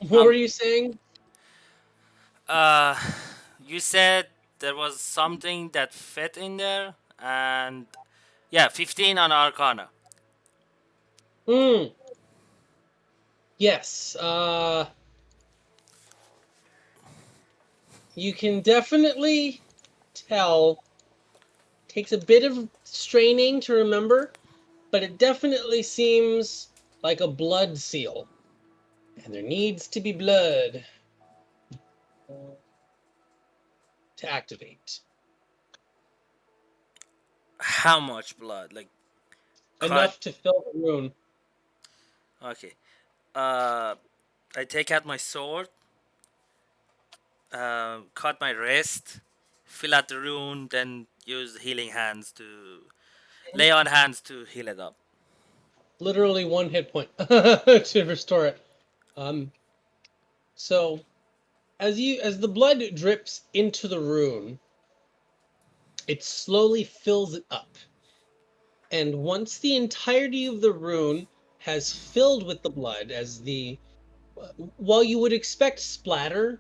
what were Um. you saying? Uh. You said there was something that fit in there, and yeah, 15 on Arcana. Hmm. Yes. You can definitely tell. Takes a bit of straining to remember, but it definitely seems like a blood seal. And there needs to be blood to activate. How much blood? Like cut. Enough to fill the rune. Okay. Uh. I take out my sword. Cut my wrist. Fill out the rune. Then use healing hands to lay on hands to heal it up. Literally one hit point to restore it. Um, so as the blood drips into the rune, it slowly fills it up. And once the entirety of the rune has filled with the blood, as the while you would expect splatter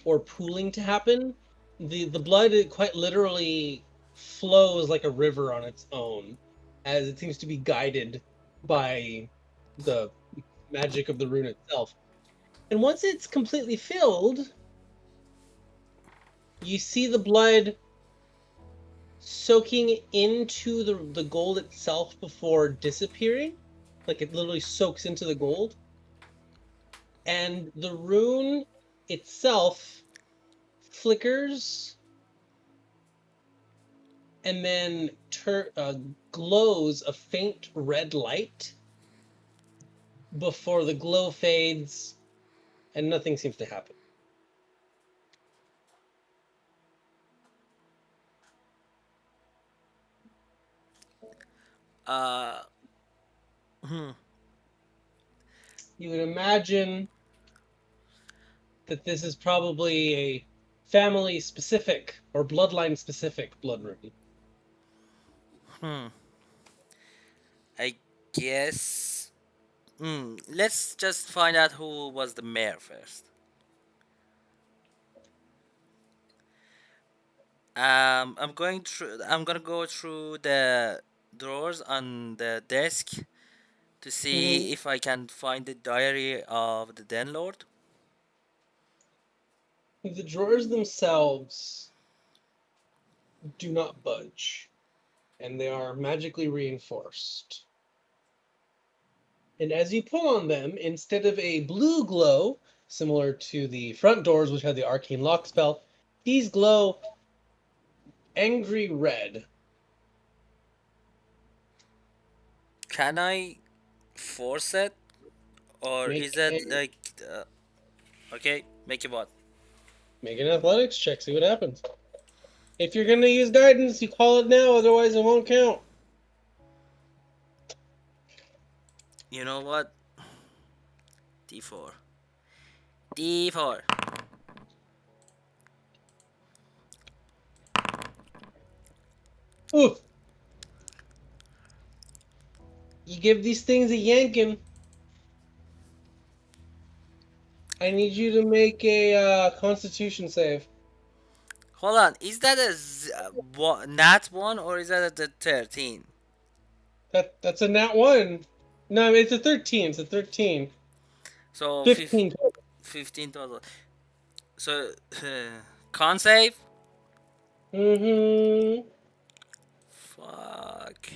or pooling to happen, the blood it quite literally flows like a river on its own, as it seems to be guided by the magic of the rune itself. And once it's completely filled, you see the blood soaking into the gold itself before disappearing. Like it literally soaks into the gold. And the rune itself flickers and then glows a faint red light before the glow fades and nothing seems to happen. Uh. Hmm. You would imagine that this is probably a family specific or bloodline specific blood rune. Hmm. I guess. Let's just find out who was the mayor first. I'm going through. I'm gonna go through the drawers on the desk to Mhm. see if I can find the diary of the Den Lord. The drawers themselves do not budge, and they are magically reinforced. And as you pull on them, instead of a blue glow, similar to the front doors, which had the arcane lock spell, these glow angry red. Can I force it, or is Make it a like okay? Make it what? make an athletics check. See what happens. If you're gonna use guidance, you call it now. Otherwise, it won't count. You know what? D4. D4. Oof! You give these things a yanking. I need you to make a Constitution save. Hold on. Is that a nat one or is that a 13? That's a nat one. No, it's a 13. It's a 13. So 15. 15 total. So con save. Mm-hmm. Fuck.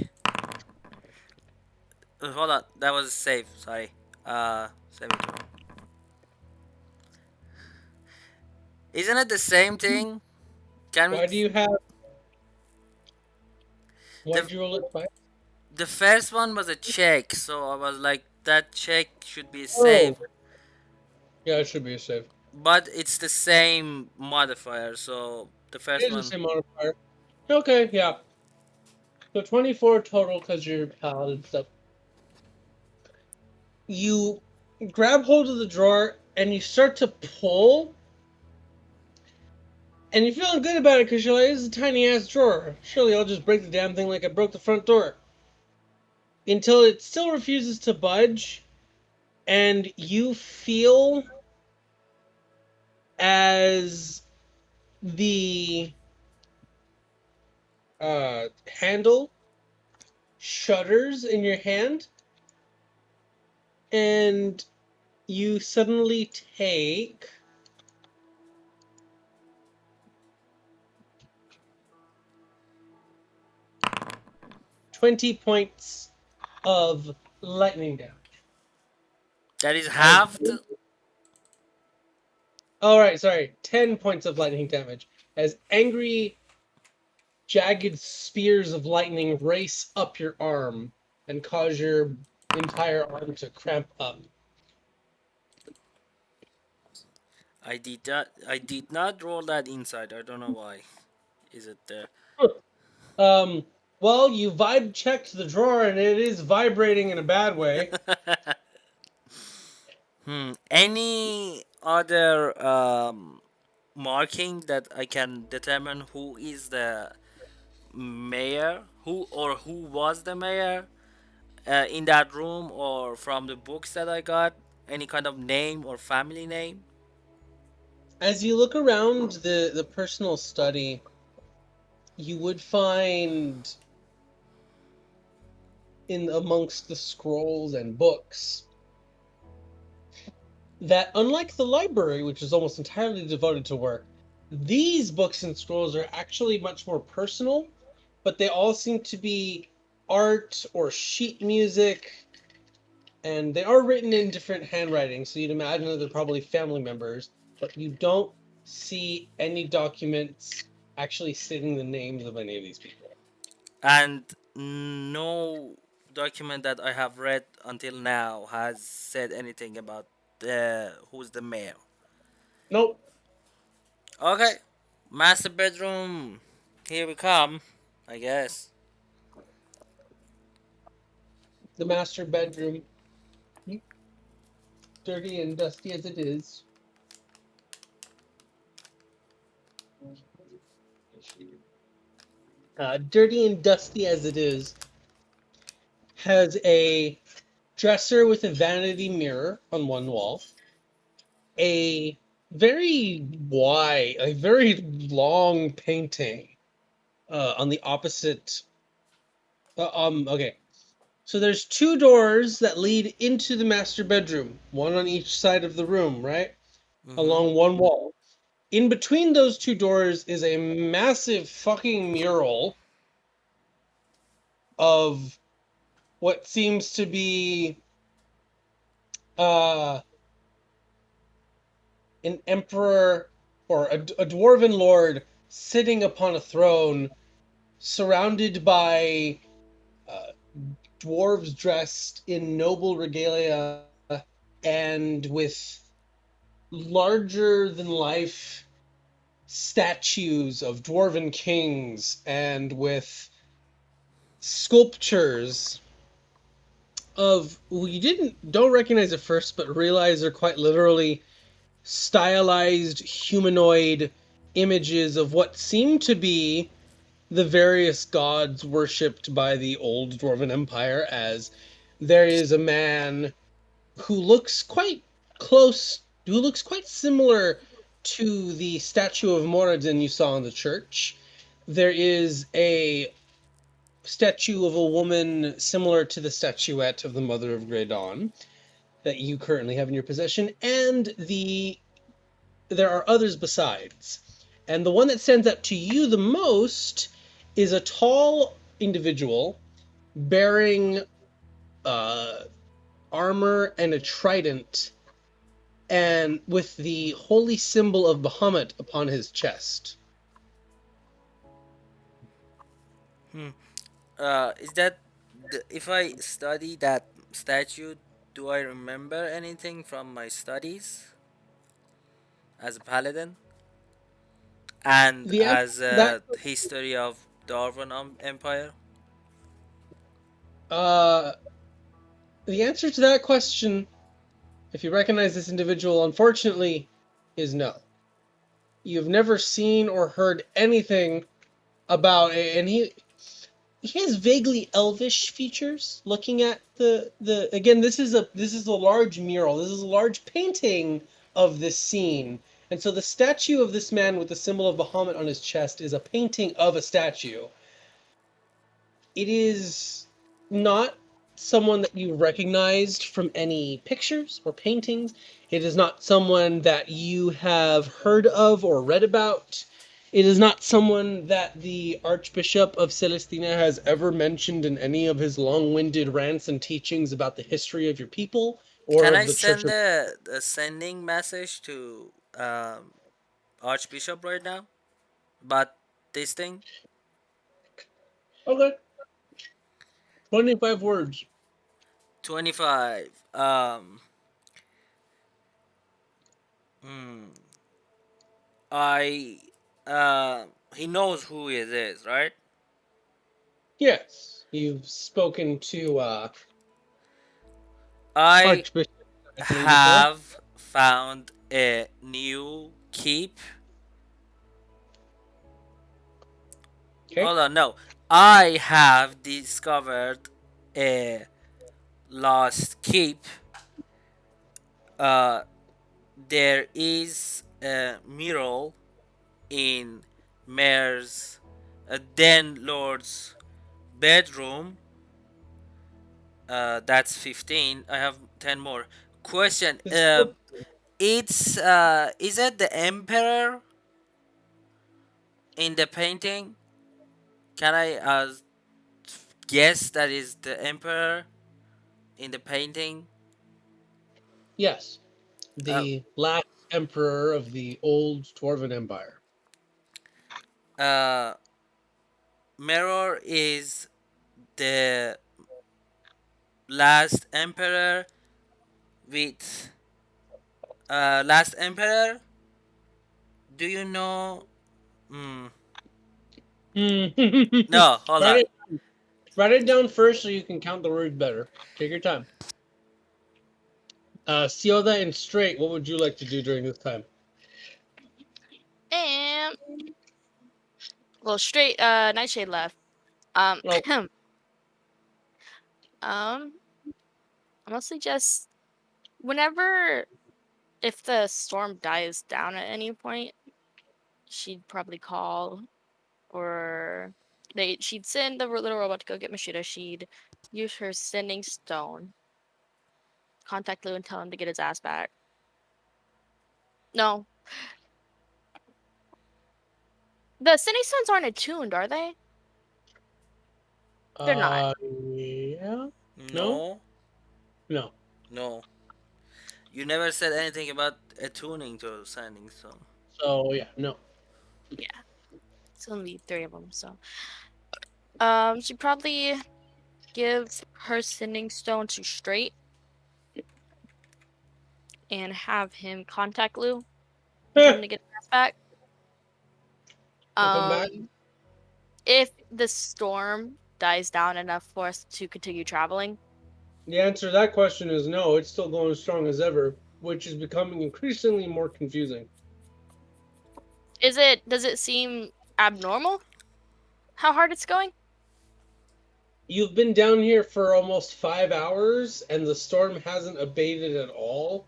Hold on. That was save. Sorry. 72. Isn't it the same thing? Can we? Why do you have? Why The did you roll it twice? the first one was a check, so I was like, that check should be Oh, safe. yeah, it should be a save. But it's the same modifier, so the It first is the one. same modifier. Okay, yeah. So 24 total because you're paladin stuff. You grab hold of the drawer and you start to pull, and you're feeling good about it because you're like, this is a tiny ass drawer. Surely I'll just break the damn thing like I broke the front door. Until it still refuses to budge, and you feel as the handle shudders in your hand, and you suddenly take 20 points of lightning damage. That is As halved. all right, sorry, 10 points of lightning damage as angry, jagged spears of lightning race up your arm and cause your entire arm to cramp up. I did not roll that inside. I don't know why. Is it there? Um, well, you vibe checked the drawer and it is vibrating in a bad way. Any other marking that I can determine who is the mayor, who was the mayor in that room, or from the books that I got? Any kind of name or family name? As you look around the personal study, you would find in amongst the scrolls and books that unlike the library, which is almost entirely devoted to work, these books and scrolls are actually much more personal, but they all seem to be art or sheet music, and they are written in different handwriting, so you'd imagine that they're probably family members, but you don't see any documents actually stating the names of any of these people. And no document that I have read until now has said anything about who's the mayor. Nope. Okay, master bedroom. Here we come. I guess. The master bedroom, dirty and dusty as it is, dirty and dusty as it is, has a dresser with a vanity mirror on one wall, a a very long painting on the opposite. Okay, So there's two doors that lead into the master bedroom, one on each side of the room, right? Mm-hmm. Along one wall. In between those two doors is a massive fucking mural of what seems to be uh, an emperor or a dwarven lord sitting upon a throne surrounded by uh, dwarves dressed in noble regalia and with larger than life statues of dwarven kings and with sculptures of we didn't don't recognize at first but realize are quite literally stylized humanoid images of what seem to be the various gods worshipped by the old dwarven empire. As there is a man who looks quite who looks quite similar to the statue of Moradin you saw in the church. There is a statue of a woman similar to the statuette of the Mother of Grey Dawn that you currently have in your possession, and there are others besides. And the one that stands out to you the most is a tall individual bearing uh, armor and a trident, and with the holy symbol of Bahamut upon his chest. Hmm. Is that if I study that statue, do I remember anything from my studies as a paladin and The answer as to that a history of Darwin Empire? uh, the answer to that question, if you recognize this individual, unfortunately, is no. You've never seen or heard anything about it, and he has vaguely elvish features. Looking at the again, this is a large mural. This is a large painting of this scene, and so the statue of this man with the symbol of Bahamut on his chest is a painting of a statue. It is not someone that you recognized from any pictures or paintings. It is not someone that you have heard of or read about. It is not someone that the Archbishop of Celestina has ever mentioned in any of his long winded rants and teachings about the history of your people or Can of I the Church send of. a sending message to Archbishop right now about this thing? Okay, 25 words. 25. Hmm. I he knows who it is, right? Yes, you've spoken to I Archbishop, I believe, before. have found a new keep. Okay. Hold on, no. I have discovered a lost keep. Uh, there is a mural in Mayor's Den Lord's bedroom. That's 15. I have 10 more. Question. This is still It's is it the emperor in the painting? Can I guess that is the emperor in the painting? yes, Uh, the last emperor of the old Dwarven Empire. uh, Mirror is the last emperor with last emperor. Do you know? Mm, Hmm. no, hold write on. it write it down first so you can count the words better. Take your time. Sioda and Straight, what would you like to do during this time? And well, straight Nightshade left. Um, Oh, um, mostly just whenever if the storm dies down at any point, she'd probably call or she'd send the little robot to go get Mashida. She'd use her sending stone, contact Lou and tell him to get his ass back. No, the sending stones aren't attuned, are they? They're not. Yeah. No. No, No. no. You never said anything about attuning to sending stone. So yeah, no. Yeah, it's only 3 of them. So, she'd probably give her sending stone to Straight and have him contact Lou and tell him Eh, to get his ass back. we'll come back. If the storm dies down enough for us to continue traveling, The answer to that question is no. It's still going strong as ever, which is becoming increasingly more confusing. does it seem abnormal how hard it's going? You've been down here for almost 5 hours, and the storm hasn't abated at all.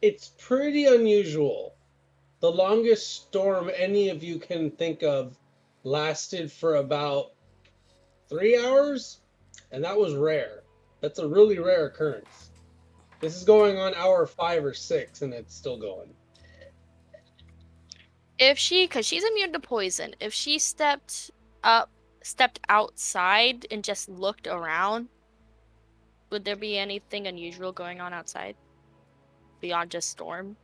It's pretty unusual. The longest storm any of you can think of lasted for about 3 hours, and that was rare. That's a really rare occurrence. This is going on hour 5 or 6, and it's still going. If cuz she's immune to poison, if she up stepped outside and just looked around, would there be anything unusual going on outside beyond just storm?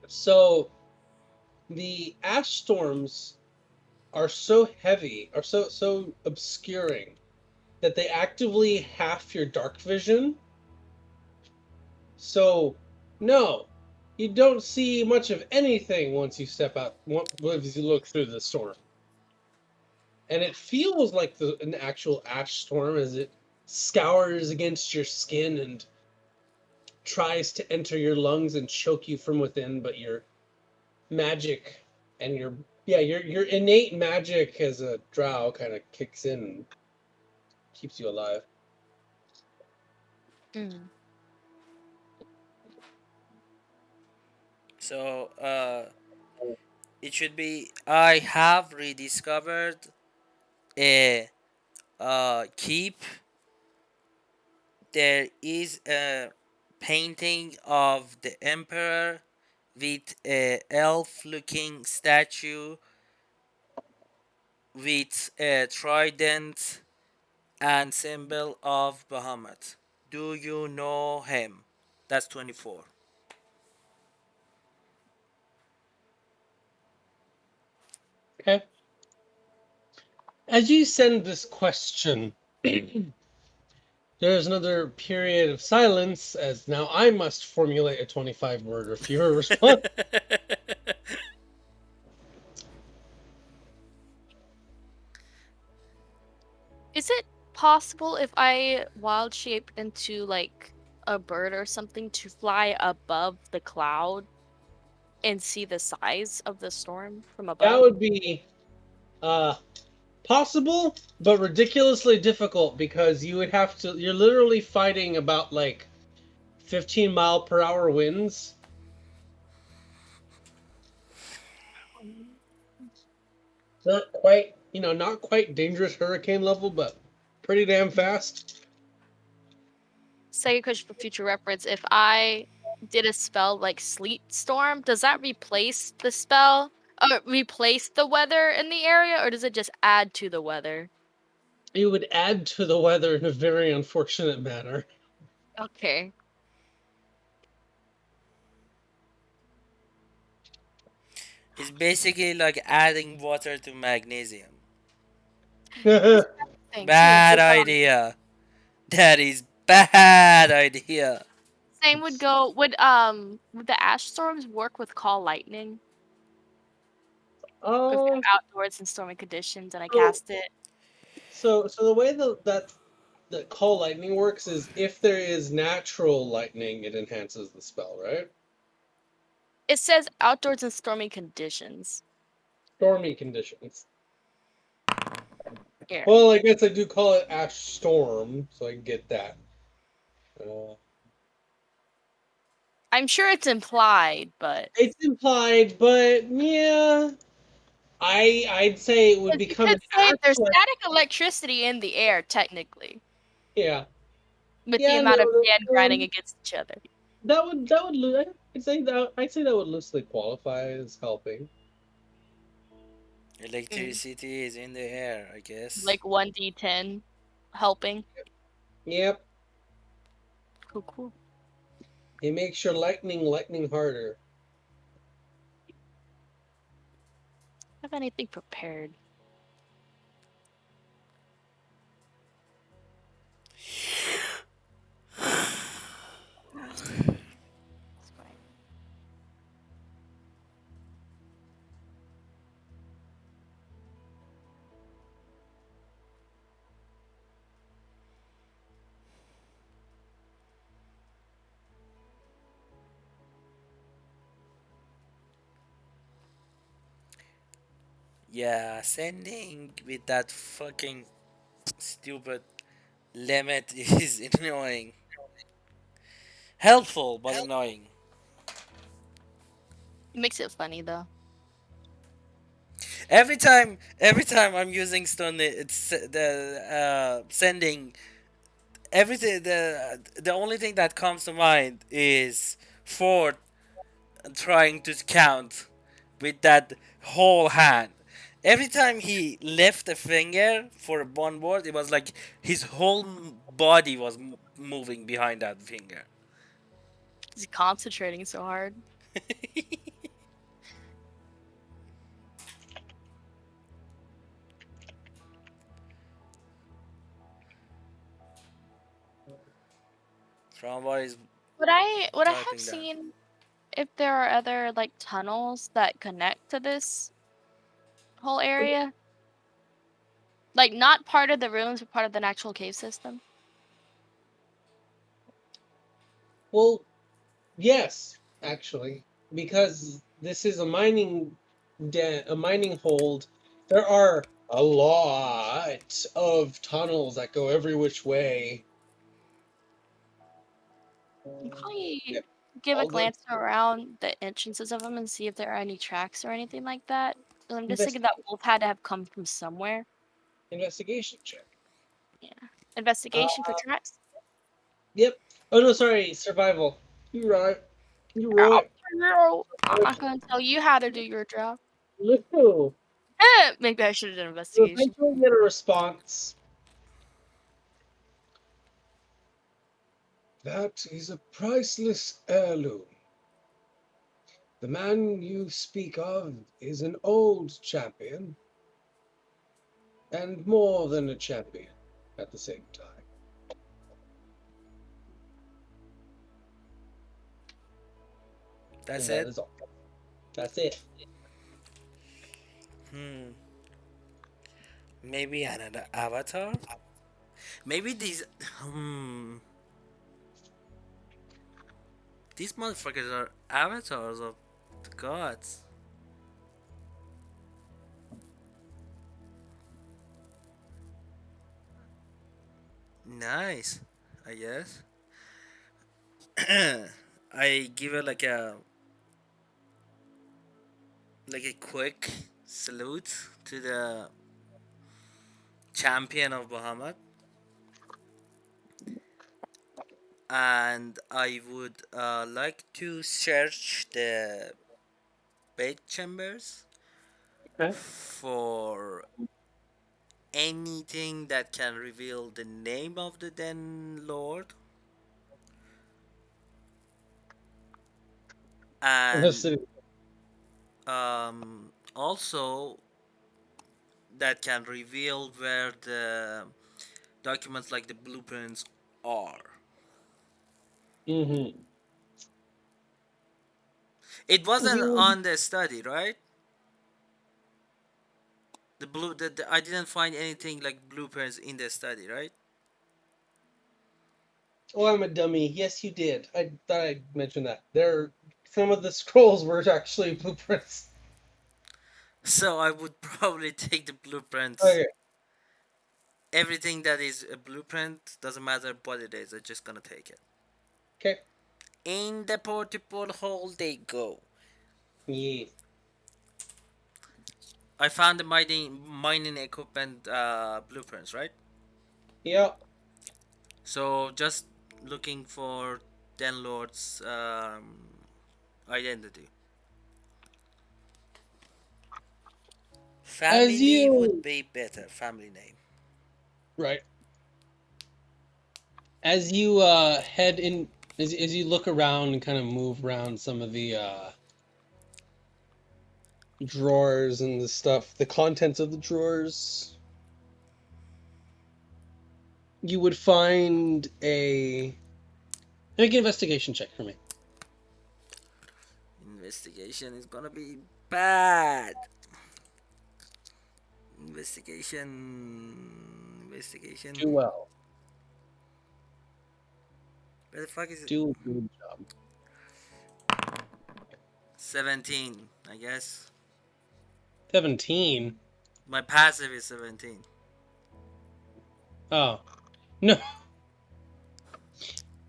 So the ash storms are so heavy, are so obscuring that they actively half your dark vision. So no, you don't see much of anything once you step out. Once you look through the storm, and it feels like an actual ash storm as it scours against your skin and tries to enter your lungs and choke you from within. But your magic and your innate magic as a drow kind of kicks in and keeps you alive. Mm. So, it should be. I have rediscovered a keep. There is a painting of the emperor with a elf-looking statue with a trident and symbol of Bahamut. Do you know him? That's 24. Okay. As you send this question, there's another period of silence as now I must formulate a 25 word or fewer response. Is it possible if I wild shape into like a bird or something to fly above the cloud and see the size of the storm from That above? would be uh, possible, but ridiculously difficult because you're literally fighting about like 15-mile-per-hour winds. Not quite, not quite dangerous hurricane level, but pretty damn fast. Second question for future reference: if I did a spell like Sleet Storm, does that replace the spell or replace the weather in the area, or does it just add to the weather? It would add to the weather in a very unfortunate manner. Okay. It's basically like adding water to magnesium. That's the thing too. Bad idea. That is bad idea. Same would the ash storms work with call lightning if um, I'm outdoors in stormy conditions and I so, cast it? so the way that call lightning works is if there is natural lightning, it enhances the spell, right? It says outdoors in stormy conditions. Stormy conditions. Here. Well, I guess I do call it ash storm, so I get that. Uh, I'm sure it's implied, but It's implied, but yeah, I'd say it would because you become could an say there's actual. static electricity in the air, technically, Yeah, with the yeah, no, amount of sand grinding um, against each other. I'd say that would loosely qualify as helping. Mm. Electricity is in the air, I guess. Like 1d10 helping. Yep, Cool, cool. it makes your lightning harder. Have anything prepared? That's fine. Yeah, sending with that fucking stupid limit is annoying. Helpful, but annoying. It makes it funny though. Every time I'm using Stone, it's the sending everything. The only thing that comes to mind is Ford trying to count with that whole hand. Every time he left a finger for one word, it was like his whole body was moving behind that finger. He's concentrating so hard. Tromba is Would I have typing that. seen if there are other like tunnels that connect to this whole area? Like not part of the rooms, but part of the actual cave system. Well, yes, actually, because this is a mining hold. There are a lot of tunnels that go every which way. You probably Yep, give a all the glance around the entrances of them and see if there are any tracks or anything like that. 'Cause I'm just thinking investi- that wolf had to have come from somewhere. investigation check. Yeah. Investigation for tracks. Yep. Oh no, sorry, survival. You're right. You're Oh, right. no, I'm not gonna tell you how to do your job. No. Maybe I should have done You investigation. eventually get a response. That is a priceless heirloom. The man you speak of is an old champion, and more than a champion at the same time. That's And that it. is all. That's it. Hmm. Maybe another avatar. Maybe these. Hmm. These motherfuckers are avatars of the gods. Nice, I guess. I give it like a quick salute to the champion of Bahamut, and I would like to search the bed chambers Okay. for anything that can reveal the name of the Den Lord, and Investigate. also that can reveal where the documents like the blueprints are. Mm-hmm. It wasn't You on the study, right? I didn't find anything like blueprints in the study, right? Oh, I'm a dummy. Yes, you did. I thought I mentioned that. There, some of the scrolls were actually blueprints. So I would probably take the blueprints. Okay. Everything that is a blueprint doesn't matter what it is. I'm just gonna take it. Okay. In the portable hole they go. Yeah. I found the mining equipment blueprints, right? Yep. So just looking for Den Lord's identity. As Family would you be better. Family name. right, as you head in, as you look around and kind of move around some of the drawers and the stuff, the contents of the drawers, you would find a make an investigation check for me. Investigation is gonna be bad. Investigation. Do well. Where the fuck is it? Do a good job. 17, I guess. 17. My passive is 17. Oh, no.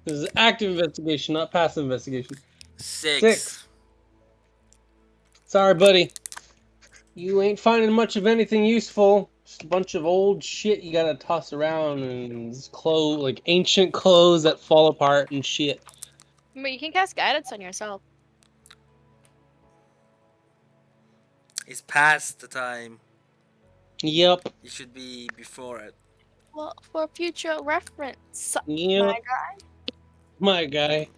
This is active investigation, not passive investigation. 6. 6. Sorry, buddy. You ain't finding much of anything useful. Just a bunch of old shit you gotta toss around and clothes, like ancient clothes that fall apart and shit. But you can cast guidance on yourself. It's past the time. Yep. It should be before it. Well, for future reference, my Yep. guy. My guy.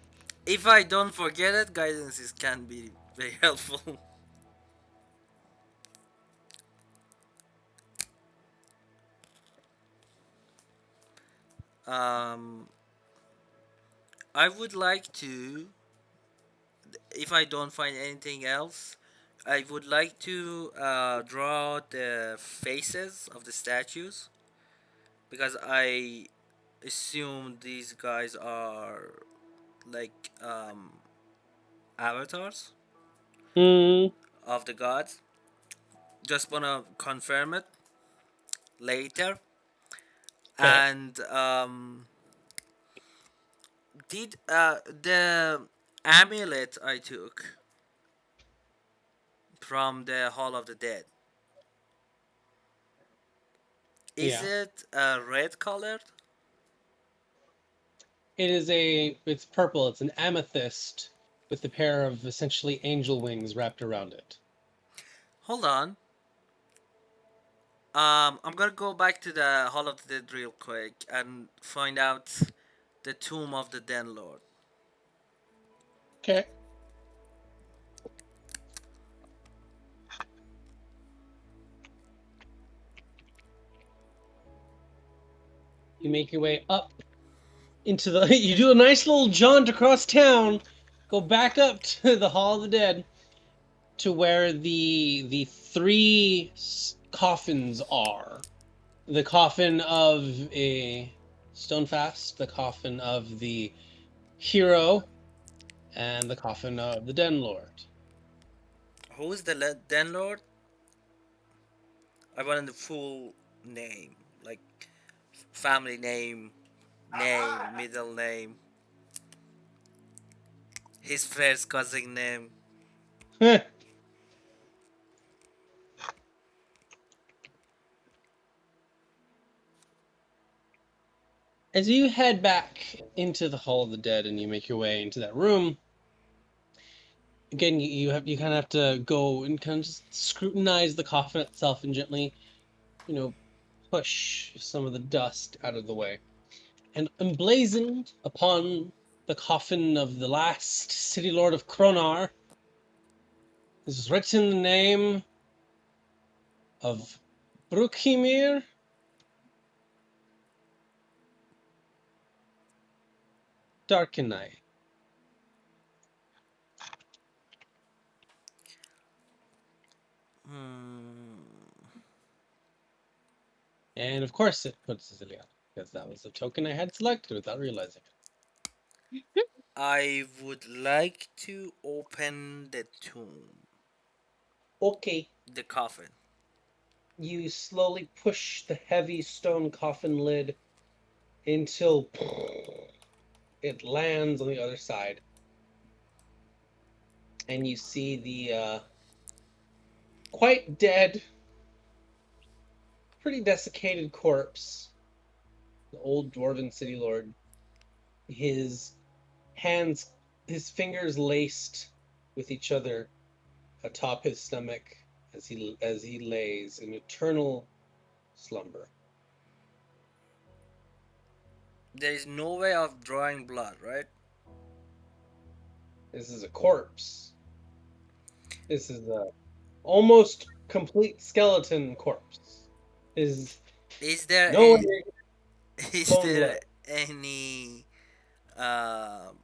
If I don't forget it, guidance can be very helpful. um, I would like to, if I don't find anything else, I would like to draw the faces of the statues because I assume these guys are like avatars Hmm. of the gods. Just wanna confirm it later. Okay. And did the amulet I took from the Hall of the Dead, is Yeah. it red colored? It's purple. It's an amethyst with a pair of essentially angel wings wrapped around it. Hold on. I'm gonna go back to the Hall of the Dead real quick and find out the tomb of the Den Lord. Okay. You make your way up into the. You do a nice little jaunt across town, go back up to the Hall of the Dead, to where the three coffins are. The coffin of a Stonefast, the coffin of the hero, and the coffin of the Den Lord. Who is the Den Lord? I wanted the full name, like family name, middle name, his first cousin name. As you head back into the Hall of the Dead and you make your way into that room, again you kind of have to go and kind of just scrutinize the coffin itself and gently, you know, push some of the dust out of the way. And emblazoned upon the coffin of the last city lord of Kronar is written the name of Brukhimir Darkenai. Hmm. And of course it puts Cecilia, because that was the token I had selected without realizing it. I would like to open the tomb, Okay. the coffin. You slowly push the heavy stone coffin lid until it lands on the other side. and you see the quite dead, pretty desiccated corpse, the old dwarven city lord. His hands, his fingers laced with each other atop his stomach as he lays in eternal slumber. There is no way of drawing blood, right? This is a corpse. This is a almost complete skeleton corpse. Is Is there no any? way Is bone there left. any um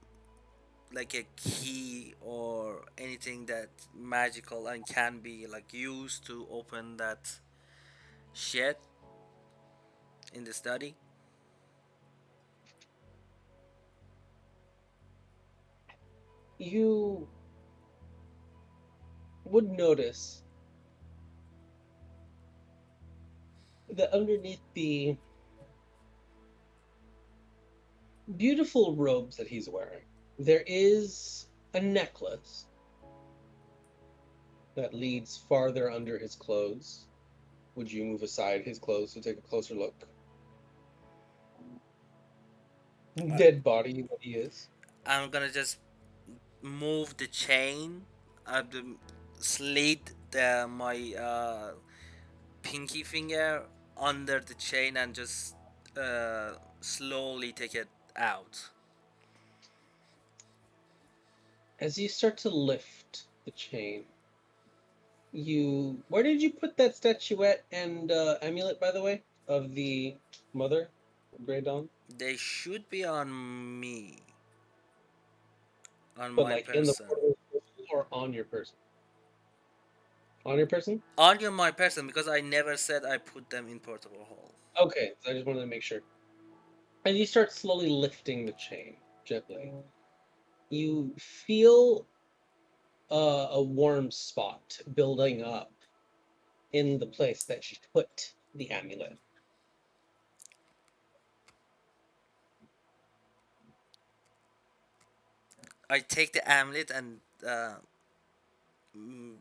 like a key or anything that magical and can be like used to open that shed in the study? You would notice that underneath the beautiful robes that he's wearing, there is a necklace that leads farther under his clothes. Would you move aside his clothes to take a closer look? Uh, Dead body that he is. I'm gonna just move the chain, the slit my pinky finger under the chain and just slowly take it out. As you start to lift the chain, where did you put that statuette and amulet, by the way, of the mother, Grey Dawn? They should be on me, on But my like in the person. portal or on your person? On your person? On your my person because I never said I put them in portable hole. Okay, so I just wanted to make sure. And you start slowly lifting the chain gently. You feel a warm spot building up in the place that you put the amulet. I take the amulet and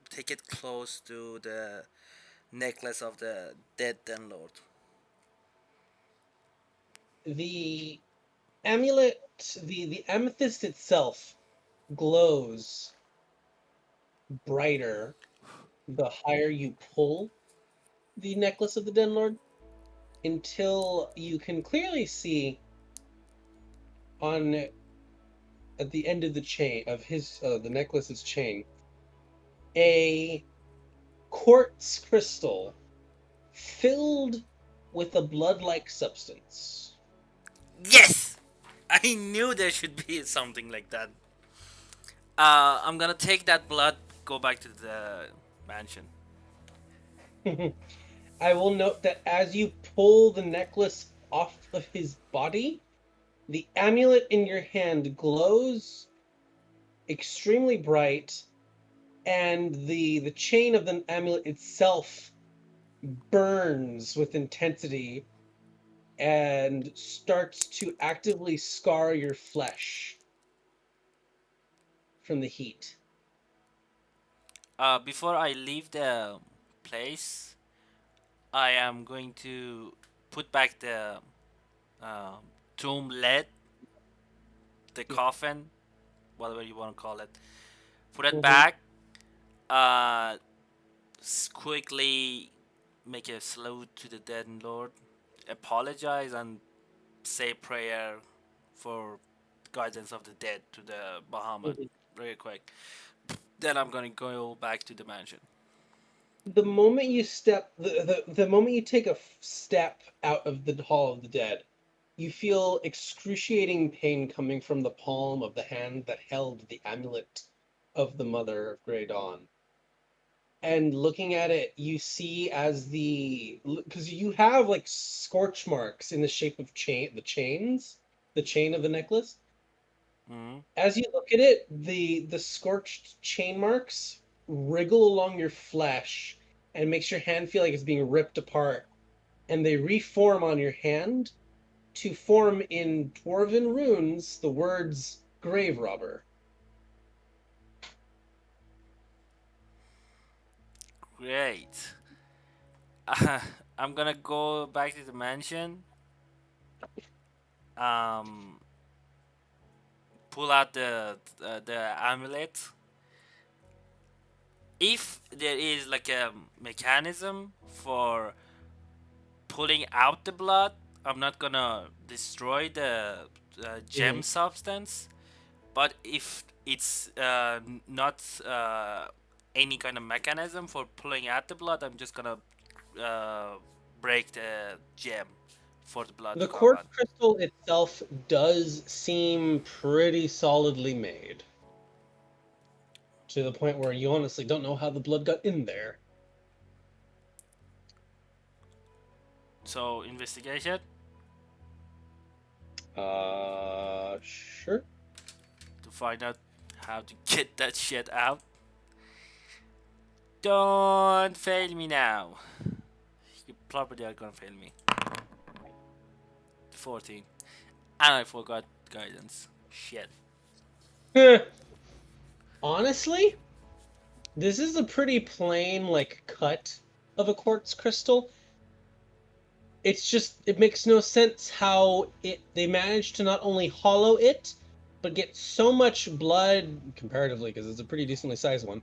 take it close to the necklace of the dead Den Lord. The amulet, the amethyst itself glows brighter the higher you pull the necklace of the Den Lord until you can clearly see on at the end of the chain of his the necklace's chain a quartz crystal filled with a blood-like substance. Yes! I knew there should be something like that. I'm gonna take that blood, go back to the mansion. I will note that as you pull the necklace off of his body, the amulet in your hand glows extremely bright, and the chain of the amulet itself burns with intensity and starts to actively scar your flesh from the heat. Before I leave the place, I am going to put back the uh, tomb lid, the Yeah. coffin, whatever you want to call it. Put it Mhm. back. Uh, quickly make a salute to the dead Lord, apologize, and say prayer for guidance of the dead to the Bahamut Mhm. very quick. Then I'm gonna go back to the mansion. The moment you step, the moment you take a step out of the Hall of the Dead, you feel excruciating pain coming from the palm of the hand that held the amulet of the Mother of Grey Dawn. And looking at it, you see as because you have like scorch marks in the shape of the chain of the necklace. Mm-hmm. As you look at it, the scorched chain marks wriggle along your flesh and makes your hand feel like it's being ripped apart, and they reform on your hand to form in dwarven runes the words grave robber. Great. I'm gonna go back to the mansion. Um, pull out the amulet. If there is like a mechanism for pulling out the blood, I'm not gonna destroy the gem Mhm. substance. But if it's not any kind of mechanism for pulling out the blood, I'm just gonna uh, break the gem for the blood The to come quartz out. crystal itself does seem pretty solidly made, to the point where you honestly don't know how the blood got in there. So investigation Sure. to find out how to get that shit out. Don't fail me now. You probably are gonna fail me. 14. And I forgot guidance. Shit. Eh, honestly, this is a pretty plain, like, cut of a quartz crystal. It's just, it makes no sense how they managed to not only hollow it, but get so much blood, comparatively, because it's a pretty decently sized one,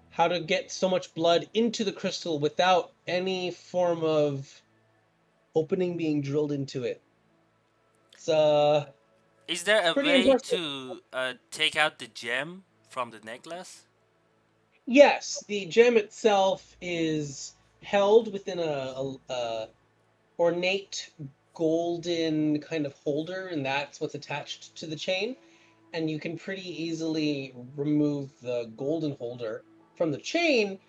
how to get so much blood into the crystal without any form of opening being drilled into it. It's Is there a pretty way impressive. to take out the gem from the necklace? Yes, the gem itself is held within a ornate golden kind of holder, and that's what's attached to the chain. And you can pretty easily remove the golden holder from the chain.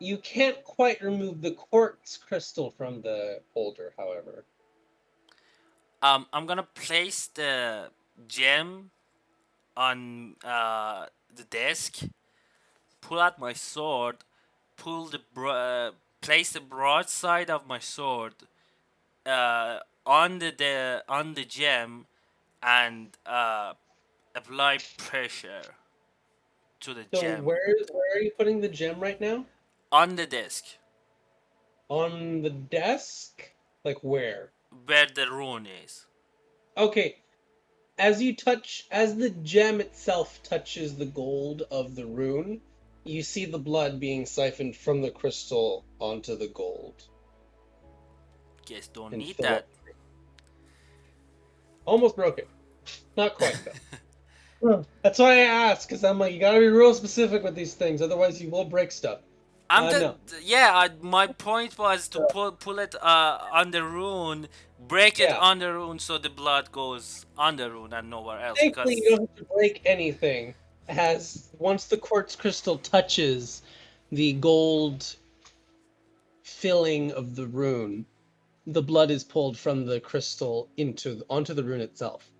You can't quite remove the quartz crystal from the holder, however. I'm gonna place the gem on the desk, pull out my sword, place the broadside of my sword on the gem, and apply pressure to the So gem where are you putting the gem right now? on the desk On the desk? Like where? where the rune is. Okay, as the gem itself touches the gold of the rune, you see the blood being siphoned from the crystal onto the gold Guess don't and need fill that. up. Almost broke it. Not quite though. Huh. That's why I asked, because I'm like, you gotta be real specific with these things, otherwise you will break stuff. I'm the No. yeah. My point was to pull it on the rune, break it Yeah. on the rune, so the blood goes on the rune and nowhere else. Thankfully, you Because don't have to break anything, as once the quartz crystal touches the gold filling of the rune, the blood is pulled from the crystal onto the rune itself.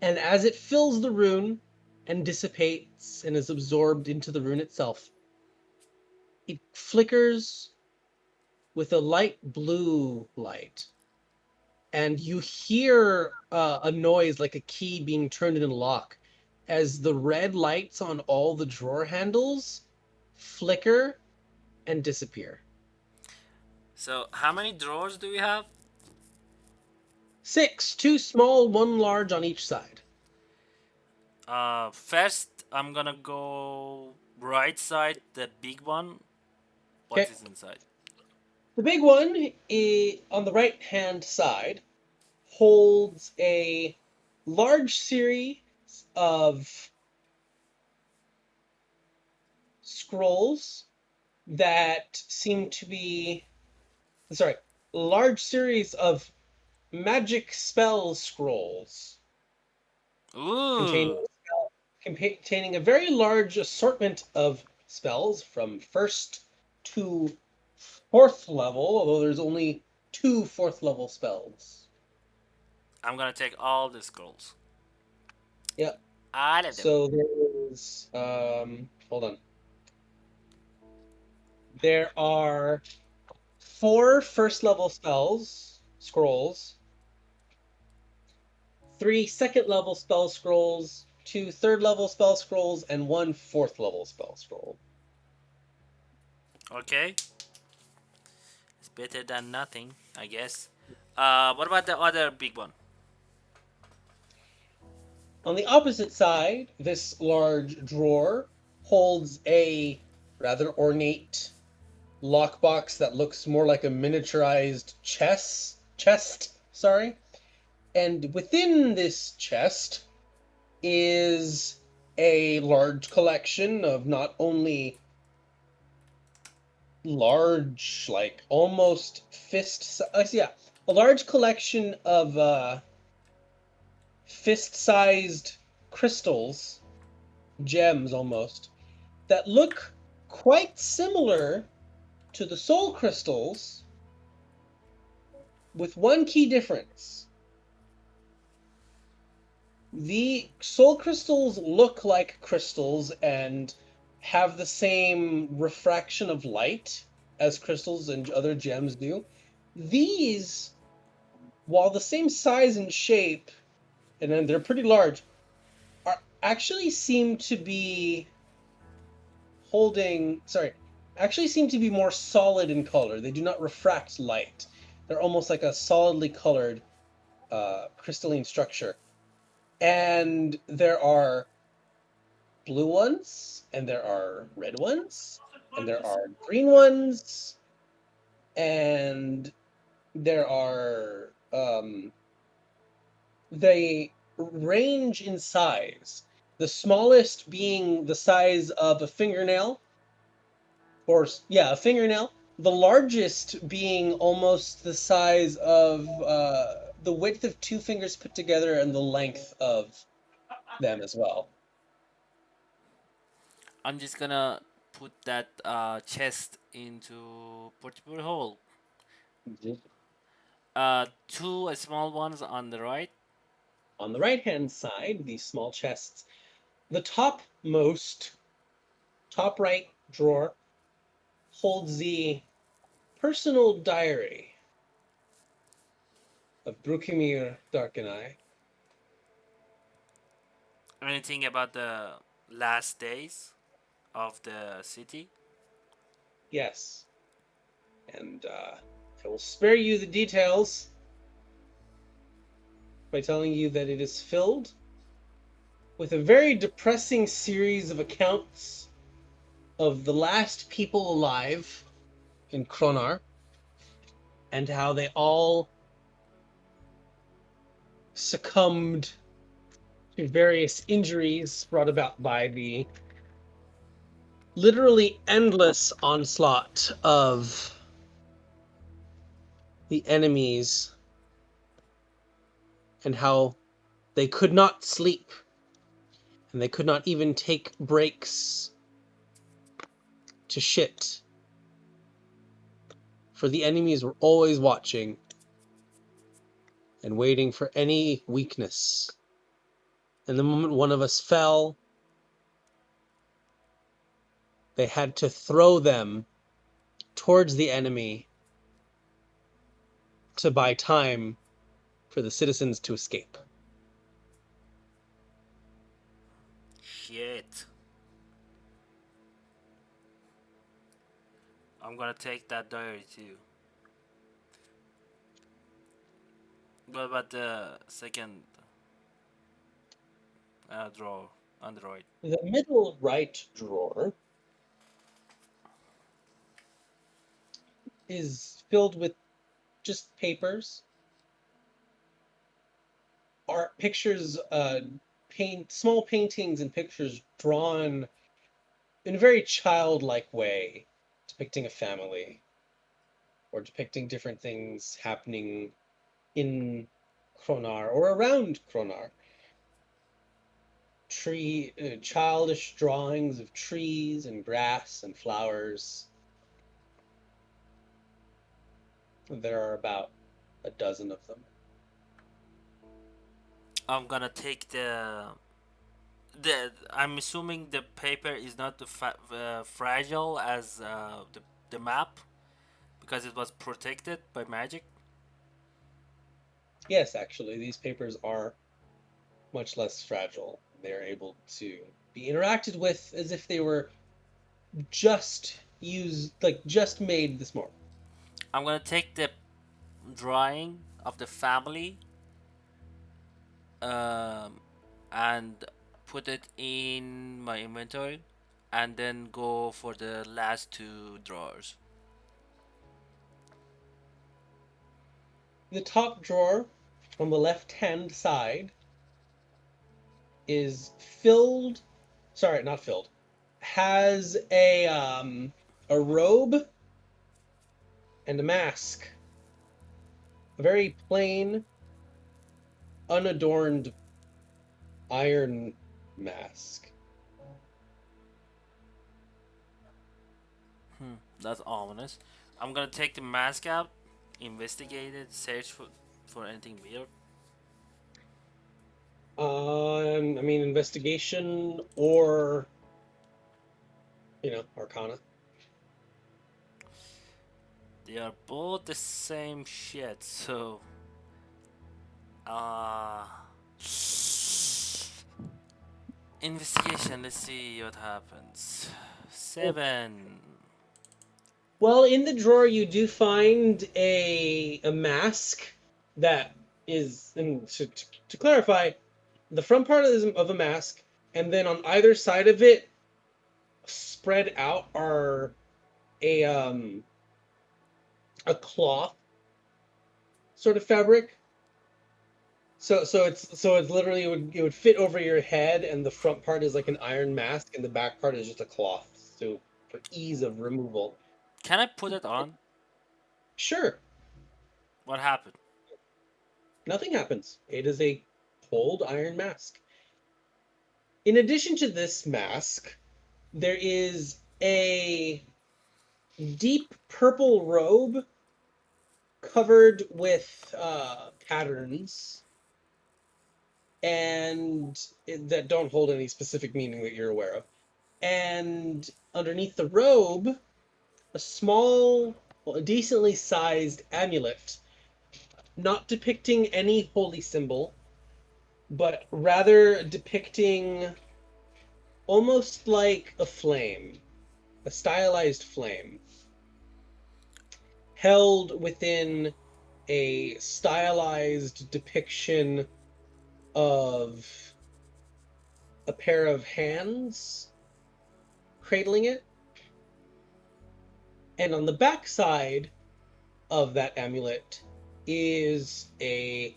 And as it fills the rune and dissipates and is absorbed into the rune itself, it flickers with a light blue light. And you hear a noise like a key being turned in a lock as the red lights on all the drawer handles flicker and disappear. so how many drawers do we have? 6, 2 small, 1 large on each side. First I'm gonna go right side, the big one. What Okay. is inside? The big one on the right hand side holds a large series of scrolls that seem to be, sorry, large series of magic spell scrolls containing Ooh, containing a very large assortment of spells from first to fourth level, although there's only 2 fourth level spells. I'm gonna take all the scrolls. Yep. All of them. So there is hold on. There are 4 first level spells scrolls, 3 second level spell scrolls, 2 third level spell scrolls, and 1 fourth level spell scroll. Okay, it's better than nothing, I guess. What about the other big one? On the opposite side, this large drawer holds a rather ornate lockbox that looks more like a miniaturized chest, sorry. And within this chest is a large collection of not only large, like almost yeah, a large collection of fist-sized crystals, gems almost, that look quite similar to the soul crystals, with one key difference. The soul crystals look like crystals and have the same refraction of light as crystals and other gems do. These, while the same size and shape, and then they're pretty large, are actually seem to be holding, sorry, actually seem to be more solid in color. They do not refract light. They're almost like a solidly colored crystalline structure. And there are blue ones, and there are red ones, and there are green ones, and there are they range in size. The smallest being the size of a fingernail, or yeah, a fingernail. The largest being almost the size of the width of two fingers put together and the length of them as well. I'm just gonna put that chest into portable hole. Mhm. Two small ones on the right. On the right hand side, these small chests, the top right drawer holds the personal diary of Brukimir Darkeneye. Anything about the last days of the city? Yes, and I will spare you the details by telling you that it is filled with a very depressing series of accounts of the last people alive in Kronar and how they all succumbed to various injuries brought about by the literally endless onslaught of the enemies and how they could not sleep and they could not even take breaks to shit, for the enemies were always watching and waiting for any weakness. And the moment one of us fell, they had to throw them towards the enemy to buy time for the citizens to escape. Shit. I'm gonna take that diary too. What about the second drawer on the right? The middle right drawer is filled with just papers, art, pictures, small paintings and pictures drawn in a very childlike way, depicting a family or depicting different things happening in Kronar or around Kronar. Childish drawings of trees and grass and flowers. There are about a dozen of them. I'm gonna take the. I'm assuming the paper is not fragile as the map because it was protected by magic. Yes, actually, these papers are much less fragile. They're able to be interacted with as if they were just just made this morning. I'm gonna take the drawing of the family, um, and put it in my inventory, and then go for the last two drawers. The top drawer on the left-hand side is filled. Sorry, not filled. Has a robe and a mask. A very plain, unadorned iron mask. That's ominous. I'm gonna take the mask out, investigate it, search for anything weird. I mean, investigation or Arcana. They are both the same shit, so uh investigation, let's see what happens. Cool. 7. Well, in the drawer you do find a mask that is, and to clarify, the front part of a mask, and then on either side of it, spread out, are a a cloth sort of fabric. So it's literally it would fit over your head, and the front part is like an iron mask, and the back part is just a cloth. So for ease of removal. Can I put it on? Sure, What happened? nothing happens. It is a cold iron mask. In addition to this mask, there is a deep purple robe covered with patterns and that don't hold any specific meaning that you're aware of. And underneath the robe, a small, well, a decently sized amulet, not depicting any holy symbol, but rather depicting almost like a flame, a stylized flame, held within a stylized depiction of a pair of hands cradling it. And on the back side of that amulet is a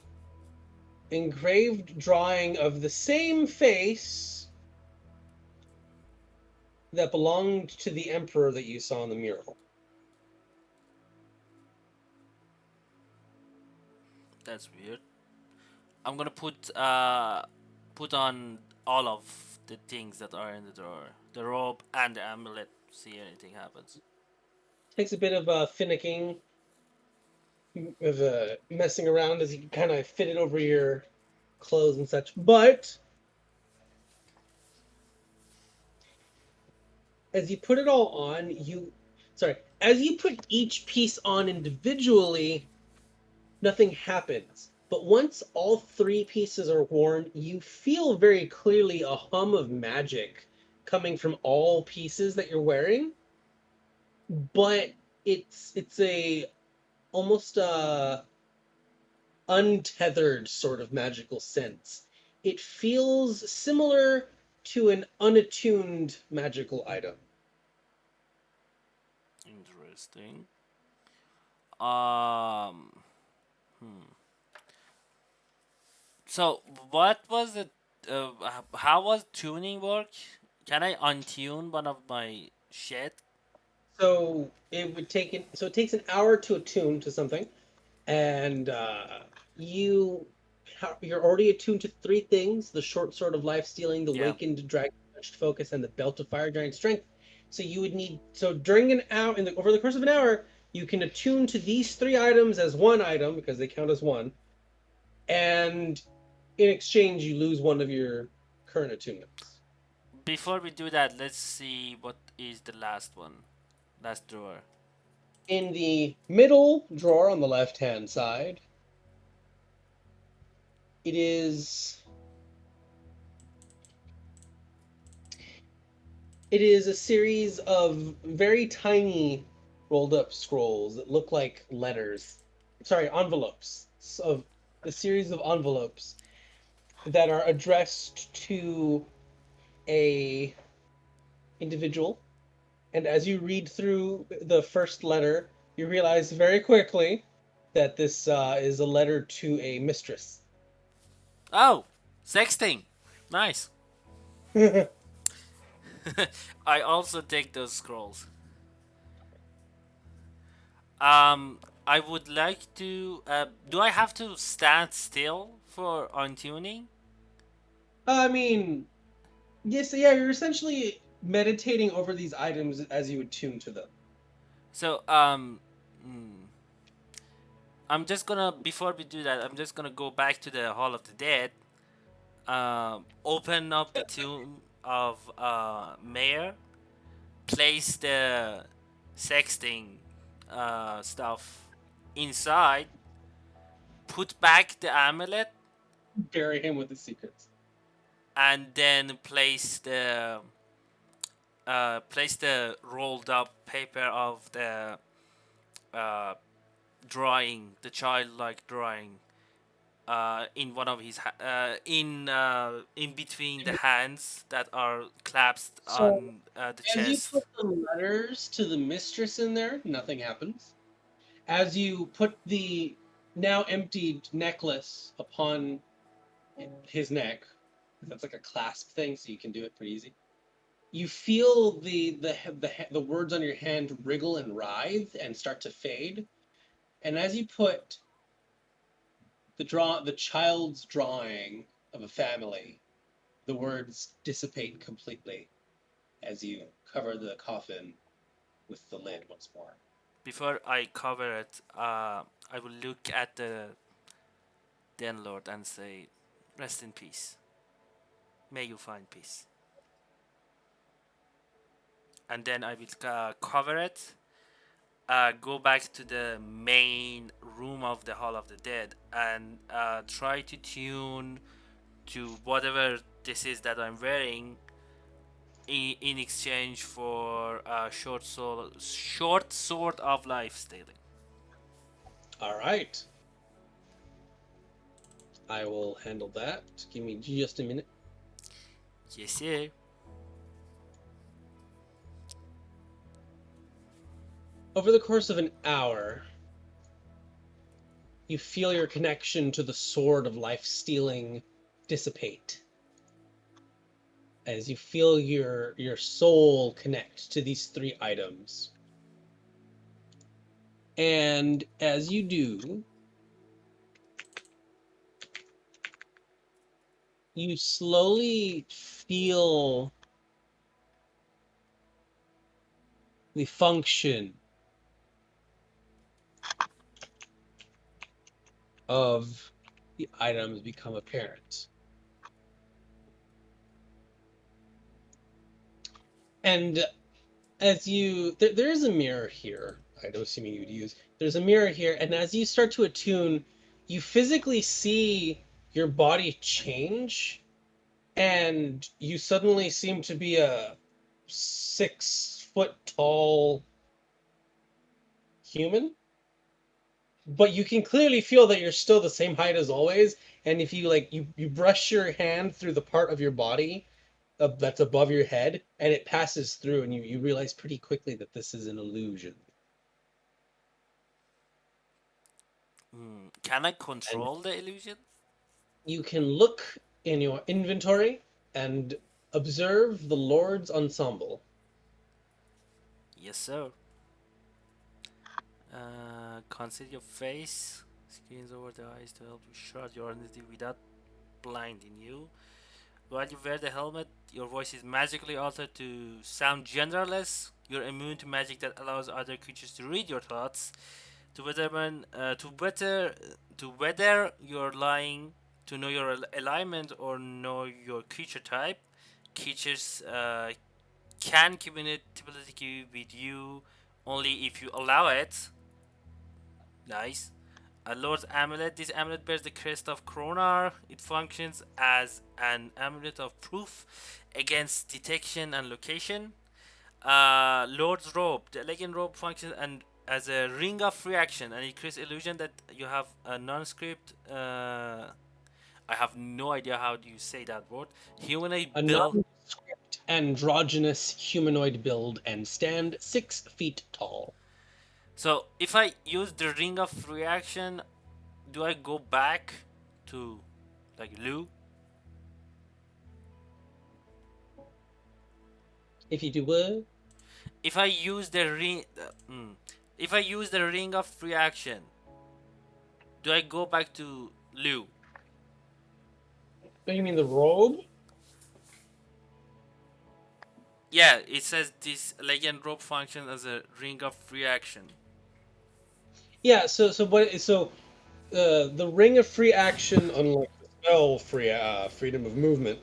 engraved drawing of the same face that belonged to the emperor that you saw in the mural. That's weird. I'm gonna put on all of the things that are in the drawer. The robe and the amulet. See anything happens. Takes a bit of finicking, of messing around as you kind of fit it over your clothes and such. But as you put it all on, as you put each piece on individually, nothing happens. But once all three pieces are worn, you feel very clearly a hum of magic coming from all pieces that you're wearing. But it's a almost untethered sort of magical sense. It feels similar to an unattuned magical item. Interesting. Um. So what was it? How was tuning work? Can I untune one of my shit? So it takes an hour to attune to something, and you you're already attuned to three things: the short sword of life stealing, the Yeah. wakened dragon touched focus, and the belt of fire giant strength. So you would need during an hour, over the course of an hour, you can attune to these three items as one item because they count as one, and in exchange you lose one of your current attunements. Before we do that, let's see what is the last one. Last drawer. In the middle drawer on the left hand side, it is It is a series of very tiny rolled up scrolls that look like letters. Sorry, envelopes. Of a series of envelopes that are addressed to a individual. And as you read through the first letter, you realize very quickly that this is a letter to a mistress. Oh, sexting. Nice. I also take those scrolls. I would like to. Do I have to stand still for on tuning? I mean, yes, yeah, you're essentially meditating over these items as you would tune to them. So, I'm just gonna before we do that, I'm just gonna go back to the Hall of the Dead. Open up the tomb of Mayor. Place the sexting stuff inside. Put back the amulet, Bury him with his secrets. and then place the rolled up paper of the uh, drawing, the childlike drawing, in one of his in between the hands that are clasped So on the as you chest. put the letters to the mistress in there, nothing happens. As you put the now emptied necklace upon his neck, that's like a clasp thing, so you can do it pretty easy. You feel the words on your hand wriggle and writhe and start to fade. And as you put the child's drawing of a family, the words dissipate completely as you cover the coffin with the lid once more. Before I cover it, I will look at the Den Lord and say, "Rest in peace. May you find peace." And then I will cover it. Go back to the main room of the Hall of the Dead and try to tune to whatever this is that I'm wearing in exchange for short sword of life stealing. All right, I will handle that. Give me just a minute. Yes, yeah. Over the course of an hour, you feel your connection to the sword of life stealing dissipate as you feel your soul connect to these three items. And as you do, you slowly feel the function of the items become apparent. And as there is a mirror here, I'm assuming you'd use. There's a mirror here, and as you start to attune, you physically see your body change, and you suddenly seem to be a 6 foot tall human. But you can clearly feel that you're still the same height as always. And if you you brush your hand through the part of your body that's above your head, and it passes through, and you realize pretty quickly that this is an illusion. Can I And control the illusion? you can look in your inventory and observe the Lord's ensemble. Yes, sir. Conceal your face. Screens over the eyes to help you shroud your identity without blinding you. While you wear the helmet, your voice is magically altered to sound genderless. You're immune to magic that allows other creatures to read your thoughts. To whether you're lying, to know your alignment or know your creature type. Creatures can communicate with you only if you allow it. Nice. A Lord's Amulet. This amulet bears the crest of Kronar. It functions as an amulet of proof against detection and location. Lord's Robe. The Legend Robe functions and as a ring of free action, and it creates illusion that you have a non-script. I have no idea how do you say that word. Humanoid A build. nondescript androgynous humanoid build and stand 6 feet tall. So if I use the ring of reaction, do I go back to like Lou? If you do what? If I use the ring, if I use the ring of reaction, do I go back to Lou? Oh, you mean the robe? Yeah, it says this legend rope functions as a ring of reaction. Yeah. The ring of free action, unlike the spell freedom of movement,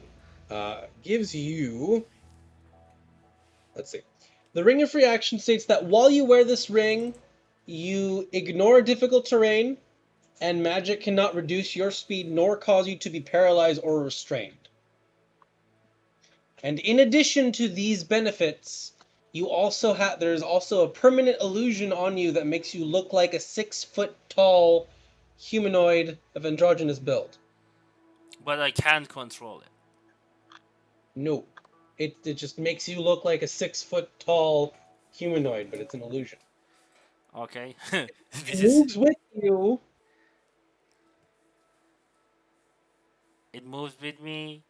gives you. Let's see. The ring of free action states that while you wear this ring, you ignore difficult terrain, and magic cannot reduce your speed nor cause you to be paralyzed or restrained. And in addition to these benefits, you also have there's also a permanent illusion on you that makes you look like a 6 foot tall humanoid of androgynous build. But I can't control it. No. It just makes you look like a 6 foot tall humanoid, but it's an illusion. Okay, It this is moves with you. it moves with me.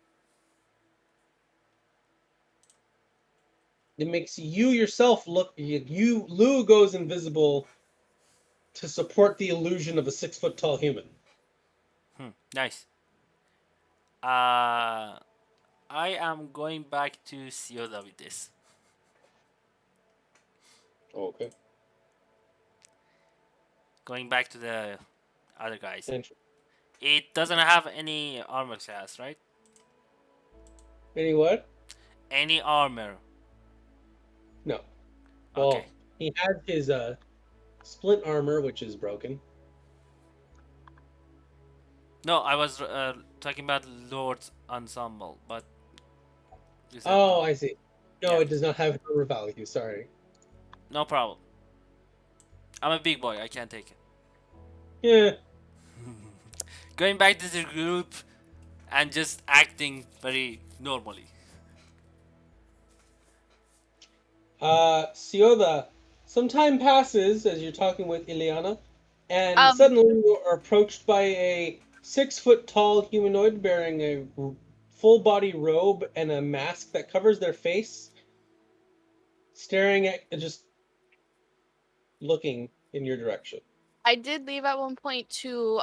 It makes you yourself look Lou goes invisible to support the illusion of a 6 foot tall human. Nice. Uh, I am going back to Sioda with this. Okay. Going back to the other guys. Interesting. It doesn't have any armor class, right? Any what? Any armor. No. Okay. Well, he has his splint armor, which is broken. No, I was talking about Lord's ensemble, but you said Oh, no. I see. No, Yeah, it does not have armor value. Sorry. no problem. I'm a big boy. I can't take it. Yeah. Going back to the group and just acting very normally. Sioda, some time passes as you're talking with Ileana, and Um, suddenly you are approached by a 6 foot tall humanoid bearing a full body robe and a mask that covers their face, staring at just looking in your direction. I did leave at one point to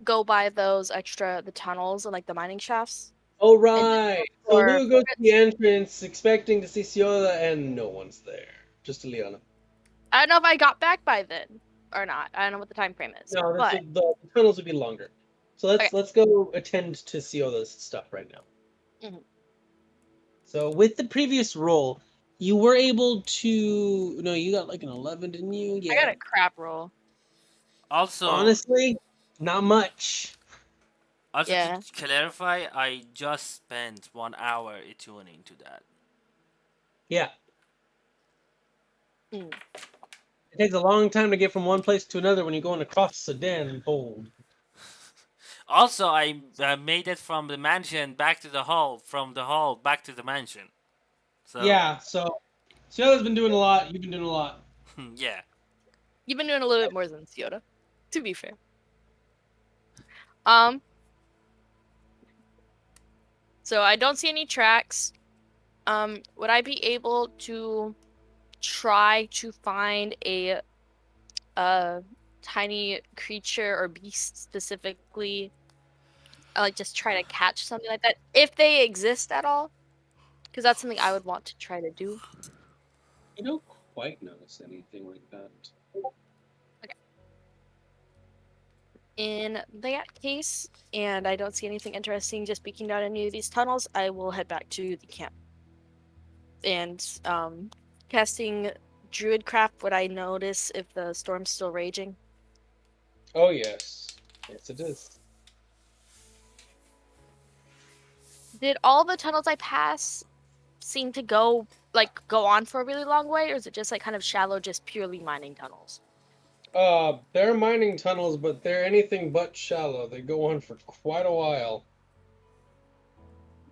go by the tunnels and like the mining shafts Oh and just right. look So for Lou goes to the pirates. entrance expecting to see Sioda and no one's there. Just Ileana. I don't know if I got back by then or not. I don't know what the time frame is, No, but the tunnels would be longer. So okay. let's go attend to Sioda's stuff right now. Mhm. So with the previous roll, you were able to no, you got like an 11, didn't you? I got Yeah. a crap roll. Also, Honestly, not much. also to Yeah. clarify, I just spent 1 hour attuning to that. Yeah. Mm. It takes a long time to get from one place to another when you're going across the den hold. Also, I made it from the mansion back to the hall, from the hall back to the mansion. So, Yeah, so Sioda's been doing a lot, you've been doing a lot. yeah. You've been doing a little bit more than Yoda, to be fair. Um, so I don't see any tracks. Would I be able to try to find a tiny creature or beast specifically? Like just try to catch something like that if they exist at all, because that's something I would want to try to do. You don't quite notice anything like that. Okay. In that case, and I don't see anything interesting just peeking down any of these tunnels, I will head back to the camp. And casting Druidcraft, would I notice if the storm's still raging? Oh yes, yes it is. Did all the tunnels I pass seem to go on for a really long way, or is it just like kind of shallow, just purely mining tunnels? They're mining tunnels, but they're anything but shallow. They go on for quite a while.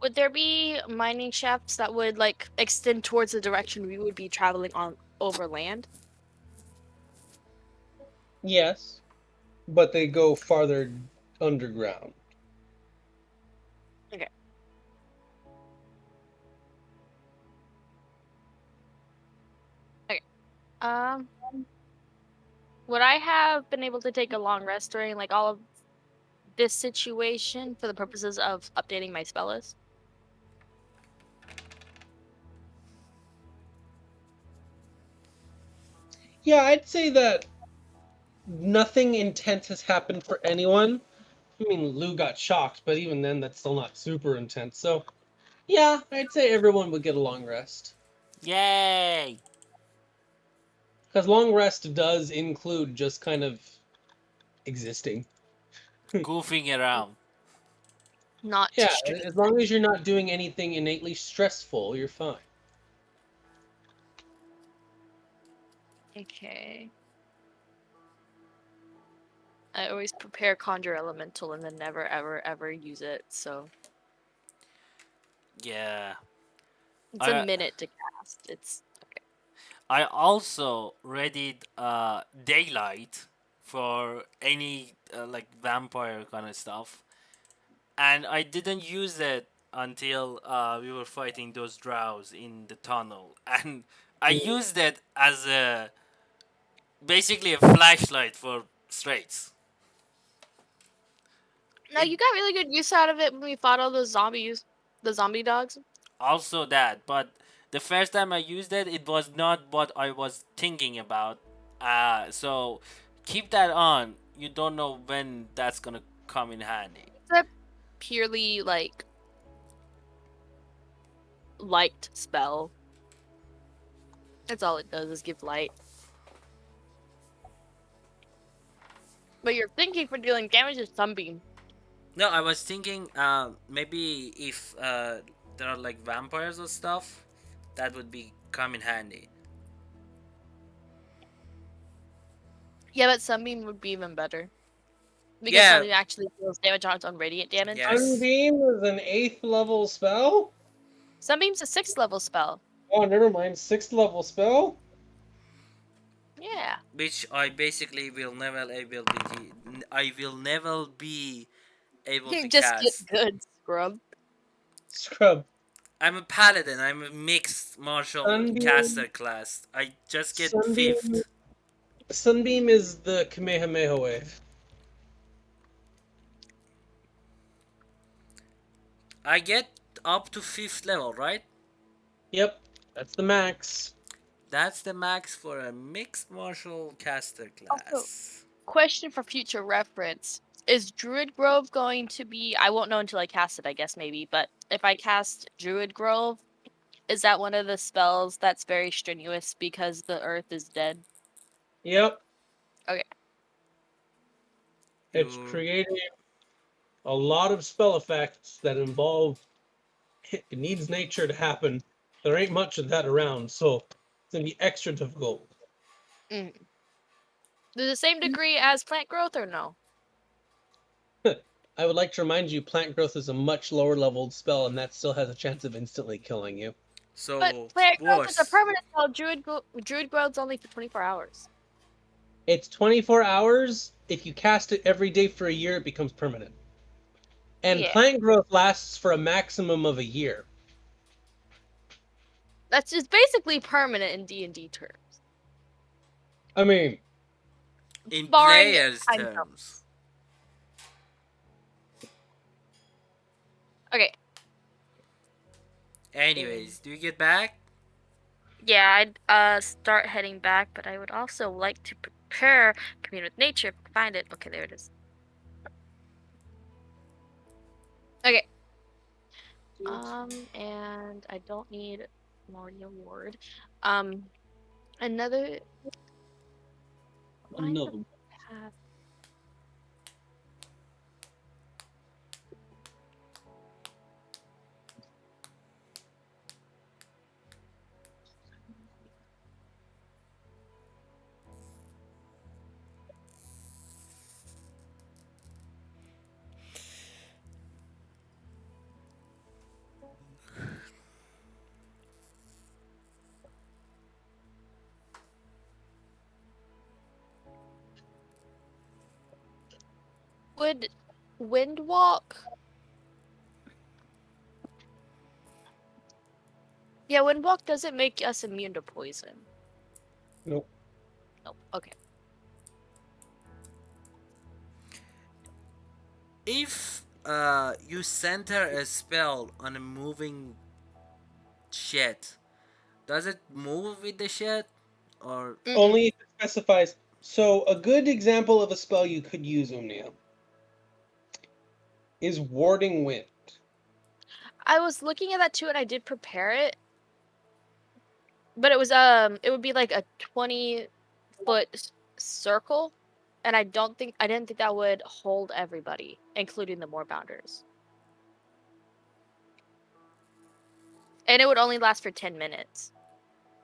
Would there be mining shafts that would like extend towards the direction we would be traveling on over land? Yes, but they go farther underground. Okay. Okay. Um, would I have been able to take a long rest during like all of this situation for the purposes of updating my spell list? Yeah, I'd say that nothing intense has happened for anyone. I mean, Lou got shocked, but even then, that's still not super intense. So, yeah, I'd say everyone would get a long rest. Yay! Because long rest does include just kind of existing. Goofing around. Not Yeah, stream. as long as you're not doing anything innately stressful, you're fine. Okay. I always prepare conjure elemental and then never ever ever use it, so Yeah. it's a I minute to cast. It's I also readied daylight for any like vampire kind of stuff, and I didn't use it until we were fighting those drows in the tunnel, and I used it as a basically a flashlight for straights. no, It you got really good use out of it when we fought all those zombies, the zombie dogs. also that, but the first time I used it, it was not what I was thinking about. So keep that on. You don't know when that's gonna come in handy. It's a purely like light spell. That's all it does is give light. But you're thinking for dealing damage is sunbeam. No, I was thinking maybe if there are like vampires or stuff, that would be come in handy. Yeah, but sunbeam would be even better because Yeah. sunbeam actually deals damage on its own radiant damage. Yes. Sunbeam is an 8th level spell? Sunbeam's a 6th level spell. Oh, never mind. 6th level spell? Yeah. Which I basically will never able be. I will never be able to Just get cast. good, scrub. Scrub. I'm a paladin. I'm a mixed martial Sunbeam. caster class. I just get Sunbeam. fifth. Sunbeam is the Kamehameha wave. I get up to fifth level, right? Yep, that's the max. That's the max for a mixed martial caster Also, class. question for future reference. Is Druid Grove going to be I won't know until I cast it, I guess maybe, but if I cast Druid Grove, is that one of the spells that's very strenuous because the earth is dead? Yep, Okay. it's You creating a lot of spell effects that involve it needs nature to happen. There ain't much of that around, so it's gonna be extra difficult. Mm. To the same degree as plant growth or no? I would like to remind you, plant growth is a much lower leveled spell, and that still has a chance of instantly killing you. But so plant growth is a worse. permanent spell. Druid growth's only for 24 hours. It's 24 hours. If you cast it every day for a year, it becomes permanent. And Yeah. plant growth lasts for a maximum of a year. That's just basically permanent in D&D terms, I mean, In barring players' time terms. jumps. Okay. Anyways, do you get back? Yeah, I'd start heading back, but I would also like to prepare commune with nature if I can find it. Okay, there it is. Okay. And I don't need Morty Award. Um, another. Why the another. path? Would wind walk? Yeah, wind walk doesn't make us immune to poison. Nope. Nope. Okay. If you center a spell on a moving shed, does it move with the shed? Or Mm-mm. Only if it specifies. So a good example of a spell you could use, Umnia, is Warding Wind. I was looking at that too, and I did prepare it, but it would be like a 20-foot circle, and I didn't think that would hold everybody, including the moorbounders. And it would only last for 10 minutes.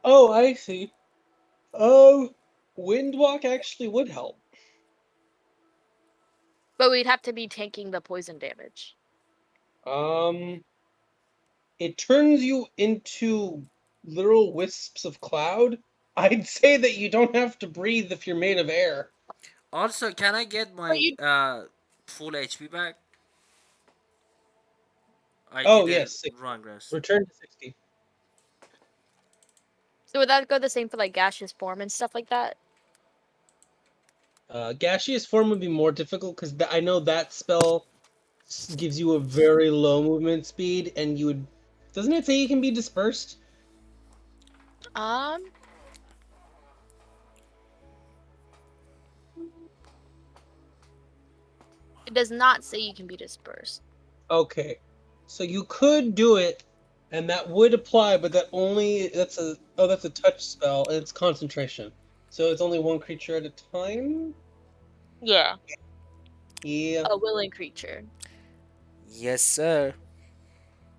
Oh, I see. Oh, Windwalk actually would help. But we'd have to be tanking the poison damage. Um, it turns you into literal wisps of cloud. I'd say that you don't have to breathe if you're made of air. also, can I get But my you full HP back? I Oh, did a yes, wrong rest. return to 60. So would that go the same for like gaseous form and stuff like that? Gaseous form would be more difficult because I know that spell gives you a very low movement speed, and you would. Doesn't it say you can be dispersed? Um, it does not say you can be dispersed. Okay, so you could do it, and that would apply, but that's a touch spell, and it's concentration, so it's only one creature at a time. Yeah, Yeah. a willing creature. Yes, sir.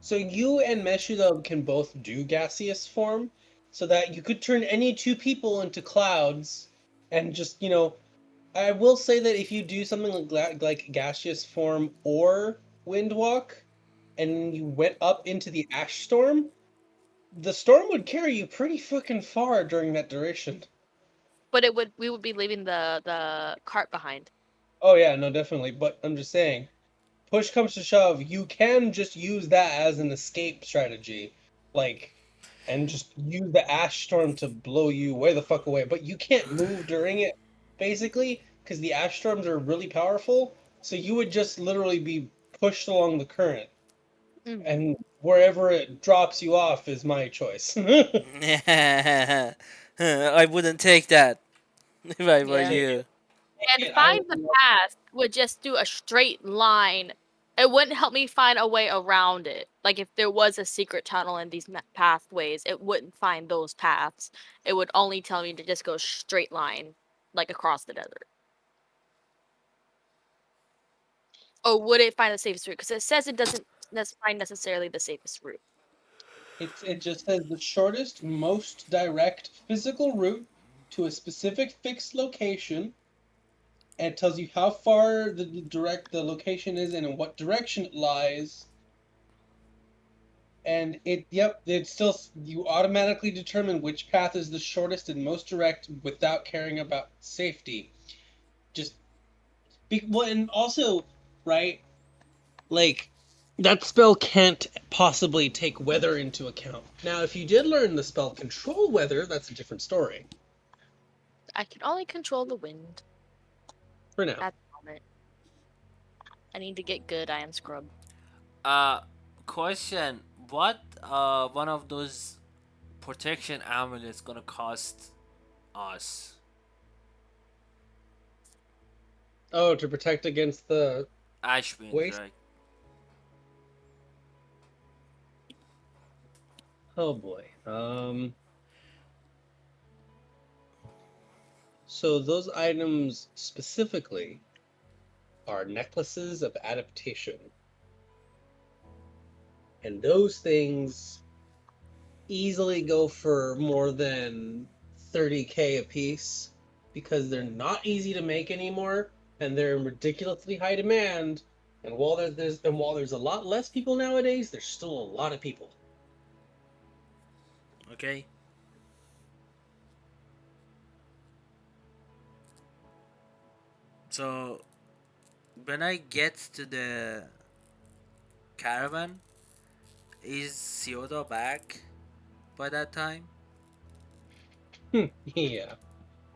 So you and Meshuda can both do gaseous form, so that you could turn any two people into clouds, and just I will say that if you do something like gaseous form or windwalk, and you went up into the ash storm, the storm would carry you pretty fucking far during that duration. But we would be leaving the cart behind. Oh yeah, no, definitely. But I'm just saying, push comes to shove, you can just use that as an escape strategy, like, and just use the ash storm to blow you way the fuck away. But you can't move during it, basically, because the ash storms are really powerful. So you would just literally be pushed along the current, Mm, and wherever it drops you off is my choice. I wouldn't take that if I were yeah. you. And find the path would just do a straight line. It wouldn't help me find a way around it. Like if there was a secret tunnel in these pathways, it wouldn't find those paths. It would only tell me to just go straight line, like across the desert. Or would it find the safest route? Because it says it doesn't find necessarily the safest route. It just says the shortest, most direct physical route to a specific fixed location, and it tells you how far the location is and in what direction it lies. And it still you automatically determine which path is the shortest and most direct without caring about safety. Just well, and also, right, like that spell can't possibly take weather into account. Now, if you did learn the spell control weather, that's a different story. I can only control the wind For now. at the moment. I need to get good iron scrub. Uh, question: what one of those protection amulets gonna cost us? Oh, to protect against the Ashwinds, waste? right? Oh boy. So those items specifically are necklaces of adaptation. And those things easily go for more than 30K a piece because they're not easy to make anymore and they're in ridiculously high demand. And while there's a lot less people nowadays, there's still a lot of people. Okay. So when I get to the caravan, is Siodo back by that time? Yeah.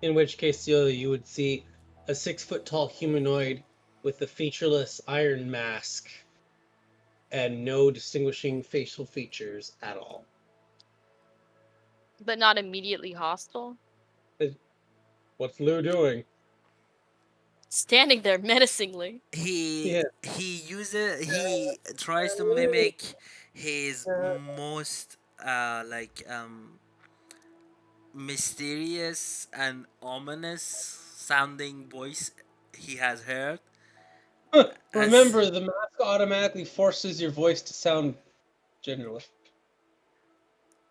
In which case, you would see a 6 foot tall humanoid with a featureless iron mask and no distinguishing facial features at all. But not immediately hostile. What's Lou doing? Standing there menacingly. He Yeah. he tries to mimic his most mysterious and ominous sounding voice he has heard as Remember, the mask automatically forces your voice to sound genderless.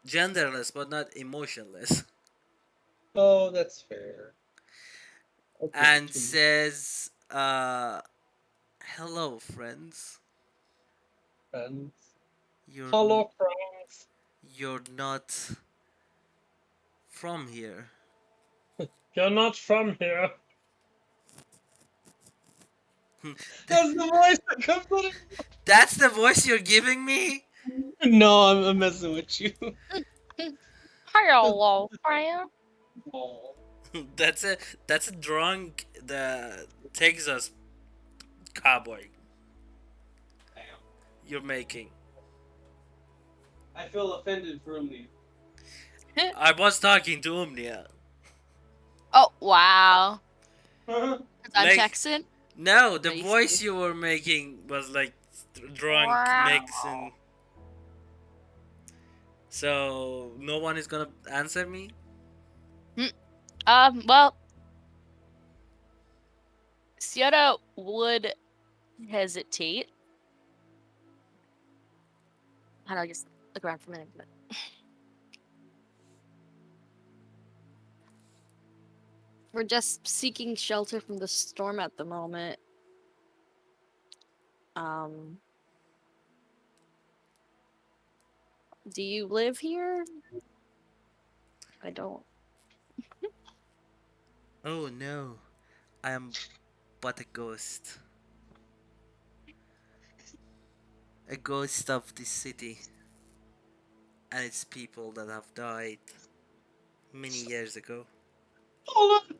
genderless but not emotionless, Oh, that's fair. I'll give it and to you. says, "Hello, friends. Friends. You're Hello, friends. you're not from here." You're not from here. That's the voice that comes out of. That's the voice you're giving me. No, I'm messing with you. Hello, friend. Oh, that's a that's a drunk the Texas cowboy damn. you're making. I feel offended for me. I was talking to Omnia. Oh, wow. Uh-huh. 'Cause I'm Like, Texan. no, the But he's voice you were making was like drunk wow. mixing. So no one is gonna answer me. Hmm. Well, Sierra would hesitate. Hold on, I'll just look around for a minute. But we're just seeking shelter from the storm at the moment. Um, do you live here? I don't. Oh no, I am but a ghost of this city and its people that have died many years ago. Hold on.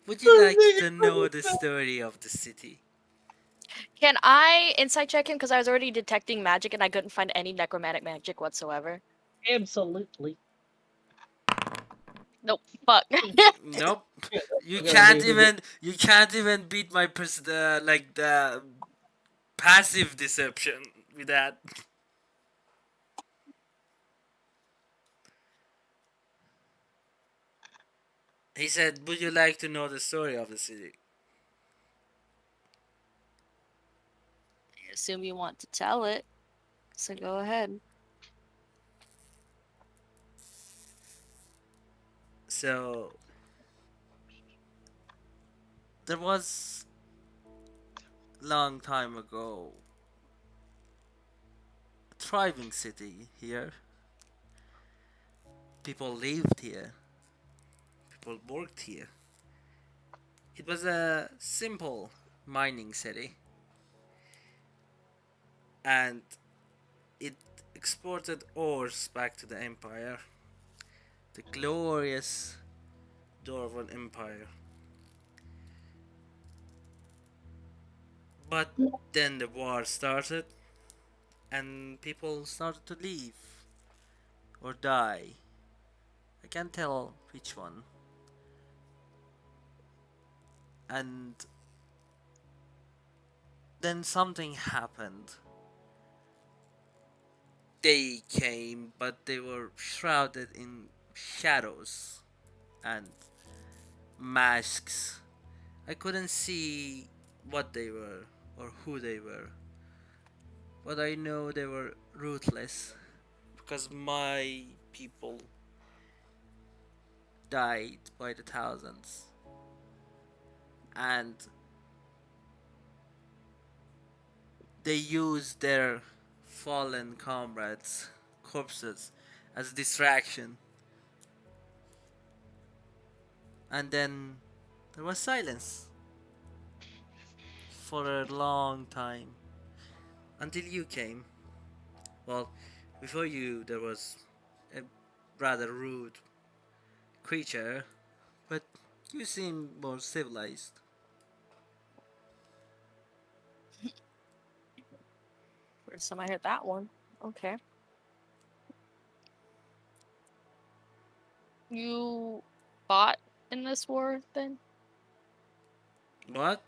Would you I'm like thinking to about know the that. story of the city? Can I insight check him? Because I was already detecting magic and I couldn't find any necromantic magic whatsoever. Absolutely. Nope. Fuck. Nope. Yeah, You I gotta do can't the. even beat my the passive deception with that. He said, "Would you like to know the story of the city?" I assume you want to tell it, so go ahead. So there was long time ago a thriving city here. People lived here. People worked here. It was a simple mining city, and it exported ores back to the empire. The glorious Dwarven Empire. But then the war started, and people started to leave or die. I can't tell which one. And then something happened. They came, but they were shrouded in shadows and masks. I couldn't see what they were or who they were, but I know they were ruthless because my people died by the thousands, and they used their fallen comrades' corpses as distraction. And then there was silence. for a long time until you came. Well, before you, there was a rather rude creature, but you seem more civilized. First time I heard that one. Okay. You fought in this war then? What?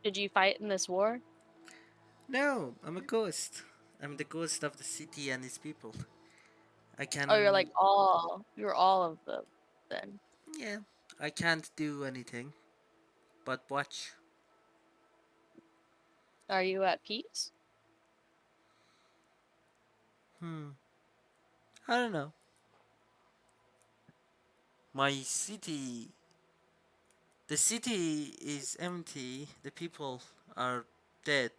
Did you fight in this war? No, I'm a ghost. I'm the ghost of the city and its people. I Oh, you're like can. all you're all of them then. Yeah, I can't do anything but watch. Are you at peace? Hmm, I don't know. My city. The city is empty, the people are dead,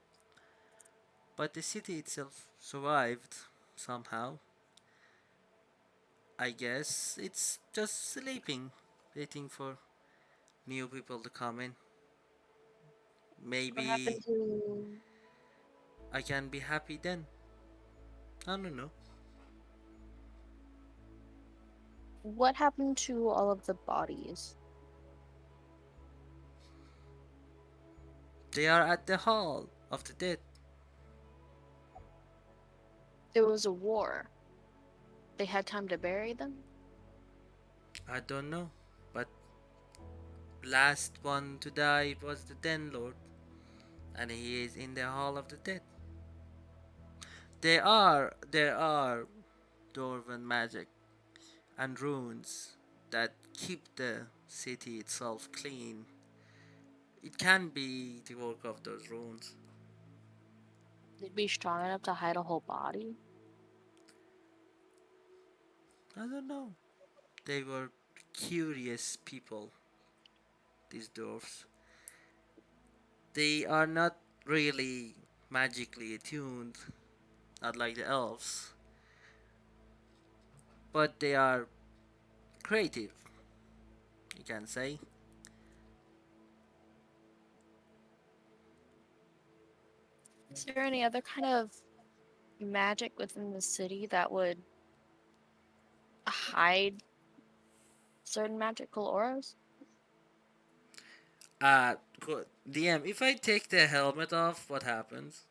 but the city itself survived somehow. I guess it's just sleeping, waiting for new people to come in. What happened Maybe to I can be happy then. I don't know. what happened to all of the bodies? They are at the Hall of the Dead. There was a war. They had time to bury them? I don't know. But last one to die was the Den Lord, and he is in the Hall of the Dead. There are dwarven magic and runes that keep the city itself clean. It can be the work of those runes. They'd be strong enough to hide a whole body? I don't know. They were curious people, these dwarfs. They are not really magically attuned, not like the elves, but they are creative, you can say. Is there any other kind of magic within the city that would hide certain magical auras? Good. DM, if I take the helmet off, what happens?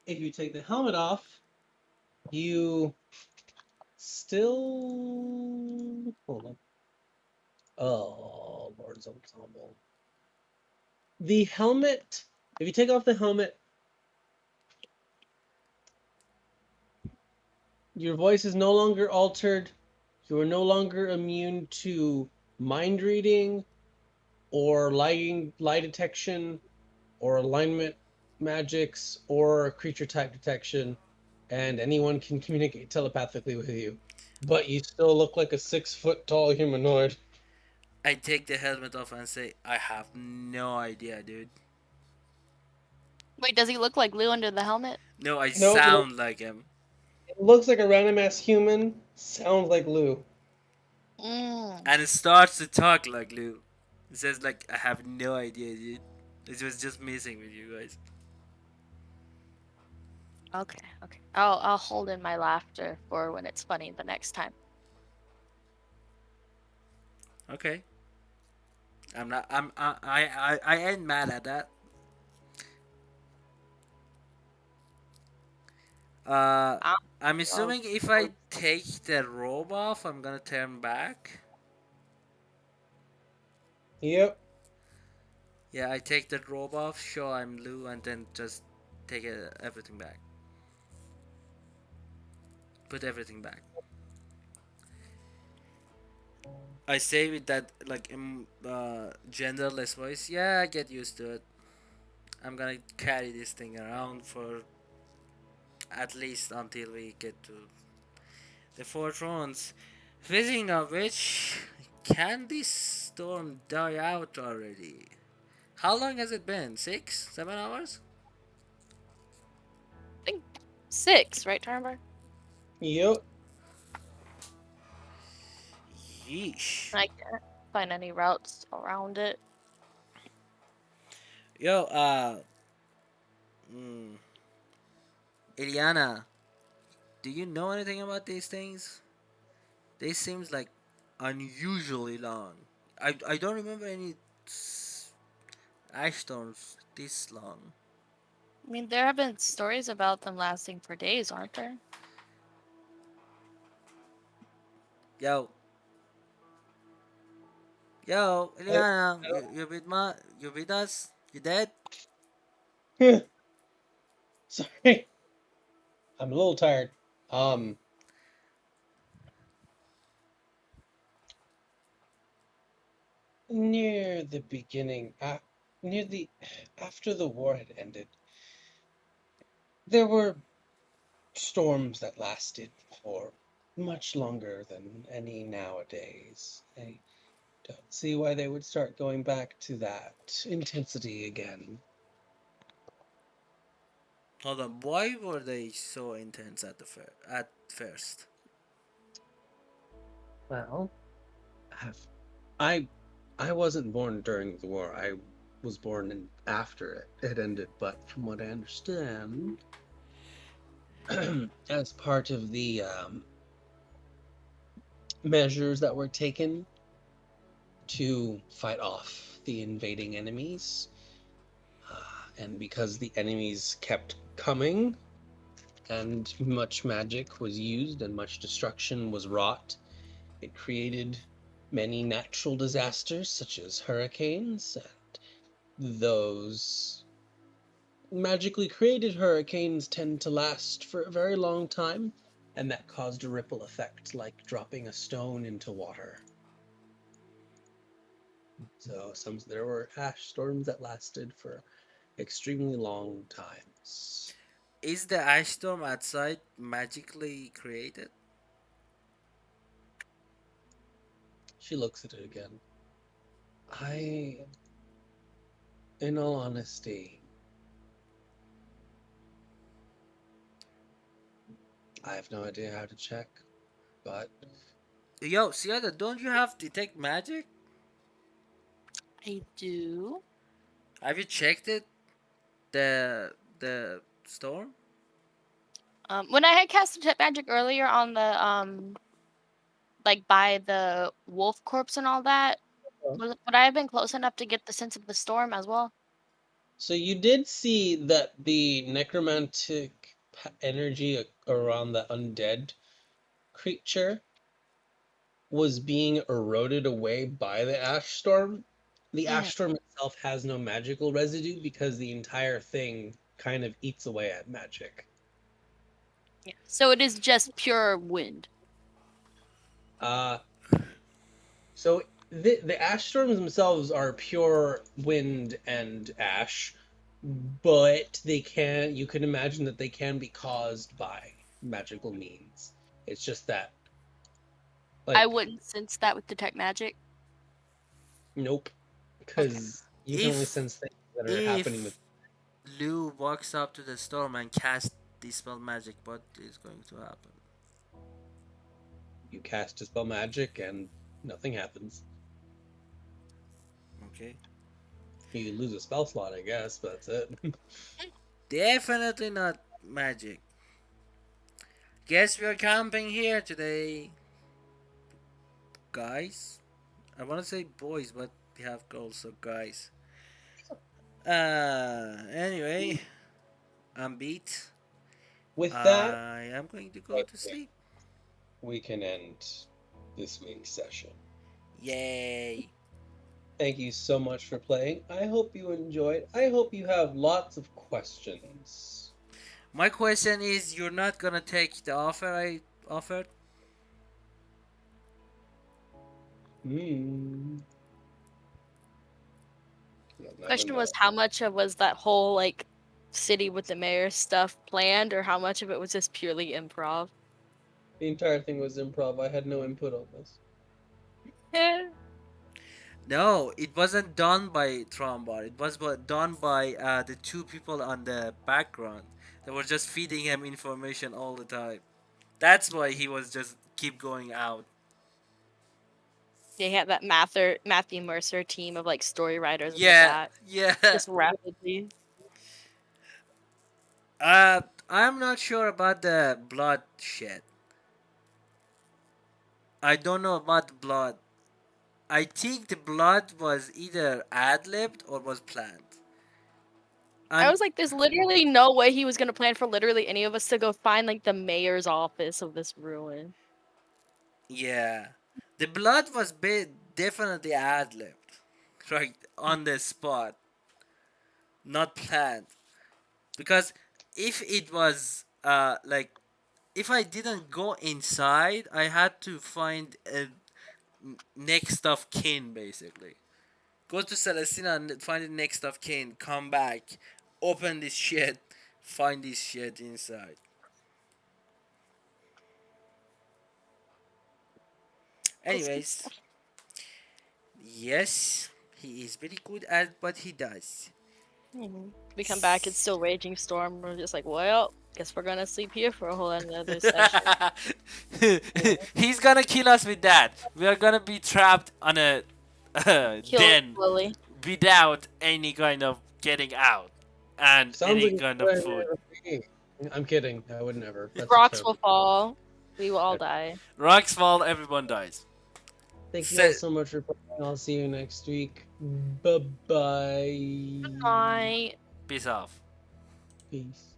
If you take the helmet off, you still hold on. Oh, Lord's ensemble. The helmet. If you take off the helmet, your voice is no longer altered. You are no longer immune to mind reading or lie detection or alignment magics or creature type detection, and anyone can communicate telepathically with you. But you still look like a 6 foot tall humanoid. I take the helmet off and say, I have no idea, dude. Wait, does he look like Lou under the helmet? No, I No, sound like him. it looks like a random ass human. Sounds like Lou. Mm, And it starts to talk like Lou. It says, like, I have no idea, dude. It was just messing with you guys. okay, okay. I'll hold in my laughter for when it's funny the next time. Okay. I'm not, I ain't mad at that. Uh, I'll, I'm I'll, assuming if I take the robe off, I'm gonna turn back. Yep. Yeah, I take the robe off, show I'm Lou, and then just take everything back. Put everything back. I say with that like genderless voice. Yeah, get used to it. I'm gonna carry this thing around for at least until we get to the four thrones. Speaking of which, can this storm die out already? How long has it been? 6, 7 hours? think 6, right, Tarnbar? Yep. Yeesh. I can't find any routes around it. Yo, mm, Iliana, do you know anything about these things? They seems like unusually long. I don't remember any ash storms this long. I mean, there have been stories about them lasting for days, aren't there? Yo, yo, I, Iliana, you with us? You dead? sorry, I'm a little tired. Um, near the beginning, near the after the war had ended, there were storms that lasted for much longer than any nowadays. I don't see why they would start going back to that intensity again. Hold on. Why were they so intense at the at first? Well, have I I wasn't born during the war. I was born after it had ended, but from what I understand, as part of the measures that were taken to fight off the invading enemies, and because the enemies kept coming and much magic was used and much destruction was wrought, it created many natural disasters such as hurricanes, and those magically created hurricanes tend to last for a very long time, and that caused a ripple effect like dropping a stone into water. So there were ash storms that lasted for extremely long times. Is the ice storm outside magically created? She looks at it again. I, in all honesty, I have no idea how to check, but Yo, Siada, don't you have detect magic? I do. Have you checked it? The storm? When I had cast detect magic earlier on the like by the wolf corpse and all that, would I have been close enough to get the sense of the storm as well? so you did see that the necromantic energy around the undead creature was being eroded away by the ash storm. The Mhm. ash storm itself has no magical residue because the entire thing kind of eats away at magic. Yeah. So it is just pure wind. Uh, so the ash storms themselves are pure wind and ash, but you can imagine that they can be caused by magical means. It's just that, I like, wouldn't sense that with detect magic. nope, Okay. because you can only If sense things that are happening with if Lou walks up to the storm and casts dispel magic, what is going to happen? you cast dispel magic and nothing happens. Okay. You lose a spell slot, I guess, but that's it. Definitely not magic. Guess we are camping here today, guys. I want to say boys, but we have girls, so guys. Anyway, I'm beat. With that, I am going to go I to think sleep. we can end this week's session. Yay. Thank you so much for playing. I hope you enjoyed. I hope you have lots of questions. My question is, you're not gonna take the offer I offered? Hmm. You'll never Question was know. how much of was that whole like city with the mayor stuff planned or how much of it was just purely improv? The entire thing was improv. I had no input on this. No, it wasn't done by Trombar. It was done by the two people on the background. They were just feeding him information all the time. That's why he was just keep going out. They had that Matthew Mercer team of like story writers in the Yeah, back, yeah. just rapidly. I'm not sure about the blood shit. I don't know about the blood. I think the blood was either ad libbed or was planned. I And was like, there's literally no way he was gonna plan for literally any of us to go find like the mayor's office of this ruin. yeah, the blood was definitely ad libbed, right on the spot, not planned. Because if it was like if I didn't go inside, I had to find a next of kin basically. Go to Celestina and find the next of kin. Come back, open this shit, find this shit inside. That's good Anyways, stuff. yes, he is very good at what he does. We come back, it's still raging storm. We're just like, well, guess we're gonna sleep here for a whole another session. He's gonna kill us with that. We are gonna be trapped on a Kill den slowly. without any kind of getting out and Sounds any like a kind of good food. idea for me. I'm kidding. I would never. That's a Rocks will terrible. fall. We will all die. Rocks fall, everyone dies. Thank you all Se- so much for playing. I'll see you next week. Bye bye. Bye. Peace off. Peace.